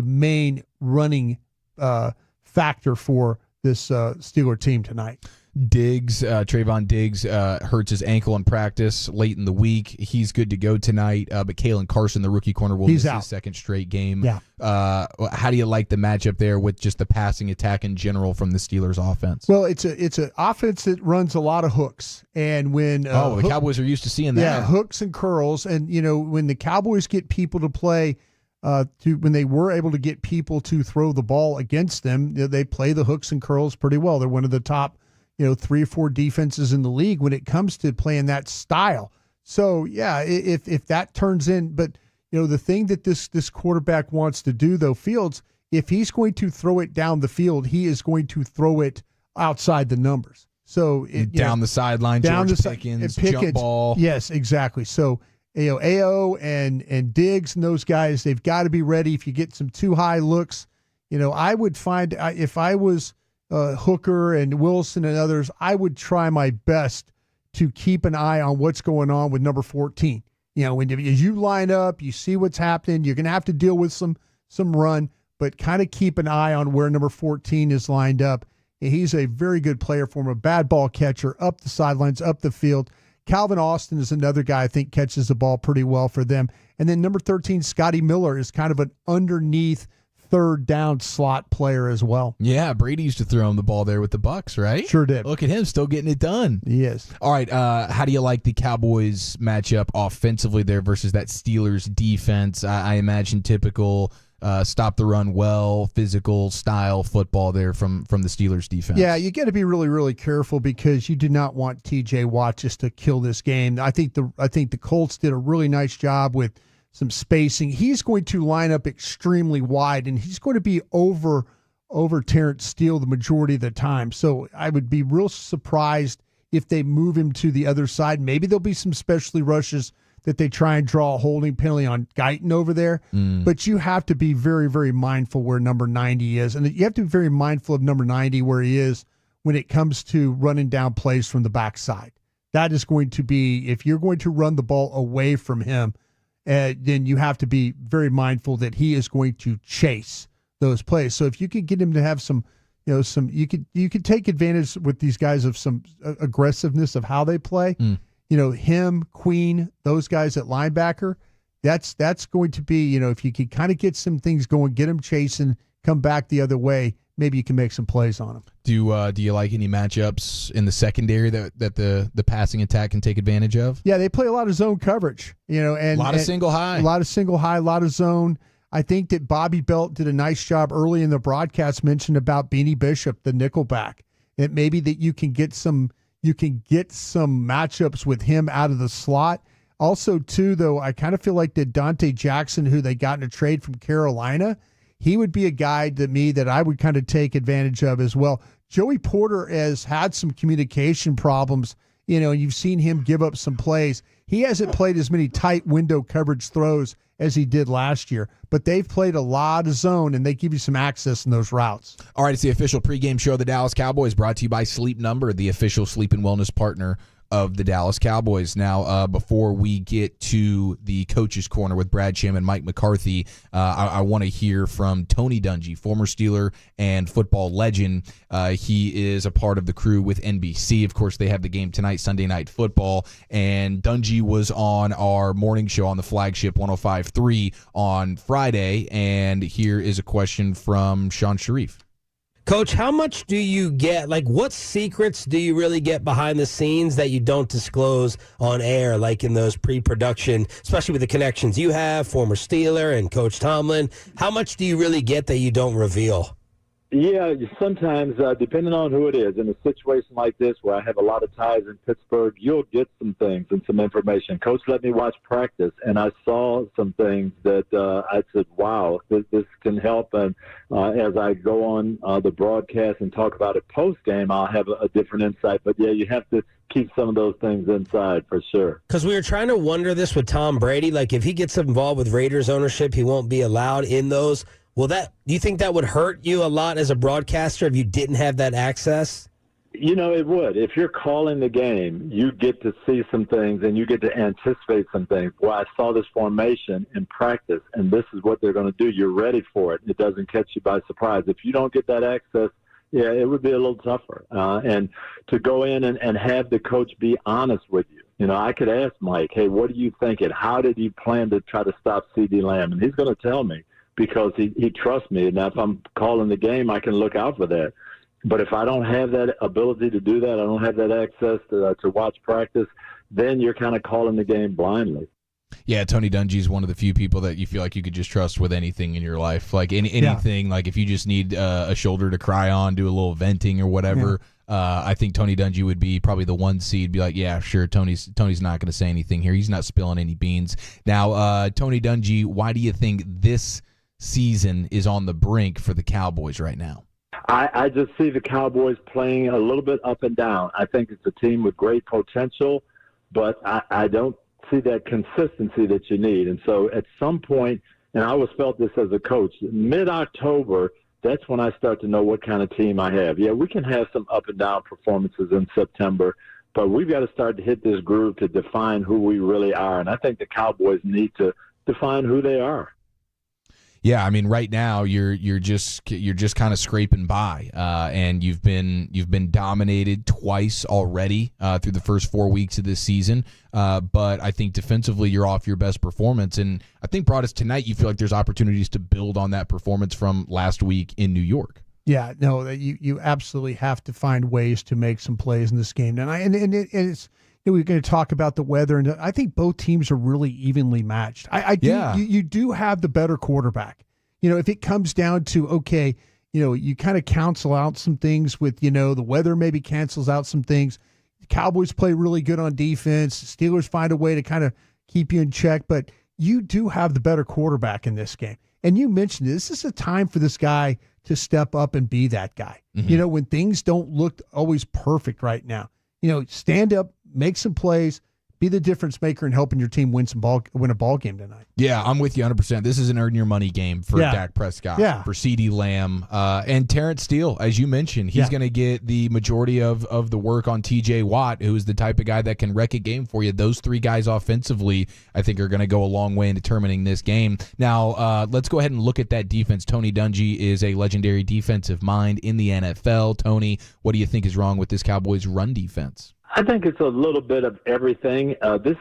main running factor for this Steeler team tonight. Trayvon Diggs hurts his ankle in practice late in the week. He's good to go tonight, but Kalen Carson, the rookie corner, will miss his second straight game. Yeah. How do you like the matchup there with just the passing attack in general from the Steelers offense? Well, it's an offense that runs a lot of hooks, and when the Cowboys are used to seeing that. Yeah, hooks and curls, and when the Cowboys get people to play. When they were able to get people to throw the ball against them, they play the hooks and curls pretty well. They're one of the top 3 or 4 defenses in the league when it comes to playing that style. So, yeah, if that turns in, but, the thing that this quarterback wants to do, though, Fields, if he's going to throw it down the field, he is going to throw it outside the numbers. So, down the sideline, George Pickens, jump ball. Yes, exactly. So, AO and Diggs and those guys, they've got to be ready. If you get some too high looks, I would find, if I was Hooker and Wilson and others, I would try my best to keep an eye on what's going on with number 14. As you line up, you see what's happening. You're going to have to deal with some run, but kind of keep an eye on where number 14 is lined up. And he's a very good player for him, a bad ball catcher, up the sidelines, up the field. Calvin Austin is another guy I think catches the ball pretty well for them. And then number 13, Scotty Miller, is kind of an underneath third down slot player as well. Yeah, Brady used to throw him the ball there with the Bucs, right? Sure did. Look at him, still getting it done. He is. All right, how do you like the Cowboys matchup offensively there versus that Steelers defense? I imagine typical stop the run well, physical style football there from the Steelers defense. Yeah, you got to be really, really careful because you do not want TJ Watt just to kill this game. I think the Colts did a really nice job with some spacing. He's going to line up extremely wide, and he's going to be over Terrence Steele the majority of the time. So I would be real surprised if they move him to the other side. Maybe there'll be some specialty rushes that they try and draw a holding penalty on Guyton over there. But you have to be very, very mindful where number 90 is. And you have to be very mindful of number 90 where he is when it comes to running down plays from the backside. That is going to be, if you're going to run the ball away from him, then you have to be very mindful that he is going to chase those plays. So if you could get him to have you could take advantage with these guys of some aggressiveness of how they play. Him, Queen, those guys at linebacker, that's going to be, if you could kind of get some things going, get them chasing, come back the other way, maybe you can make some plays on them. Do you like any matchups in the secondary that the passing attack can take advantage of? Yeah, they play a lot of zone coverage, and a lot of single high. A lot of single high, a lot of zone. I think that Bobby Belt did a nice job early in the broadcast, mentioned about Beanie Bishop, the nickelback. And maybe that you can get some matchups with him out of the slot. Also, too, though, I kind of feel like that Dante Jackson, who they got in a trade from Carolina, he would be a guy to me that I would kind of take advantage of as well. Joey Porter has had some communication problems, and you've seen him give up some plays. He hasn't played as many tight window coverage throws as he did last year, but they've played a lot of zone, and they give you some access in those routes. All right, it's the official pregame show of the Dallas Cowboys, brought to you by Sleep Number, the official sleep and wellness partner of the Dallas Cowboys. Now, before we get to the Coach's Corner with Brad Sham and Mike McCarthy, I want to hear from Tony Dungy, former Steeler and football legend. He is a part of the crew with NBC. Of course, they have the game tonight, Sunday Night Football, and Dungy was on our morning show on the flagship 105.3 on Friday, and here is a question from Sean Sharif. Coach, how much do you get, what secrets do you really get behind the scenes that you don't disclose on air, like in those pre-production, especially with the connections you have, former Steeler and Coach Tomlin? How much do you really get that you don't reveal? Yeah, sometimes, depending on who it is, in a situation like this where I have a lot of ties in Pittsburgh, you'll get some things and some information. Coach let me watch practice, and I saw some things that I said, wow, this can help. And as I go on the broadcast and talk about it post-game, I'll have a different insight. But, yeah, you have to keep some of those things inside for sure. Because we were trying to wonder this with Tom Brady. Like, if he gets involved with Raiders ownership, he won't be allowed in those. Do you think that would hurt you a lot as a broadcaster if you didn't have that access? You know, it would. If you're calling the game, you get to see some things and you get to anticipate some things. Well, I saw this formation in practice, and this is what they're going to do. You're ready for it. It doesn't catch you by surprise. If you don't get that access, yeah, it would be a little tougher. And to go in and have the coach be honest with you. You know, I could ask Mike, hey, what do you think? And how did he plan to try to stop CeeDee Lamb? And he's going to tell me, because he trusts me. Now, if I'm calling the game, I can look out for that. But if I don't have that ability to do that, I don't have that access to watch practice, then you're kind of calling the game blindly. Yeah, Tony Dungy is one of the few people that you feel like you could just trust with anything in your life. Like anything, like if you just need a shoulder to cry on, do a little venting or whatever, I think Tony Dungy would be probably the one seed. Be like, yeah, sure, Tony's not going to say anything here. He's not spilling any beans. Now, Tony Dungy, why do you think this season is on the brink for the Cowboys right now? I just see the Cowboys playing a little bit up and down. I think it's a team with great potential, but I don't see that consistency that you need. And so at some point, and I always felt this as a coach, mid-October, that's when I start to know what kind of team I have. Yeah, we can have some up and down performances in September, but we've got to start to hit this groove to define who we really are. And I think the Cowboys need to define who they are. Yeah, I mean, right now you're just kind of scraping by, and you've been dominated twice already through the first 4 weeks of this season. But I think defensively you're off your best performance, and I think Broadus tonight you feel like there's opportunities to build on that performance from last week in New York. Yeah, no, you absolutely have to find ways to make some plays in this game, and it's. We're going to talk about the weather, and I think both teams are really evenly matched. You do have the better quarterback. You know, if it comes down to, okay, you know, you kind of cancel out some things with, you know, the weather maybe cancels out some things. The Cowboys play really good on defense. The Steelers find a way to kind of keep you in check, but you do have the better quarterback in this game. And you mentioned this is a time for this guy to step up and be that guy. Mm-hmm. You know, when things don't look always perfect right now, you know, stand up, make some plays, be the difference maker in helping your team win a ball game tonight. Yeah, I'm with you 100%. This is an earn your money game for Dak Prescott, for CeeDee Lamb, and Terrence Steele, as you mentioned. He's going to get the majority of the work on TJ Watt, who is the type of guy that can wreck a game for you. Those three guys offensively, I think, are going to go a long way in determining this game. Now, let's go ahead and look at that defense. Tony Dungy is a legendary defensive mind in the NFL. Tony, what do you think is wrong with this Cowboys run defense? I think it's a little bit of everything. This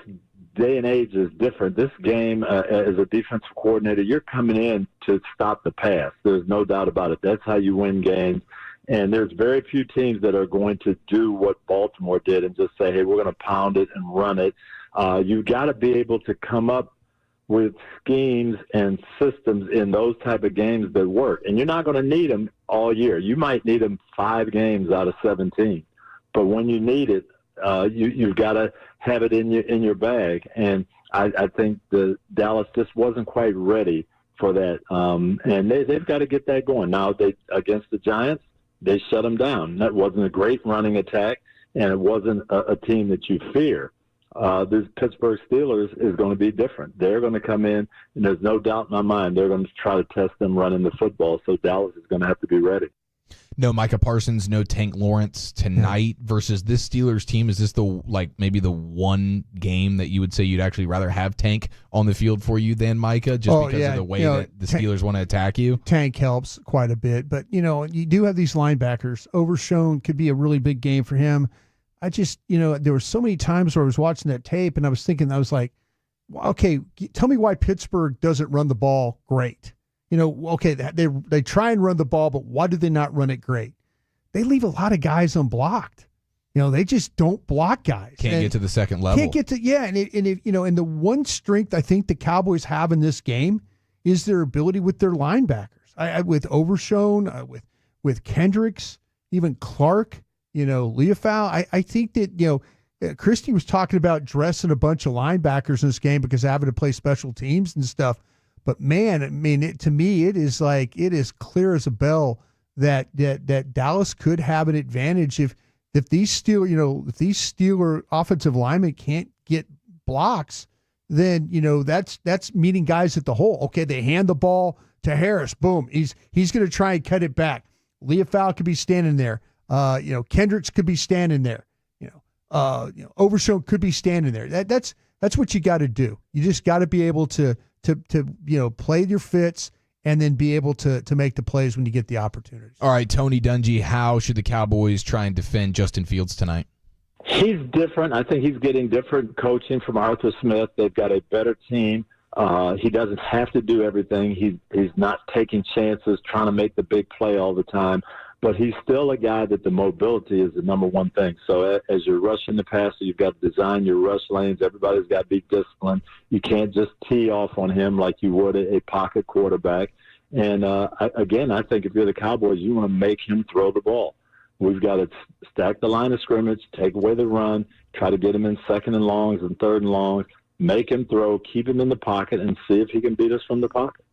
day and age is different. This game, as a defensive coordinator, you're coming in to stop the pass. There's no doubt about it. That's how you win games. And there's very few teams that are going to do what Baltimore did and just say, hey, we're going to pound it and run it. You've got to be able to come up with schemes and systems in those type of games that work. And you're not going to need them all year. You might need them 5 games out of 17. But when you need it, you've got to have it in your bag, and I think the Dallas just wasn't quite ready for that, and they've got to get that going. Now, against the Giants, they shut them down. That wasn't a great running attack, and it wasn't a team that you fear. This Pittsburgh Steelers is going to be different. They're going to come in, and there's no doubt in my mind they're going to try to test them running the football, so Dallas is going to have to be ready. No Micah Parsons, no Tank Lawrence tonight versus this Steelers team. Is this maybe the one game that you would say you'd actually rather have Tank on the field for you than Micah, just because of the way that the Steelers want to attack you? Tank helps quite a bit, but you do have these linebackers. Overshown could be a really big game for him. I just, there were so many times where I was watching that tape and I was thinking, I was like, okay, tell me why Pittsburgh doesn't run the ball great. Okay, they try and run the ball, but why do they not run it great? They leave a lot of guys unblocked. They just don't block guys. Can't get to the second level. Can't get to and the one strength I think the Cowboys have in this game is their ability with their linebackers. With Overshown, with Kendricks, even Clark, Leofau. I think that, Christie was talking about dressing a bunch of linebackers in this game because having to play special teams and stuff. But man, I mean, to me, it is clear as a bell that Dallas could have an advantage if these Steeler offensive linemen can't get blocks. Then that's meeting guys at the hole. Okay, they hand the ball to Harris. Boom, he's going to try and cut it back. Leofau could be standing there. Kendricks could be standing there. Overshown could be standing there. That's what you got to do. You just got to be able to play your fits and then be able to make the plays when you get the opportunities. All right, Tony Dungy, how should the Cowboys try and defend Justin Fields tonight? He's different. I think he's getting different coaching from Arthur Smith. They've got a better team. He doesn't have to do everything. He's not taking chances, trying to make the big play all the time. But he's still a guy that the mobility is the number one thing. So as you're rushing the passer, you've got to design your rush lanes. Everybody's got to be disciplined. You can't just tee off on him like you would a pocket quarterback. And, again, I think if you're the Cowboys, you want to make him throw the ball. We've got to stack the line of scrimmage, take away the run, try to get him in second and longs and third and longs, make him throw, keep him in the pocket, and see if he can beat us from the pocket.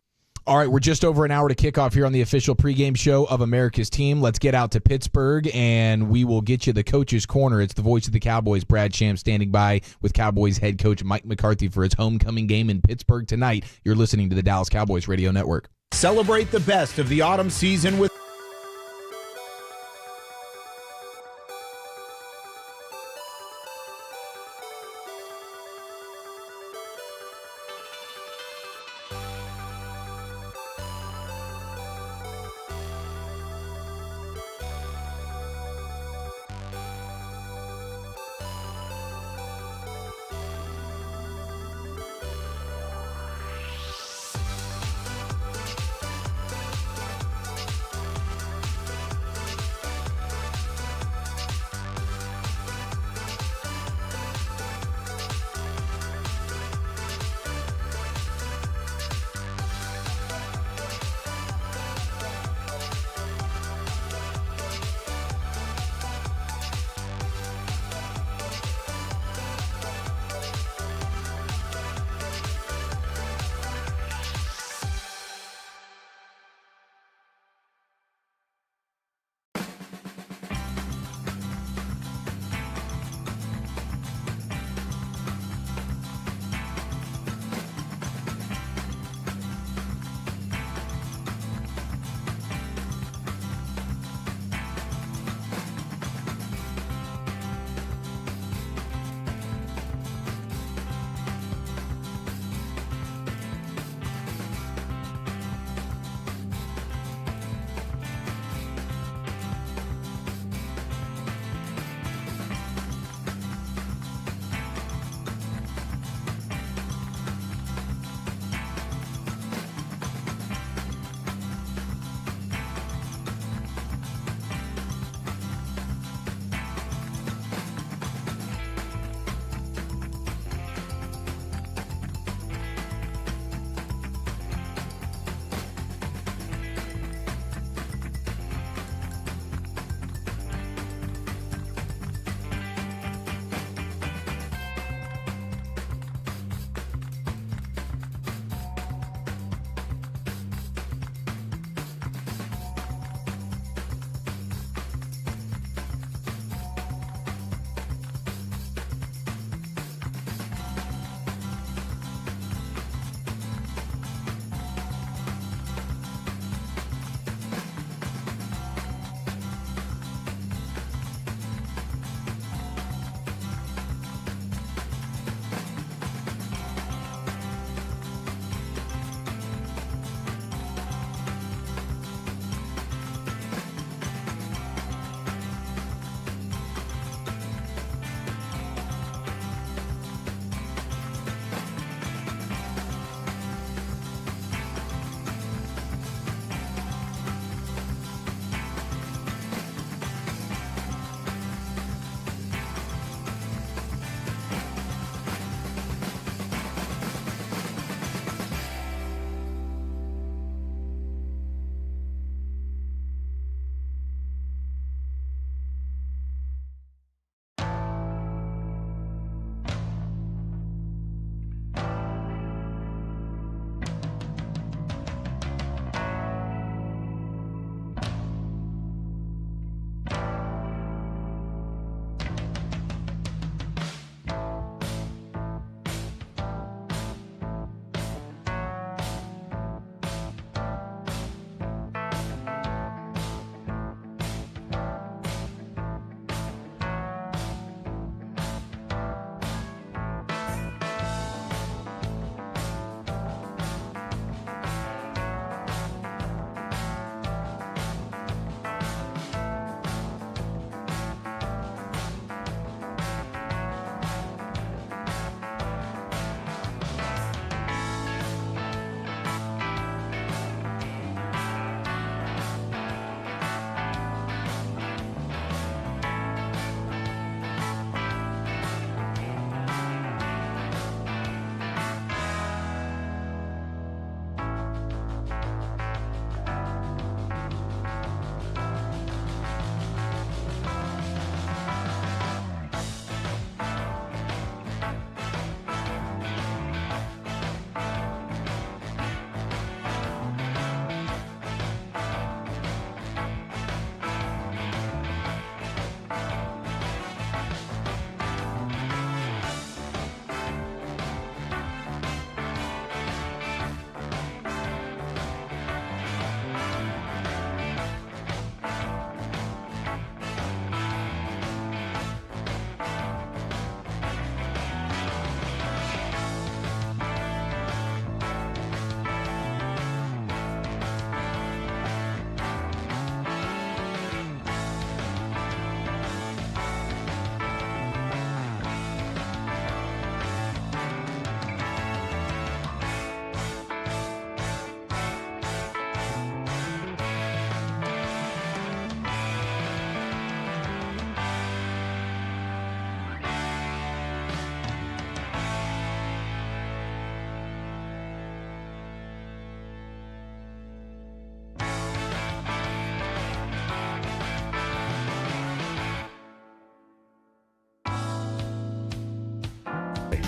All right, we're just over an hour to kick off here on the official pregame show of America's Team. Let's get out to Pittsburgh, and we will get you the Coach's Corner. It's the voice of the Cowboys, Brad Sham, standing by with Cowboys head coach Mike McCarthy for his homecoming game in Pittsburgh tonight. You're listening to the Dallas Cowboys Radio Network. Celebrate the best of the autumn season with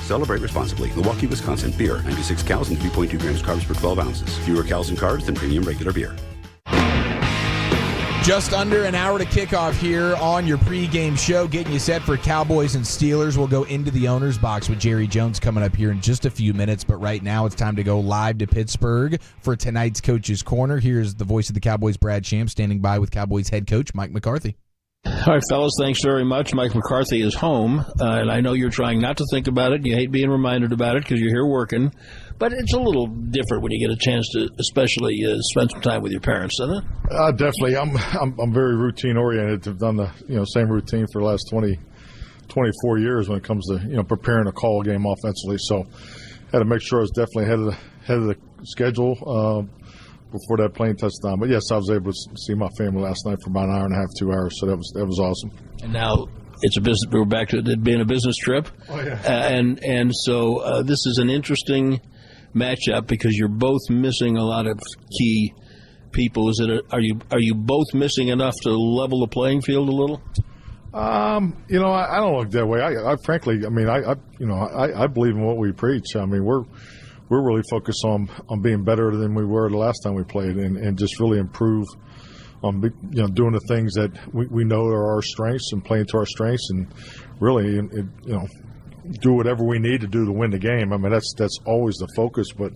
Celebrate responsibly. Milwaukee, Wisconsin. Beer, 96 calories and 3.2 grams carbs per 12 ounces. Fewer calories and carbs than premium regular beer. Just under an hour to kick off here on your pregame show, getting you set for Cowboys and Steelers. We'll go into the owner's box with Jerry Jones coming up here in just a few minutes, but right now it's time to go live to Pittsburgh for tonight's Coach's Corner. Here's the voice of the Cowboys, Brad Sham, standing by with Cowboys head coach Mike McCarthy. All right, fellas, thanks very much. Mike McCarthy is home, and I know you're trying not to think about it. You hate being reminded about it because you're here working, but it's a little different when you get a chance to especially spend some time with your parents, isn't it? Definitely. I'm very routine-oriented. I've done the same routine for the last 24 years when it comes to preparing a call game offensively, so I had to make sure I was definitely ahead of the schedule before that plane touched down. But yes, I was able to see my family last night for about an hour and a half, 2 hours. So that was awesome. And now it's a business. We're back to it being a business trip. Oh yeah. And so this is an interesting matchup because you're both missing a lot of key people. Are you both missing enough to level the playing field a little? I don't look that way. I frankly, I believe in what we preach. I mean, we're really focused on being better than we were the last time we played, and just really improve on doing the things that we know are our strengths and playing to our strengths, and really do whatever we need to do to win the game. I mean, that's always the focus. But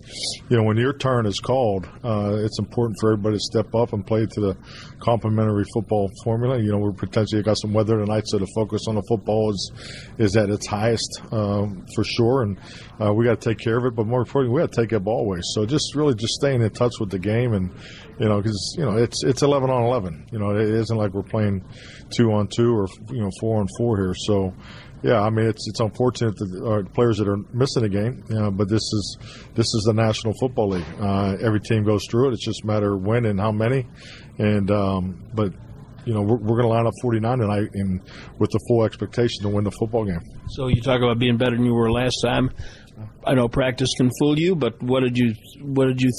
when your turn is called, it's important for everybody to step up and play to the complementary football formula. We're potentially got some weather tonight, so the focus on the football is at its highest for sure, and we got to take care of it. But more importantly, we got to take that ball away. So just staying in touch with the game, and because it's 11 on 11. It isn't like we're playing 2 on 2 or 4 on 4 here. So. Yeah, I mean it's unfortunate that players that are missing a game, but this is the National Football League. Every team goes through it. It's just a matter of when and how many. And but we're going to line up 49 tonight, and with the full expectation to win the football game. So you talk about being better than you were last time. I know practice can fool you, but what did you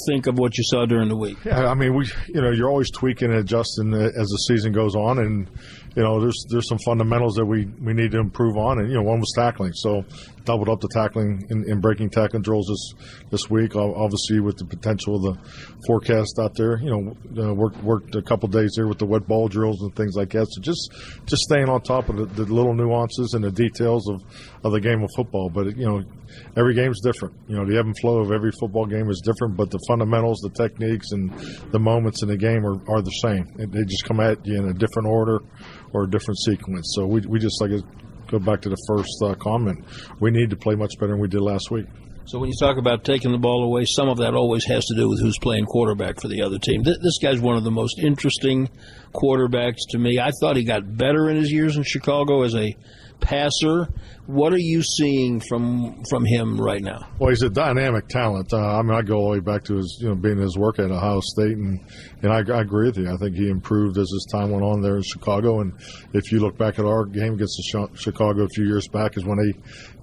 think of what you saw during the week? Yeah, I mean you're always tweaking and adjusting as the season goes on, and there's some fundamentals that we need to improve on, and one was tackling. So doubled up the tackling in breaking tackling drills this week. Obviously with the potential of the forecast out there, worked a couple days there with the wet ball drills and things like that. So just staying on top of the little nuances and the details of the game of football. But every game's different. The ebb and flow of every football game is different, but the fundamentals, the techniques, and the moments in the game are the same. They just come at you in a different order or a different sequence. So we just go back to the first comment. We need to play much better than we did last week. So when you talk about taking the ball away, some of that always has to do with who's playing quarterback for the other team. This guy's one of the most interesting quarterbacks to me. I thought he got better in his years in Chicago as a passer. What are you seeing from him right now? Well, he's a dynamic talent. I go all the way back to his being his work at Ohio State, and I agree with you. I think he improved as his time went on there in Chicago. And if you look back at our game against Chicago a few years back, is when he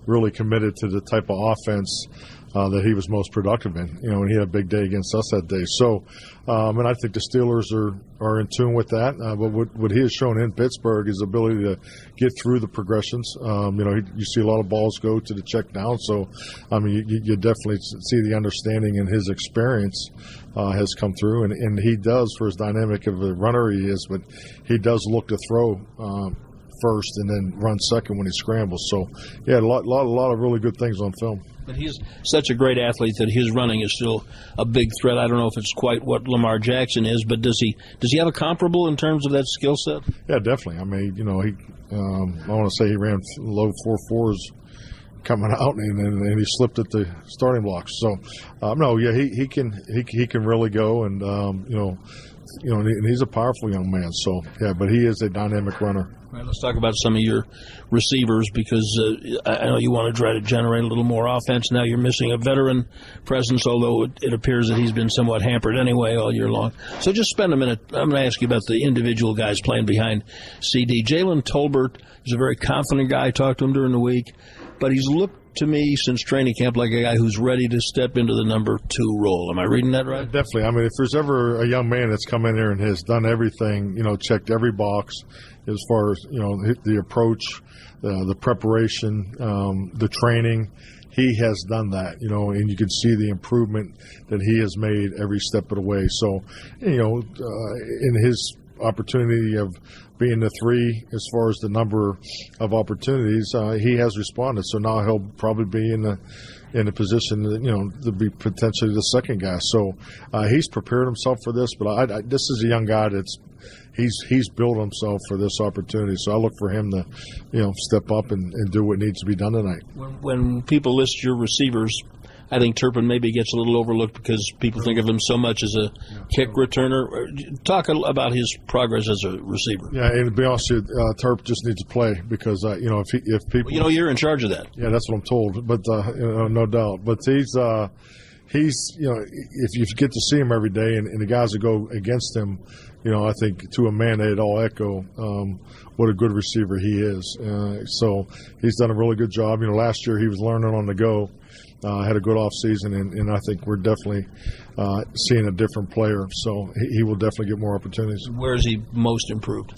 really committed to the type of offense that he was most productive in, and he had a big day against us that day. So, and I think the Steelers are in tune with that. But what he has shown in Pittsburgh is ability to get through the progressions. You see a lot of balls go to the check down. So, you definitely see the understanding and his experience has come through. And he does, for as dynamic of a runner he is, but he does look to throw first and then run second when he scrambles. So, yeah, a lot of really good things on film. But he's such a great athlete that his running is still a big threat. I don't know if it's quite what Lamar Jackson is, but does he have a comparable in terms of that skill set? Yeah, definitely. I want to say he ran low 4.4s coming out, and he slipped at the starting blocks. So, he can really go, and and he's a powerful young man. So, yeah, but he is a dynamic runner. All right, let's talk about some of your receivers because I know you want to try to generate a little more offense. Now you're missing a veteran presence, although it appears that he's been somewhat hampered anyway all year long. So just spend a minute. I'm going to ask you about the individual guys playing behind CD. Jalen Tolbert is a very confident guy. I talked to him during the week, but he's looked to me since training camp like a guy who's ready to step into the number 2 role. Am I reading that right? Definitely. I mean, if there's ever a young man that's come in here and has done everything, checked every box as far as, the approach, the preparation, the training, he has done that, and you can see the improvement that he has made every step of the way. So, in his opportunity of being the 3 as far as the number of opportunities, he has responded. So now he'll probably be in a position to be potentially the second guy. So he's prepared himself for this. But this is a young guy that's he's built himself for this opportunity. So I look for him to step up and do what needs to be done tonight. When people list your receivers, I think Turpin maybe gets a little overlooked because people think of him so much as a kick returner. Talk about his progress as a receiver. Yeah, and to be honest with you, Turp just needs to play because if people, you're in charge of that. Yeah, that's what I'm told. But no doubt. But he's if you get to see him every day and the guys that go against him, I think to a man they'd all echo what a good receiver he is. So he's done a really good job. Last year he was learning on the go. Had a good off season, and I think we're definitely seeing a different player. So he will definitely get more opportunities. Where is he most improved?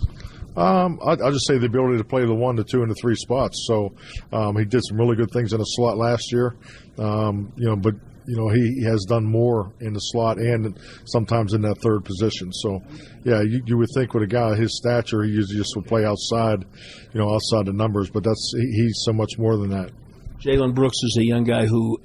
I'll just say the ability to play the 1, the 2, and the 3 spots. So he did some really good things in the slot last year. But he has done more in the slot and sometimes in that 3rd position. So yeah, you would think with a guy of his stature, he usually just would play outside, outside the numbers. But he's so much more than that. Jalen Brooks is a young guy who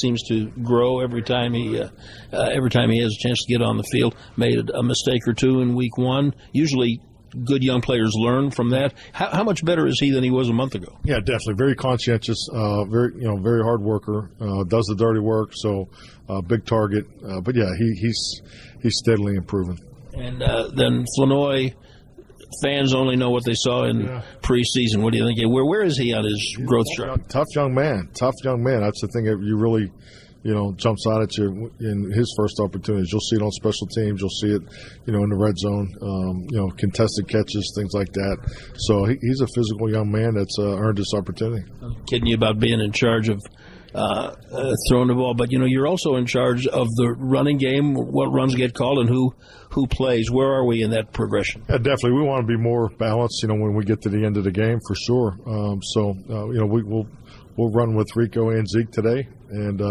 seems to grow every time he has a chance to get on the field. Made a mistake or two in week 1. Usually, good young players learn from that. How much better is he than he was a month ago? Yeah, definitely. Very conscientious. Very hard worker. Does the dirty work. So big target. But yeah, he's steadily improving. And then Flanoy. Fans only know what they saw in preseason. What do you think? Where is he on his growth chart? Tough young man. That's the thing that you really, jumps out at you in his first opportunities. You'll see it on special teams. You'll see it, in the red zone, contested catches, things like that. So he's a physical young man that's earned this opportunity. I'm kidding you about being in charge of throwing the ball, but you're also in charge of the running game, what runs get called, and who plays. Where are we in that progression? Yeah, definitely. We want to be more balanced, when we get to the end of the game, for sure. We'll run with Rico and Zeke today, and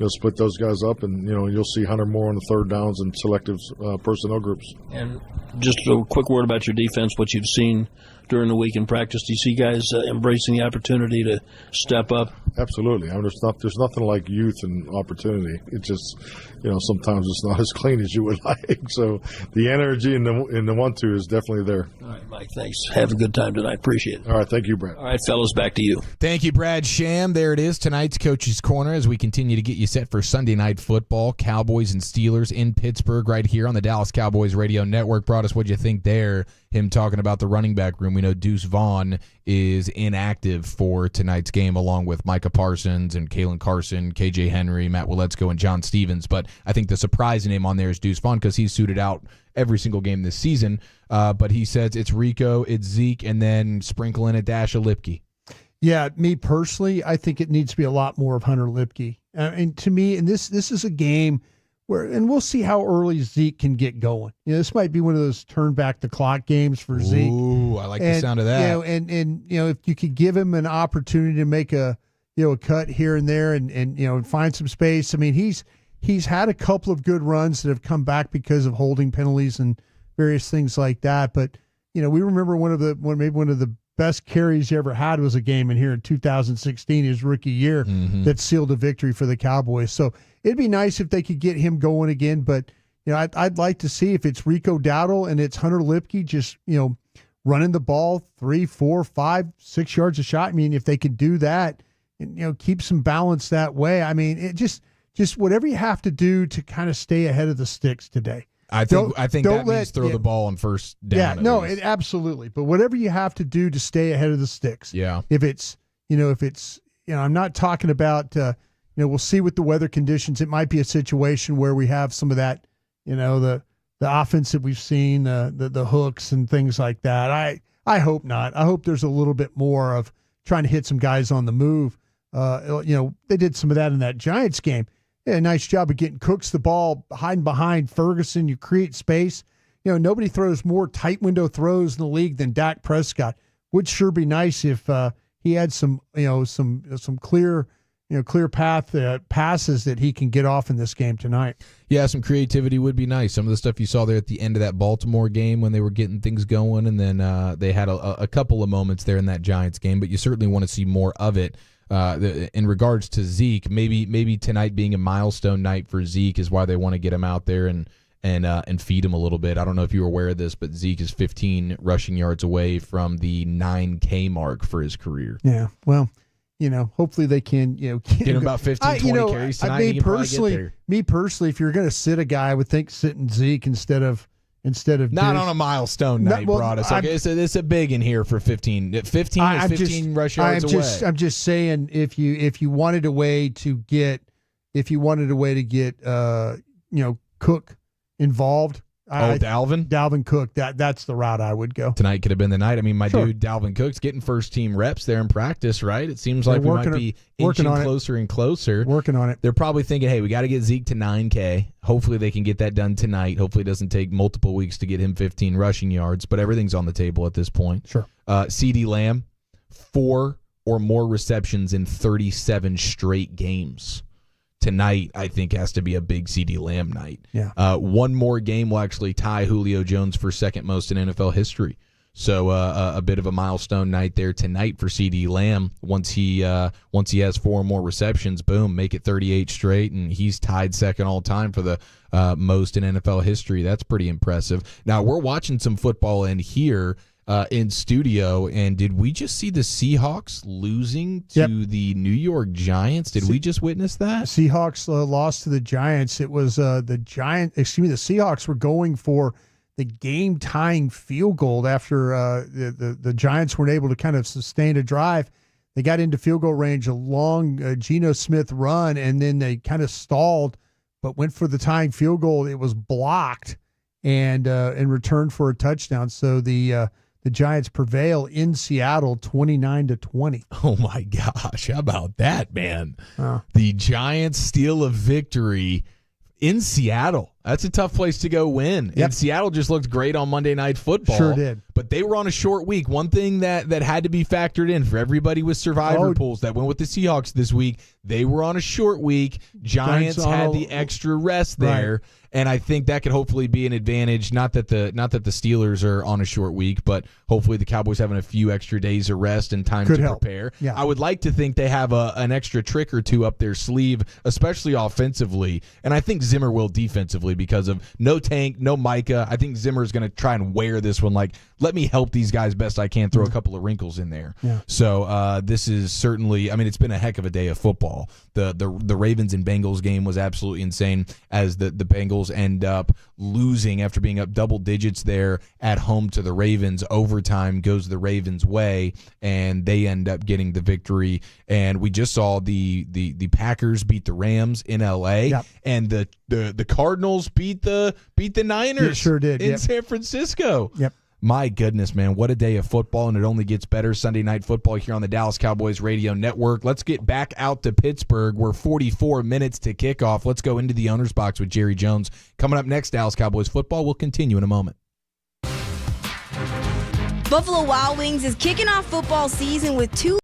split those guys up, and you'll see Hunter more on the 3rd downs and selective personnel groups. And just a quick word about your defense, what you've seen during the week in practice. Do you see guys embracing the opportunity to step up? Absolutely. I mean, there's nothing like youth and opportunity. It just, sometimes it's not as clean as you would like. So the energy and the 1-2 is definitely there. All right, Mike, thanks. Have a good time tonight. Appreciate it. All right, thank you, Brad. All right, fellas, back to you. Thank you, Brad Sham. There it is, tonight's Coach's Corner, as we continue to get you set for Sunday Night Football. Cowboys and Steelers in Pittsburgh right here on the Dallas Cowboys Radio Network. Broadus, what'd you think there? Him talking about the running back room. We know Deuce Vaughn is inactive for tonight's game, along with Micah Parsons and Kalen Carson, KJ Henry, Matt Waletzko, and John Stevens. But I think the surprising name on there is Deuce Vaughn because he's suited out every single game this season. But he says it's Rico, it's Zeke, and then sprinkle in a dash of Lipke. Yeah, me personally, I think it needs to be a lot more of Hunter Lipke. And to me, and this is a game where, and we'll see how early Zeke can get going. This might be one of those turn back the clock games for Zeke. Ooh, I like the sound of that. And if you could give him an opportunity to make a cut here and there and find some space. I mean, he's had a couple of good runs that have come back because of holding penalties and various things like that. But we remember one of the best carries he ever had was a game in here in 2016, his rookie year, that sealed a victory for the Cowboys. So it'd be nice if they could get him going again. But I'd like to see if it's Rico Dowdle and it's Hunter Lipke just running the ball 3, 4, 5, 6 yards a shot. I mean, if they could do that and keep some balance that way. I mean, it just whatever you have to do to kind of stay ahead of the sticks today. I think that means throw the ball on first down. Yeah, no, absolutely. But whatever you have to do to stay ahead of the sticks. Yeah. If it's I'm not talking about we'll see with the weather conditions. It might be a situation where we have some of that, the offense that we've seen, the hooks and things like that. I hope not. I hope there's a little bit more of trying to hit some guys on the move. They did some of that in that Giants game. Yeah, a nice job of getting Cooks the ball, hiding behind Ferguson. You create space. Nobody throws more tight window throws in the league than Dak Prescott. Would sure be nice if he had some clear path passes that he can get off in this game tonight. Yeah, some creativity would be nice. Some of the stuff you saw there at the end of that Baltimore game when they were getting things going, and then they had a couple of moments there in that Giants game, but you certainly want to see more of it. In regards to Zeke, maybe tonight being a milestone night for Zeke is why they want to get him out there and feed him a little bit. I don't know if you were aware of this, but Zeke is 15 rushing yards away from the 9K mark for his career. Yeah, well, hopefully they can, get him about 15, 20 carries tonight. Me personally, if you're going to sit a guy, I would think sitting Zeke instead of not on a milestone night, Broadus. Okay, so it's a big in here for 15. 15 rush yards away. I'm just saying if you wanted a way to get Cook involved. Dalvin Cook. That's the route I would go. Tonight could have been the night. I mean, dude Dalvin Cook's getting first team reps there in practice, right? It seems like we might be inching closer and closer. Working on it. They're probably thinking, hey, we got to get Zeke to 9K. Hopefully they can get that done tonight. Hopefully it doesn't take multiple weeks to get him 15 rushing yards, but everything's on the table at this point. Sure. CeeDee Lamb, 4 or more receptions in 37 straight games. Tonight, I think, has to be a big CeeDee Lamb night. Yeah. One more game will actually tie Julio Jones for second most in NFL history. So a bit of a milestone night there tonight for CeeDee Lamb. Once he has 4 more receptions, boom, make it 38 straight, and he's tied second all time for the most in NFL history. That's pretty impressive. Now, we're watching some football in here. In studio, and did we just see the Seahawks losing to the New York Giants? Did we just witness that? Seahawks lost to the Giants. It was the Seahawks were going for the game-tying field goal after the Giants weren't able to kind of sustain a drive. They got into field goal range, a long Geno Smith run, and then they kind of stalled, but went for the tying field goal. It was blocked and in return for a touchdown. So the Giants prevail in Seattle 29-20. Oh my gosh, how about that, man? The Giants steal a victory in Seattle. That's a tough place to go win. Yep. And Seattle just looked great on Monday Night Football. Sure did. But they were on a short week. One thing that had to be factored in for everybody with survivor pools that went with the Seahawks this week, they were on a short week. Giants had the extra rest there. Right. And I think that could hopefully be an advantage. Not that the Steelers are on a short week, but hopefully the Cowboys having a few extra days of rest and time to prepare. Yeah. I would like to think they have an extra trick or two up their sleeve, especially offensively. And I think Zimmer will defensively because of no Tank, no Micah. I think Zimmer is going to try and wear this one like, let me help these guys best I can, throw a couple of wrinkles in there. Yeah. So this is certainly, I mean, it's been a heck of a day of football. The Ravens and Bengals game was absolutely insane as the Bengals end up losing after being up double digits there at home to the Ravens. Overtime goes the Ravens' way, and they end up getting the victory. And we just saw the Packers beat the Rams in L.A. Yep. and the Cardinals beat the Niners. It sure did. In San Francisco. Yep. My goodness, man, what a day of football, and it only gets better. Sunday Night Football here on the Dallas Cowboys Radio Network. Let's get back out to Pittsburgh. We're 44 minutes to kickoff. Let's go into the owner's box with Jerry Jones. Coming up next, Dallas Cowboys football. We'll continue in a moment. Buffalo Wild Wings is kicking off football season with 2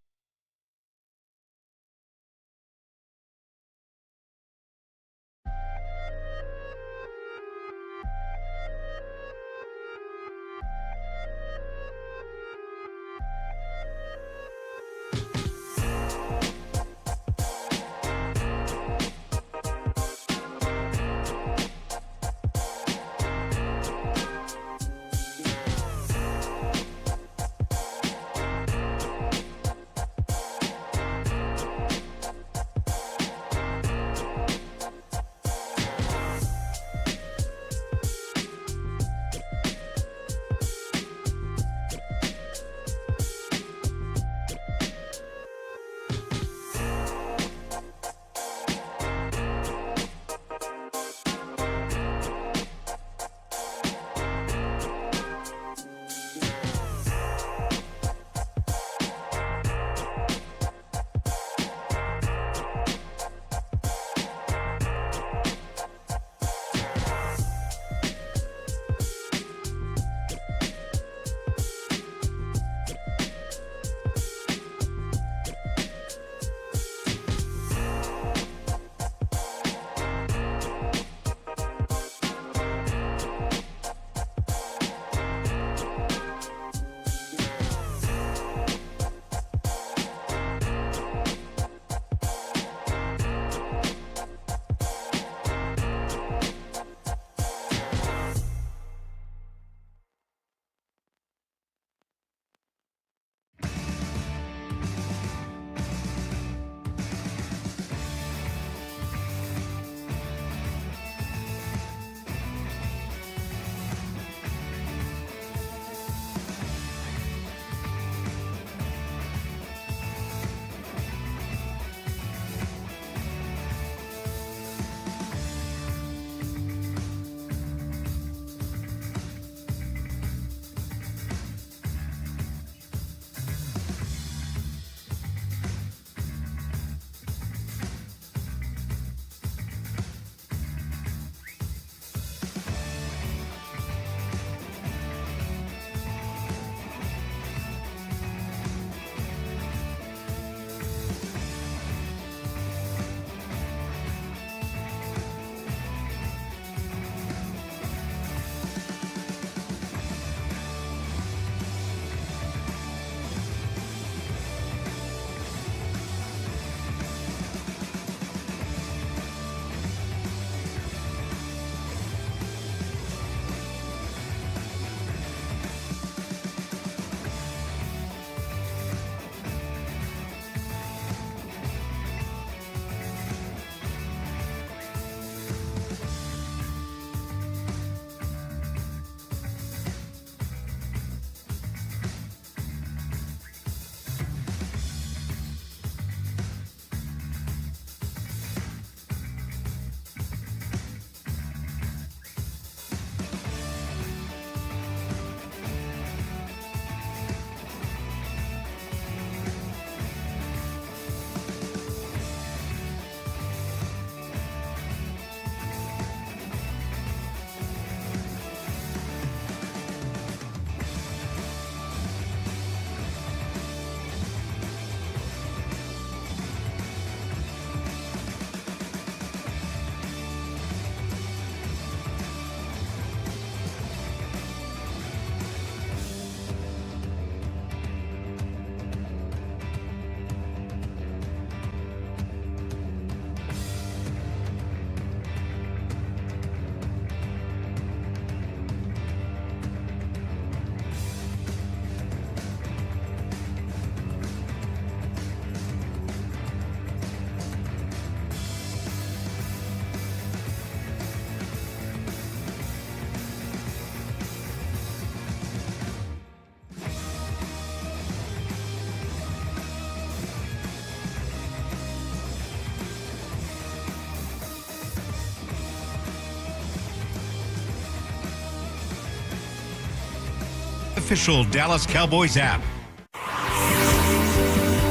official Dallas Cowboys app.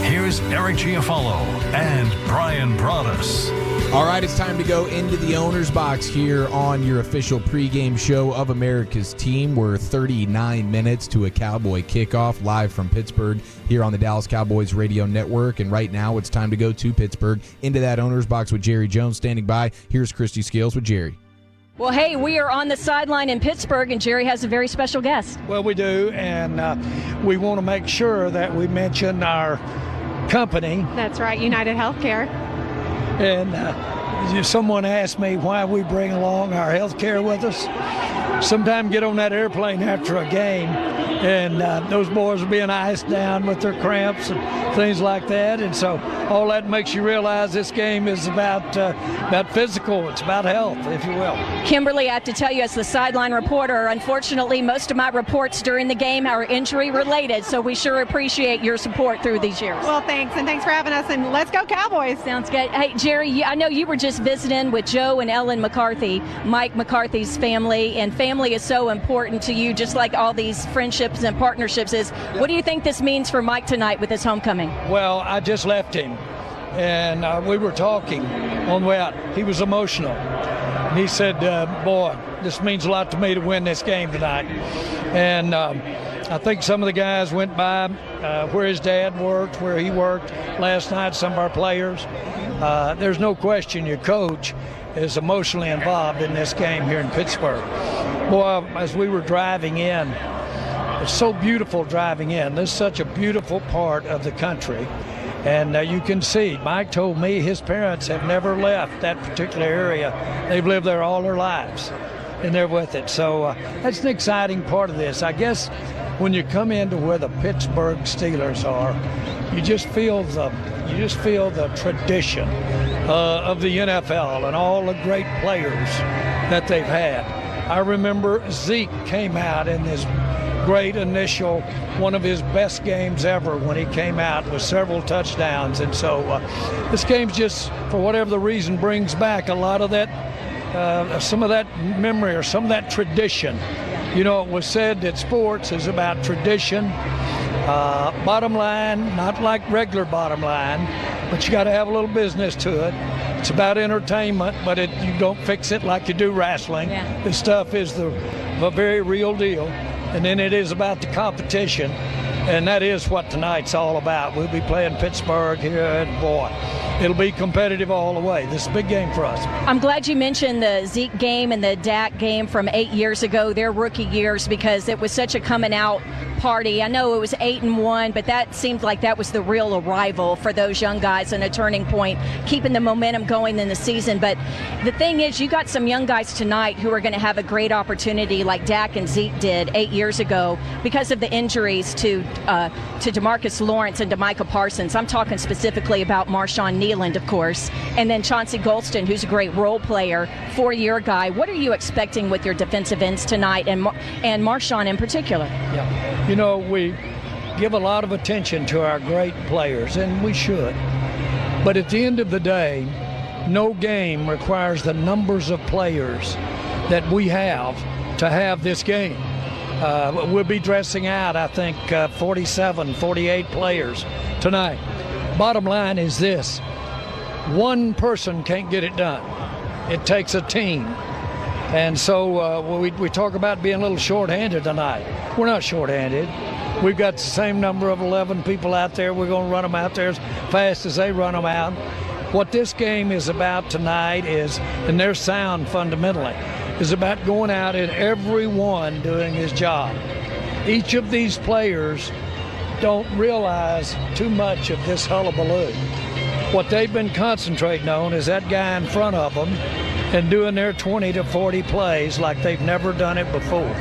Here's Eric Giafalo and Brian Broaddus. All right, it's time to go into the owner's box here on your official pregame show of America's team. We're 39 minutes to a Cowboy kickoff live from Pittsburgh here on the Dallas Cowboys radio network. And right now it's time to go to Pittsburgh into that owner's box with Jerry Jones standing by. Here's Christy Scales with Jerry. Well, hey, we are on the sideline in Pittsburgh, and Jerry has a very special guest. Well, we do, and we want to make sure that we mention our company. That's right, United Healthcare. And someone asked me why we bring along our health care with us. Sometime get on that airplane after a game, and those boys are being iced down with their cramps and things like that. And so all that makes you realize this game is about physical. It's about health, if you will. Kimberly, I have to tell you, as the sideline reporter, unfortunately, most of my reports during the game are injury-related, so we sure appreciate your support through these years. Well, thanks, and thanks for having us, and let's go Cowboys. Sounds good. Hey, Jerry, I know you were just visiting with Joe and Ellen McCarthy, Mike McCarthy's family, and family is so important to you, just like all these friendships and partnerships is. What do you think this means for Mike tonight with his homecoming? Well, I just left him, and we were talking on the way out. He was emotional. And he said, boy, this means a lot to me to win this game tonight. And I think some of the guys went by where his dad worked, where he worked last night, some of our players. There's no question your coach is emotionally involved in this game here in Pittsburgh. Boy, as we were driving in, it's so beautiful driving in. This is such a beautiful part of the country. And you can see, Mike told me his parents have never left that particular area. They've lived there all their lives, and they're with it. So that's an exciting part of this. I guess when you come into where the Pittsburgh Steelers are, you just feel the tradition of the NFL and all the great players that they've had. I remember Zeke came out in this great initial, one of his best games ever when he came out with several touchdowns. And so this game's just, for whatever the reason, brings back a lot of that, some of that memory or some of that tradition. You know, it was said that sports is about tradition, bottom line, not like regular bottom line, but you got to have a little business to it. It's about entertainment, but you don't fix it like you do wrestling. Yeah. This stuff is the very real deal. And then it is about the competition, and that is what tonight's all about. We'll be playing Pittsburgh here, and boy, it'll be competitive all the way. This is a big game for us. I'm glad you mentioned the Zeke game and the Dak game from 8 years ago, their rookie years, because it was such a coming out party. I know it was 8-1, but that seemed like that was the real arrival for those young guys and a turning point, keeping the momentum going in the season. But the thing is, you got some young guys tonight who are going to have a great opportunity like Dak and Zeke did 8 years ago because of the injuries to DeMarcus Lawrence and to Micah Parsons. I'm talking specifically about Marshawn Nealand, of course, and then Chauncey Golston, who's a great role player, 4-year guy. What are you expecting with your defensive ends tonight, and Marshawn in particular? Yeah. You know, we give a lot of attention to our great players, and we should. But at the end of the day, no game requires the numbers of players that we have to have this game. We'll be dressing out, I think, 47, 48 players tonight. Bottom line is this. One person can't get it done. It takes a team. And so we talk about being a little short-handed tonight. We're not short-handed. We've got the same number of 11 people out there. We're going to run them out there as fast as they run them out. What this game is about tonight is, and their sound fundamentally, is about going out and everyone doing his job. Each of these players don't realize too much of this hullabaloo. What they've been concentrating on is that guy in front of them and doing their 20 to 40 plays like they've never done it before.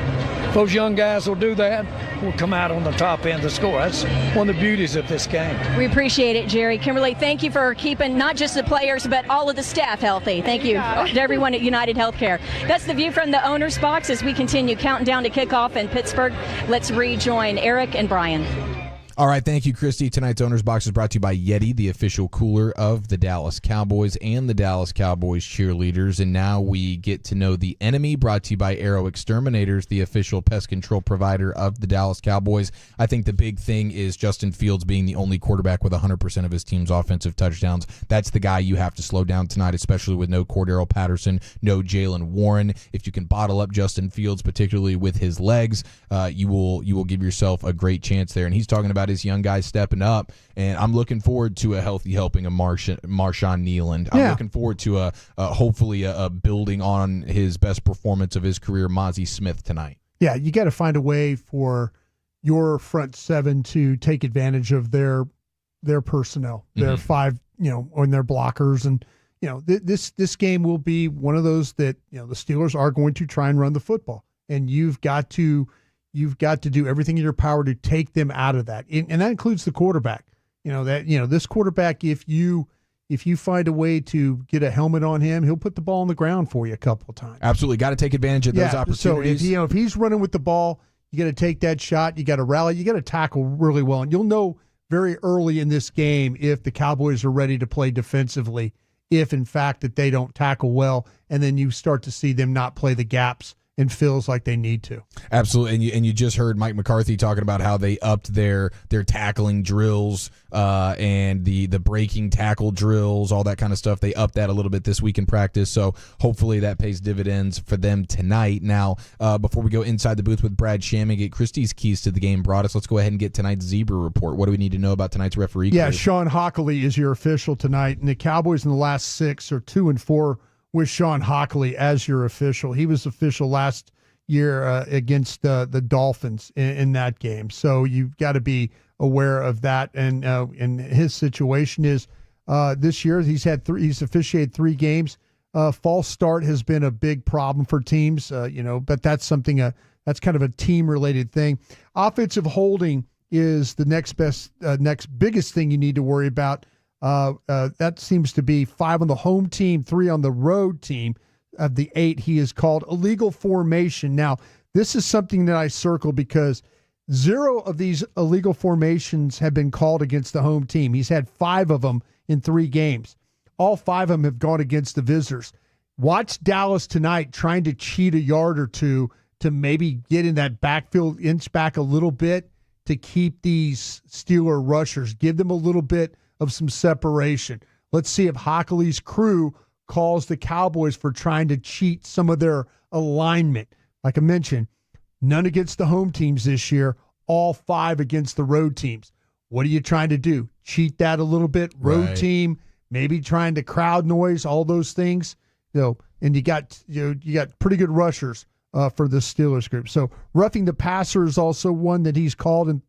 If those young guys will do that, we'll come out on the top end of the score. That's one of the beauties of this game. We appreciate it, Jerry. Kimberly, thank you for keeping not just the players, but all of the staff healthy. Thank you to everyone at United Healthcare. That's the view from the owner's box as we continue counting down to kickoff in Pittsburgh. Let's rejoin Eric and Brian. All right, thank you, Christy. Tonight's Owner's Box is brought to you by Yeti, the official cooler of the Dallas Cowboys and the Dallas Cowboys cheerleaders. And now we get to know the enemy, brought to you by Arrow Exterminators, the official pest control provider of the Dallas Cowboys. I think the big thing is Justin Fields being the only quarterback with 100% of his team's offensive touchdowns. That's the guy you have to slow down tonight, especially with no Cordero Patterson, no Jalen Warren. If you can bottle up Justin Fields, particularly with his legs, you will give yourself a great chance there. And he's talking about his young guys stepping up, and I'm looking forward to a healthy helping of Marshawn Nealand. I'm looking forward to hopefully a building on his best performance of his career, Mozzie Smith, tonight. Yeah, you got to find a way for your front seven to take advantage of their personnel, their five, on their blockers, and this game will be one of those that the Steelers are going to try and run the football, and you've got to do everything in your power to take them out of that. And that includes the quarterback. This quarterback, if you find a way to get a helmet on him, he'll put the ball on the ground for you a couple of times. Absolutely. Got to take advantage of those opportunities. So if he's running with the ball, you got to take that shot. You got to rally. You got to tackle really well. And you'll know very early in this game if the Cowboys are ready to play defensively, if in fact that they don't tackle well, and then you start to see them not play the gaps and feels like they need to. Absolutely. And you just heard Mike McCarthy talking about how they upped their tackling drills and the breaking tackle drills, all that kind of stuff. They upped that a little bit this week in practice. So hopefully that pays dividends for them tonight. Now, before we go inside the booth with Brad Sham and get Christie's keys to the game brought us, let's go ahead and get tonight's Zebra report. What do we need to know about tonight's referee? Yeah, Chris? Sean Hockley is your official tonight. And the Cowboys in the last 6 are 2-4 with Sean Hockley as your official. He was official last year against the Dolphins in that game. So you've got to be aware of that. And his situation is this year he's officiated 3 games. False start has been a big problem for teams, but that's something that's kind of a team related thing. Offensive holding is the next biggest thing you need to worry about. That seems to be 5 on the home team, 3 on the road team. Of the 8, he is called illegal formation. Now, this is something that I circle because 0 of these illegal formations have been called against the home team. He's had 5 of them in 3 games. All 5 of them have gone against the visitors. Watch Dallas tonight trying to cheat a yard or two to maybe get in that backfield, inch back a little bit to keep these Steeler rushers. Give them a little bit of some separation. Let's see if Hockley's crew calls the Cowboys for trying to cheat some of their alignment. Like I mentioned, none against the home teams this year, all 5 against the road teams. What are you trying to do? Cheat that a little bit? Road team, maybe trying to crowd noise, all those things. And you got pretty good rushers for the Steelers group. So roughing the passer is also one that he's called, and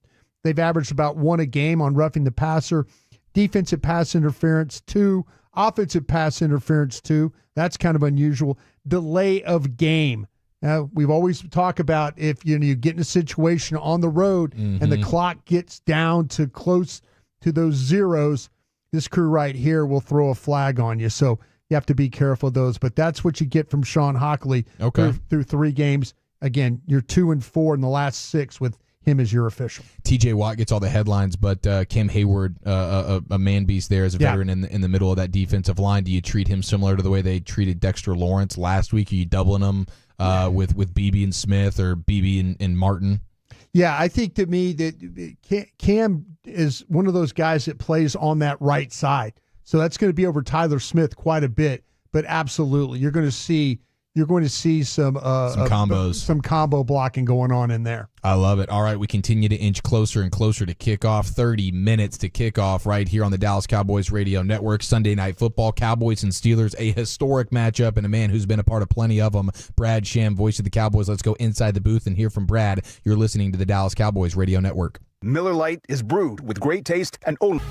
they've averaged about 1 a game on roughing the passer. Defensive pass interference, 2. Offensive pass interference, 2. That's kind of unusual. Delay of game. Now, we've always talked about if you get in a situation on the road and the clock gets down to close to those zeros, this crew right here will throw a flag on you. So you have to be careful of those. But that's what you get from Sean Hockley through 3 games. Again, you're 2-4 in the last 6 with him as your official. TJ Watt gets all the headlines, but Cam Hayward, a man beast there as a veteran in the middle of that defensive line. Do you treat him similar to the way they treated Dexter Lawrence last week? Are you doubling him with BB and Smith or BB and Martin? Yeah, I think to me that Cam is one of those guys that plays on that right side. So that's going to be over Tyler Smith quite a bit. But absolutely, you're going to see some combos, some combo blocking going on in there. I love it. All right, we continue to inch closer and closer to kickoff. 30 minutes to kickoff right here on the Dallas Cowboys Radio Network. Sunday Night Football, Cowboys and Steelers, a historic matchup, and a man who's been a part of plenty of them, Brad Sham, voice of the Cowboys. Let's go inside the booth and hear from Brad. You're listening to the Dallas Cowboys Radio Network. Miller Lite is brewed with great taste and only...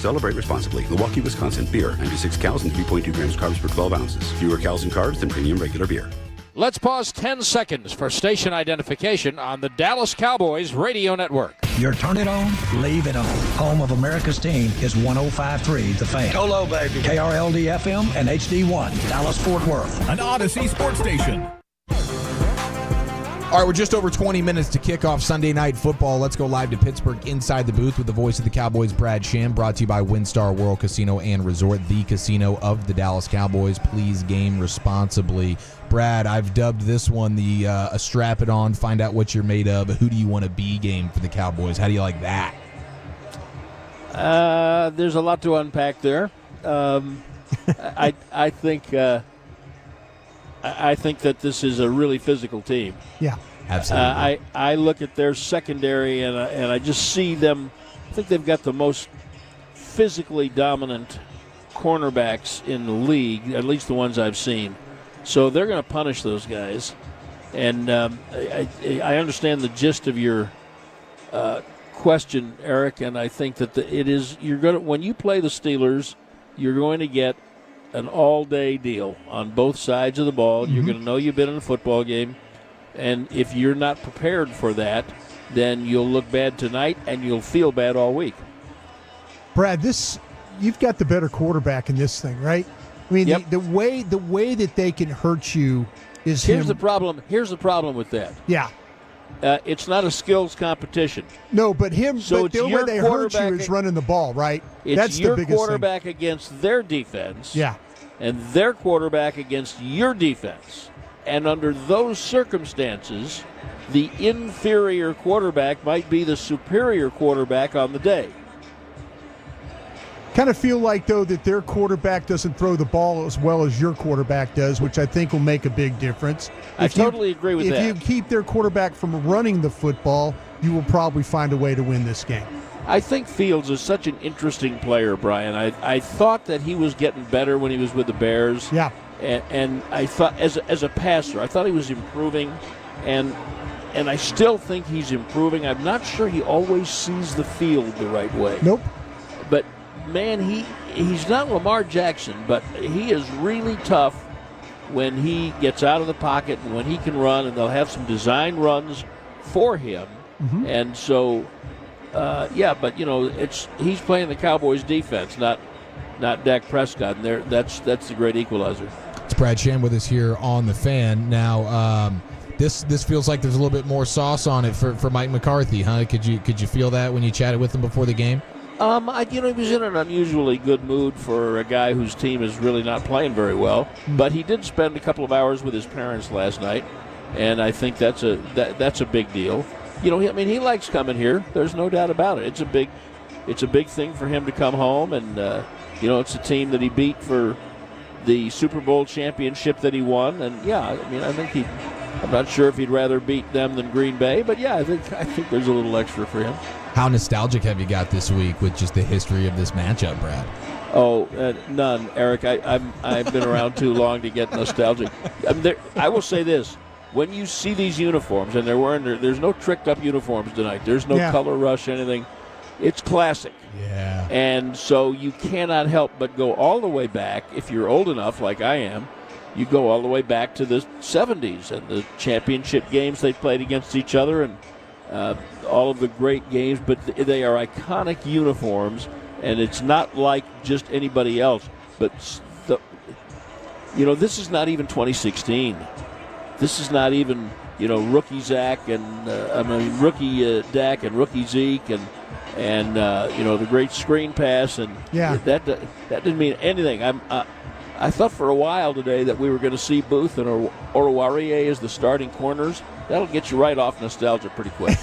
Celebrate responsibly. Milwaukee, Wisconsin. Beer, 96 cows and 3.2 grams carbs per 12 ounces. Fewer cows and carbs than premium regular beer. Let's pause 10 seconds for station identification on the Dallas Cowboys radio network. Your turn it on, leave it on. Home of America's team is 105.3 The Fan. Hello, baby. KRLD-FM and HD1, Dallas-Fort Worth. An Odyssey sports station. All right, we're just over 20 minutes to kick off Sunday Night Football. Let's go live to Pittsburgh inside the booth with the voice of the Cowboys, Brad Sham, brought to you by WinStar World Casino and Resort, the casino of the Dallas Cowboys. Please game responsibly. Brad, I've dubbed this one the a strap it on, find out what you're made of. Who do you want to be game for the Cowboys? How do you like that? There's a lot to unpack there. I think that this is a really physical team. Yeah, absolutely. I look at their secondary and I just see them. I think they've got the most physically dominant cornerbacks in the league, at least the ones I've seen. So they're going to punish those guys. And I understand the gist of your question, Eric, and I think that when you play the Steelers, you're going to get an all-day deal on both sides of the ball. You're going to know you've been in a football game, and if you're not prepared for that, then you'll look bad tonight and you'll feel bad all week. Brad, you've got the better quarterback in this thing, right? I mean, yep. the way that they can hurt you is Here's the problem with that. Yeah. It's not a skills competition. No, but the way they hurt you is running the ball, right? That's your the biggest quarterback thing. Against their defense. Yeah. And their quarterback against your defense. And under those circumstances, the inferior quarterback might be the superior quarterback on the day. Kind of feel like, though, that their quarterback doesn't throw the ball as well as your quarterback does, which I think will make a big difference. I totally agree with that. If you keep their quarterback from running the football, you will probably find a way to win this game. I think Fields is such an interesting player, Brian. I thought that he was getting better when he was with the Bears. Yeah. And I thought, as a passer, I thought he was improving, and I still think he's improving. I'm not sure he always sees the field the right way. Nope. But man, he's not Lamar Jackson, but he is really tough when he gets out of the pocket and when he can run, and they'll have some design runs for him. Mm-hmm. And so, but he's playing the Cowboys defense, not Dak Prescott, and that's the great equalizer. It's Brad Sham with us here on the Fan. Now, this feels like there's a little bit more sauce on it for Mike McCarthy, huh? Could you feel that when you chatted with him before the game? He was in an unusually good mood for a guy whose team is really not playing very well. But he did spend a couple of hours with his parents last night, and I think that's a big deal. He likes coming here. There's no doubt about it. It's a big thing for him to come home, and it's a team that he beat for the Super Bowl championship that he won. And I think I'm not sure if he'd rather beat them than Green Bay, but I think there's a little extra for him. How nostalgic have you got this week with just the history of this matchup, Brad? Oh, none, Eric. I've been around too long to get nostalgic. I will say this. When you see these uniforms, and there's no tricked-up uniforms tonight. There's no color rush, anything. It's classic. Yeah. And so you cannot help but go all the way back, if you're old enough like I am, you go all the way back to the 70s and the championship games they played against each other and all of the great games, but they are iconic uniforms, and it's not like just anybody else. But this is not even 2016. This is not even rookie Zach and rookie Dak and rookie Zeke and the great screen pass and that didn't mean anything. I thought for a while today that we were going to see Booth and Oruwariye as the starting corners. That'll get you right off nostalgia pretty quick.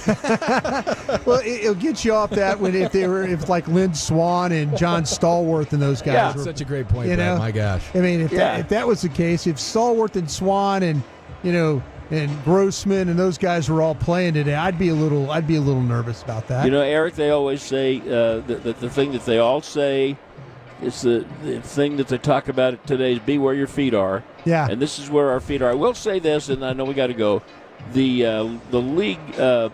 Well, it'll get you off that if like Lynn Swann and John Stallworth and those guys. Yeah, such a great point, Brad. My gosh. I mean, if that was the case, if Stallworth and Swann and Grossman and those guys were all playing today, I'd be a little nervous about that. Eric, they always say that the thing that they all say. It's the thing that they talk about today is be where your feet are. Yeah. And this is where our feet are. I will say this, and I know we got to go. The league, the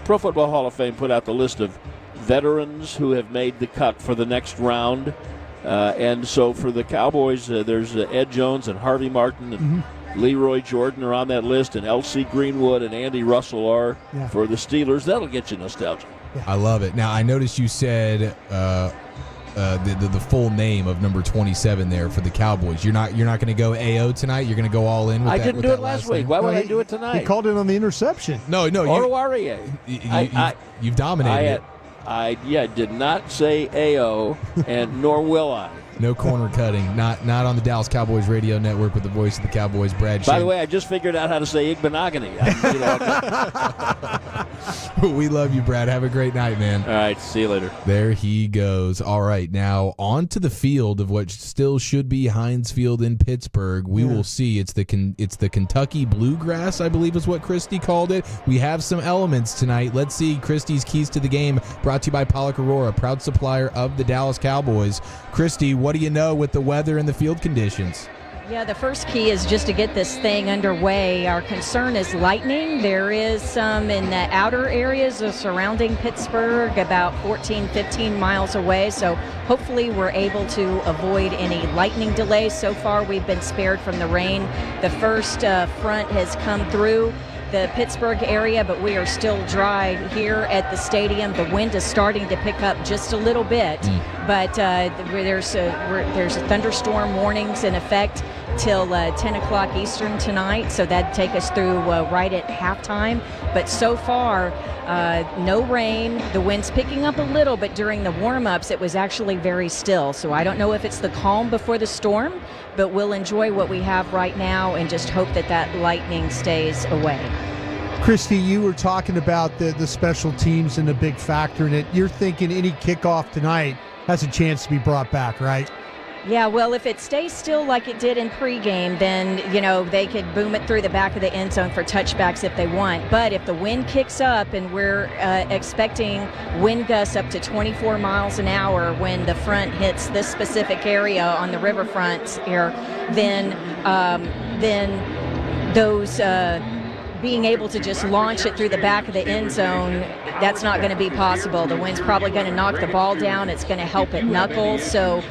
Pro Football Hall of Fame put out the list of veterans who have made the cut for the next round. And so for the Cowboys, there's Ed Jones and Harvey Martin and Leroy Jordan are on that list, and L.C. Greenwood and Andy Russell are for the Steelers. That'll get you nostalgia. I love it. Now, I noticed you said the full name of number 27 there for the Cowboys. You're not going to go AO tonight. You're going to go all in with I that. didn't do it last week. Why would I do it tonight? He called it on the interception. No. You've dominated it. I did not say AO, and nor will I. No corner cutting. Not on the Dallas Cowboys radio network with the voice of the Cowboys, Brad By the way, I just figured out how to say Igbenogany. We love you, Brad. Have a great night, man. All right, see you later. There he goes. All right, now on to the field of what still should be Heinz Field in Pittsburgh. We will see. It's the Kentucky Bluegrass, I believe is what Christy called it. We have some elements tonight. Let's see Christy's keys to the game, brought to you by Pollock Aurora, proud supplier of the Dallas Cowboys. Christy, what do you know with the weather and the field conditions? Yeah, the first key is just to get this thing underway. Our concern is lightning. There is some in the outer areas of surrounding Pittsburgh, about 14, 15 miles away. So hopefully we're able to avoid any lightning delays. So far we've been spared from the rain. The first front has come through the Pittsburgh area, but we are still dry here at the stadium. The wind is starting to pick up just a little bit, but there's thunderstorm warnings in effect till 10 o'clock Eastern tonight, so that'd take us through right at halftime. But so far, no rain. The wind's picking up a little, but during the warm-ups, it was actually very still. So I don't know if it's the calm before the storm, but we'll enjoy what we have right now and just hope that lightning stays away. Christy, you were talking about the special teams and the big factor in it. You're thinking any kickoff tonight has a chance to be brought back, right? Yeah, well, if it stays still like it did in pregame, then, they could boom it through the back of the end zone for touchbacks if they want. But if the wind kicks up, and we're expecting wind gusts up to 24 miles an hour when the front hits this specific area on the riverfront here, then those being able to just launch it through the back of the end zone, that's not going to be possible. The wind's probably going to knock the ball down. It's going to help it knuckle. So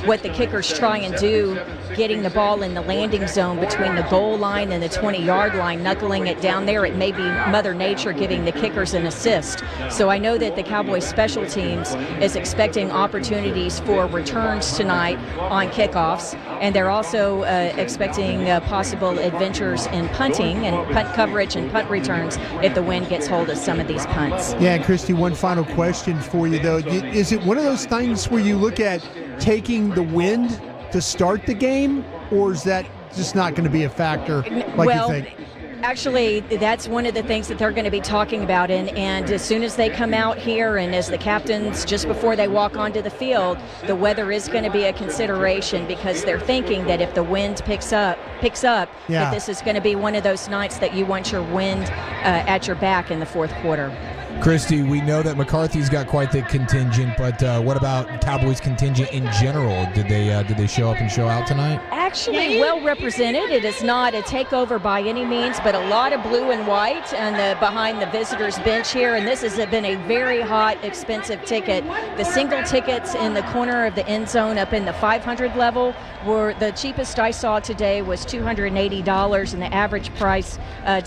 what the kickers try and do, getting the ball in the landing zone between the goal line and the 20-yard line, knuckling it down there, it may be Mother Nature giving the kickers an assist. So I know that the Cowboys special teams is expecting opportunities for returns tonight on kickoffs, and they're also expecting possible adventures in punting and punt coverage and punt returns if the wind gets hold of some of these punts. Yeah, Christy, one final question for you, though. Is it one of those things where you look at taking the wind to start the game, or is that just not going to be a factor like you think? Actually, that's one of the things that they're going to be talking about. And as soon as they come out here and as the captains, just before they walk onto the field, the weather is going to be a consideration, because they're thinking that if the wind picks up, that this is going to be one of those nights that you want your wind at your back in the fourth quarter. Christy, we know that McCarthy's got quite the contingent, but what about Cowboys contingent in general? Did they show up and show out tonight? Actually, well represented. It is not a takeover by any means, but a lot of blue and white behind the visitors' bench here, and this has been a very hot, expensive ticket. The single tickets in the corner of the end zone up in the 500 level were the cheapest I saw today was $280, and the average price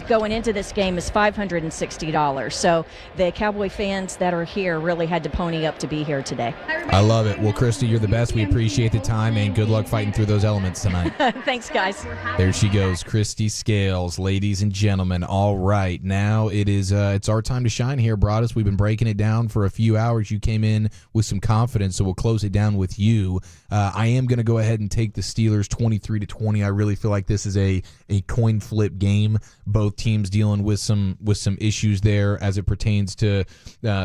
going into this game is $560. So the Cowboy fans that are here really had to pony up to be here today. I love it. Well, Christy, you're the best. We appreciate the time, and good luck fighting through those elements tonight. Thanks, guys. There she goes, Christy Scales, ladies and gentlemen. All right, now it's our time to shine here, Broadus. We've been breaking it down for a few hours. You came in with some confidence, so we'll close it down with you. I am going to go ahead and take the Steelers 23-20. I really feel like this is a coin flip game. Both teams dealing with some issues there as it pertains to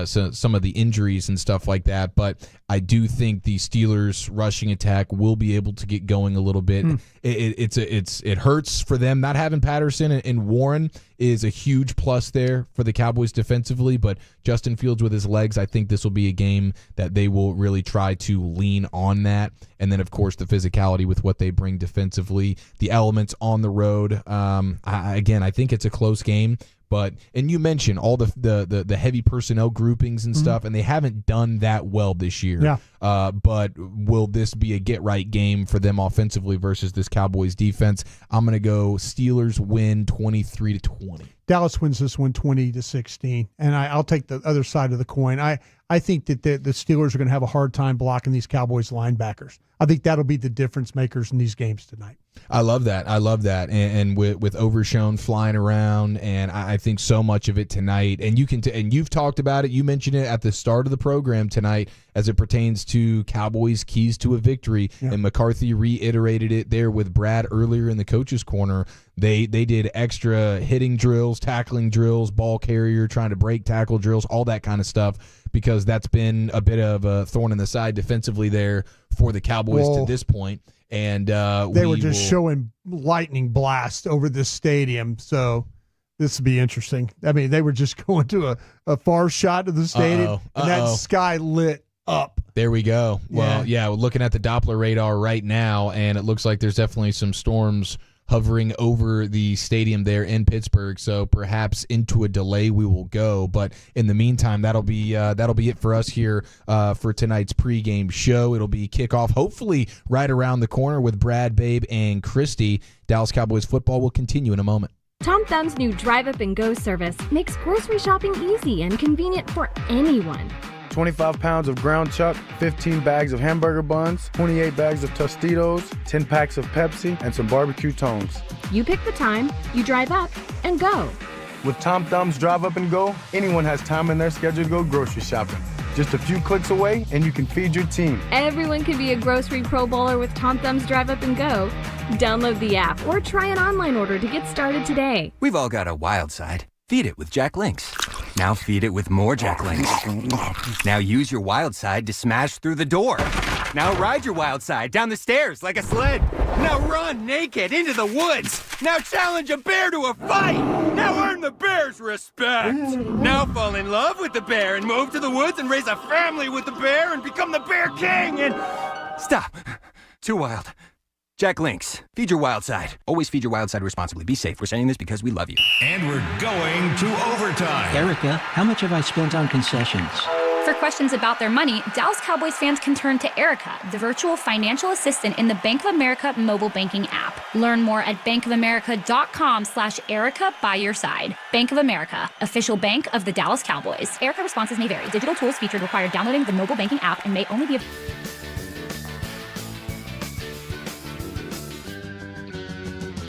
some of the injuries and stuff like that. But I do think the Steelers rushing attack will be able to get going a little bit. It hurts for them not having Patterson, and Warren is a huge plus there for the Cowboys defensively, but Justin Fields with his legs, I think this will be a game that they will really try to lean on that. And then, of course, the physicality with what they bring defensively, the elements on the road. I think it's a close game. And you mentioned all the heavy personnel groupings and stuff, and they haven't done that well this year. Yeah. But will this be a get-right game for them offensively versus this Cowboys defense? I'm going to go Steelers win 23-20. Dallas wins this one 20-16, and I'll take the other side of the coin. I think that the Steelers are going to have a hard time blocking these Cowboys linebackers. I think that'll be the difference makers in these games tonight. I love that. And with Overshown flying around, and I think so much of it tonight. And and you've talked about it. You mentioned it at the start of the program tonight as it pertains to Cowboys' keys to a victory. Yeah. And McCarthy reiterated it there with Brad earlier in the coach's corner. They did extra hitting drills, tackling drills, ball carrier, trying to break tackle drills, all that kind of stuff, because that's been a bit of a thorn in the side defensively there for the Cowboys to this point. And they were just showing lightning blast over this stadium, so this will be interesting. I mean, they were just going to a far shot of the stadium, and that sky lit up. There we go. Well, yeah, we're looking at the Doppler radar right now, and it looks like there's definitely some storms hovering over the stadium there in Pittsburgh, so perhaps into a delay we will go. But in the meantime, that'll be it for us here for tonight's pregame show. It'll be kickoff, hopefully right around the corner with Brad, Babe, and Christy. Dallas Cowboys football will continue in a moment. Tom Thumb's new Drive Up and Go service makes grocery shopping easy and convenient for anyone. 25 pounds of ground chuck, 15 bags of hamburger buns, 28 bags of Tostitos, 10 packs of Pepsi, and some barbecue tongs. You pick the time, you drive up, and go. With Tom Thumb's Drive Up and Go, anyone has time in their schedule to go grocery shopping. Just a few clicks away, and you can feed your team. Everyone can be a grocery pro bowler with Tom Thumb's Drive Up and Go. Download the app or try an online order to get started today. We've all got a wild side. Feed it with Jack Links. Now feed it with more Jack Links. Now use your wild side to smash through the door. Now ride your wild side down the stairs like a sled. Now run naked into the woods. Now challenge a bear to a fight. Now earn the bear's respect. Now fall in love with the bear and move to the woods and raise a family with the bear and become the Bear King and... Stop. Too wild. Jack Links. Feed your wild side. Always feed your wild side responsibly. Be safe. We're saying this because we love you. And we're going to overtime. Erica, how much have I spent on concessions? For questions about their money, Dallas Cowboys fans can turn to Erica, the virtual financial assistant in the Bank of America mobile banking app. Learn more at bankofamerica.com/Erica by your side. Bank of America, official bank of the Dallas Cowboys. Erica responses may vary. Digital tools featured require downloading the mobile banking app and may only be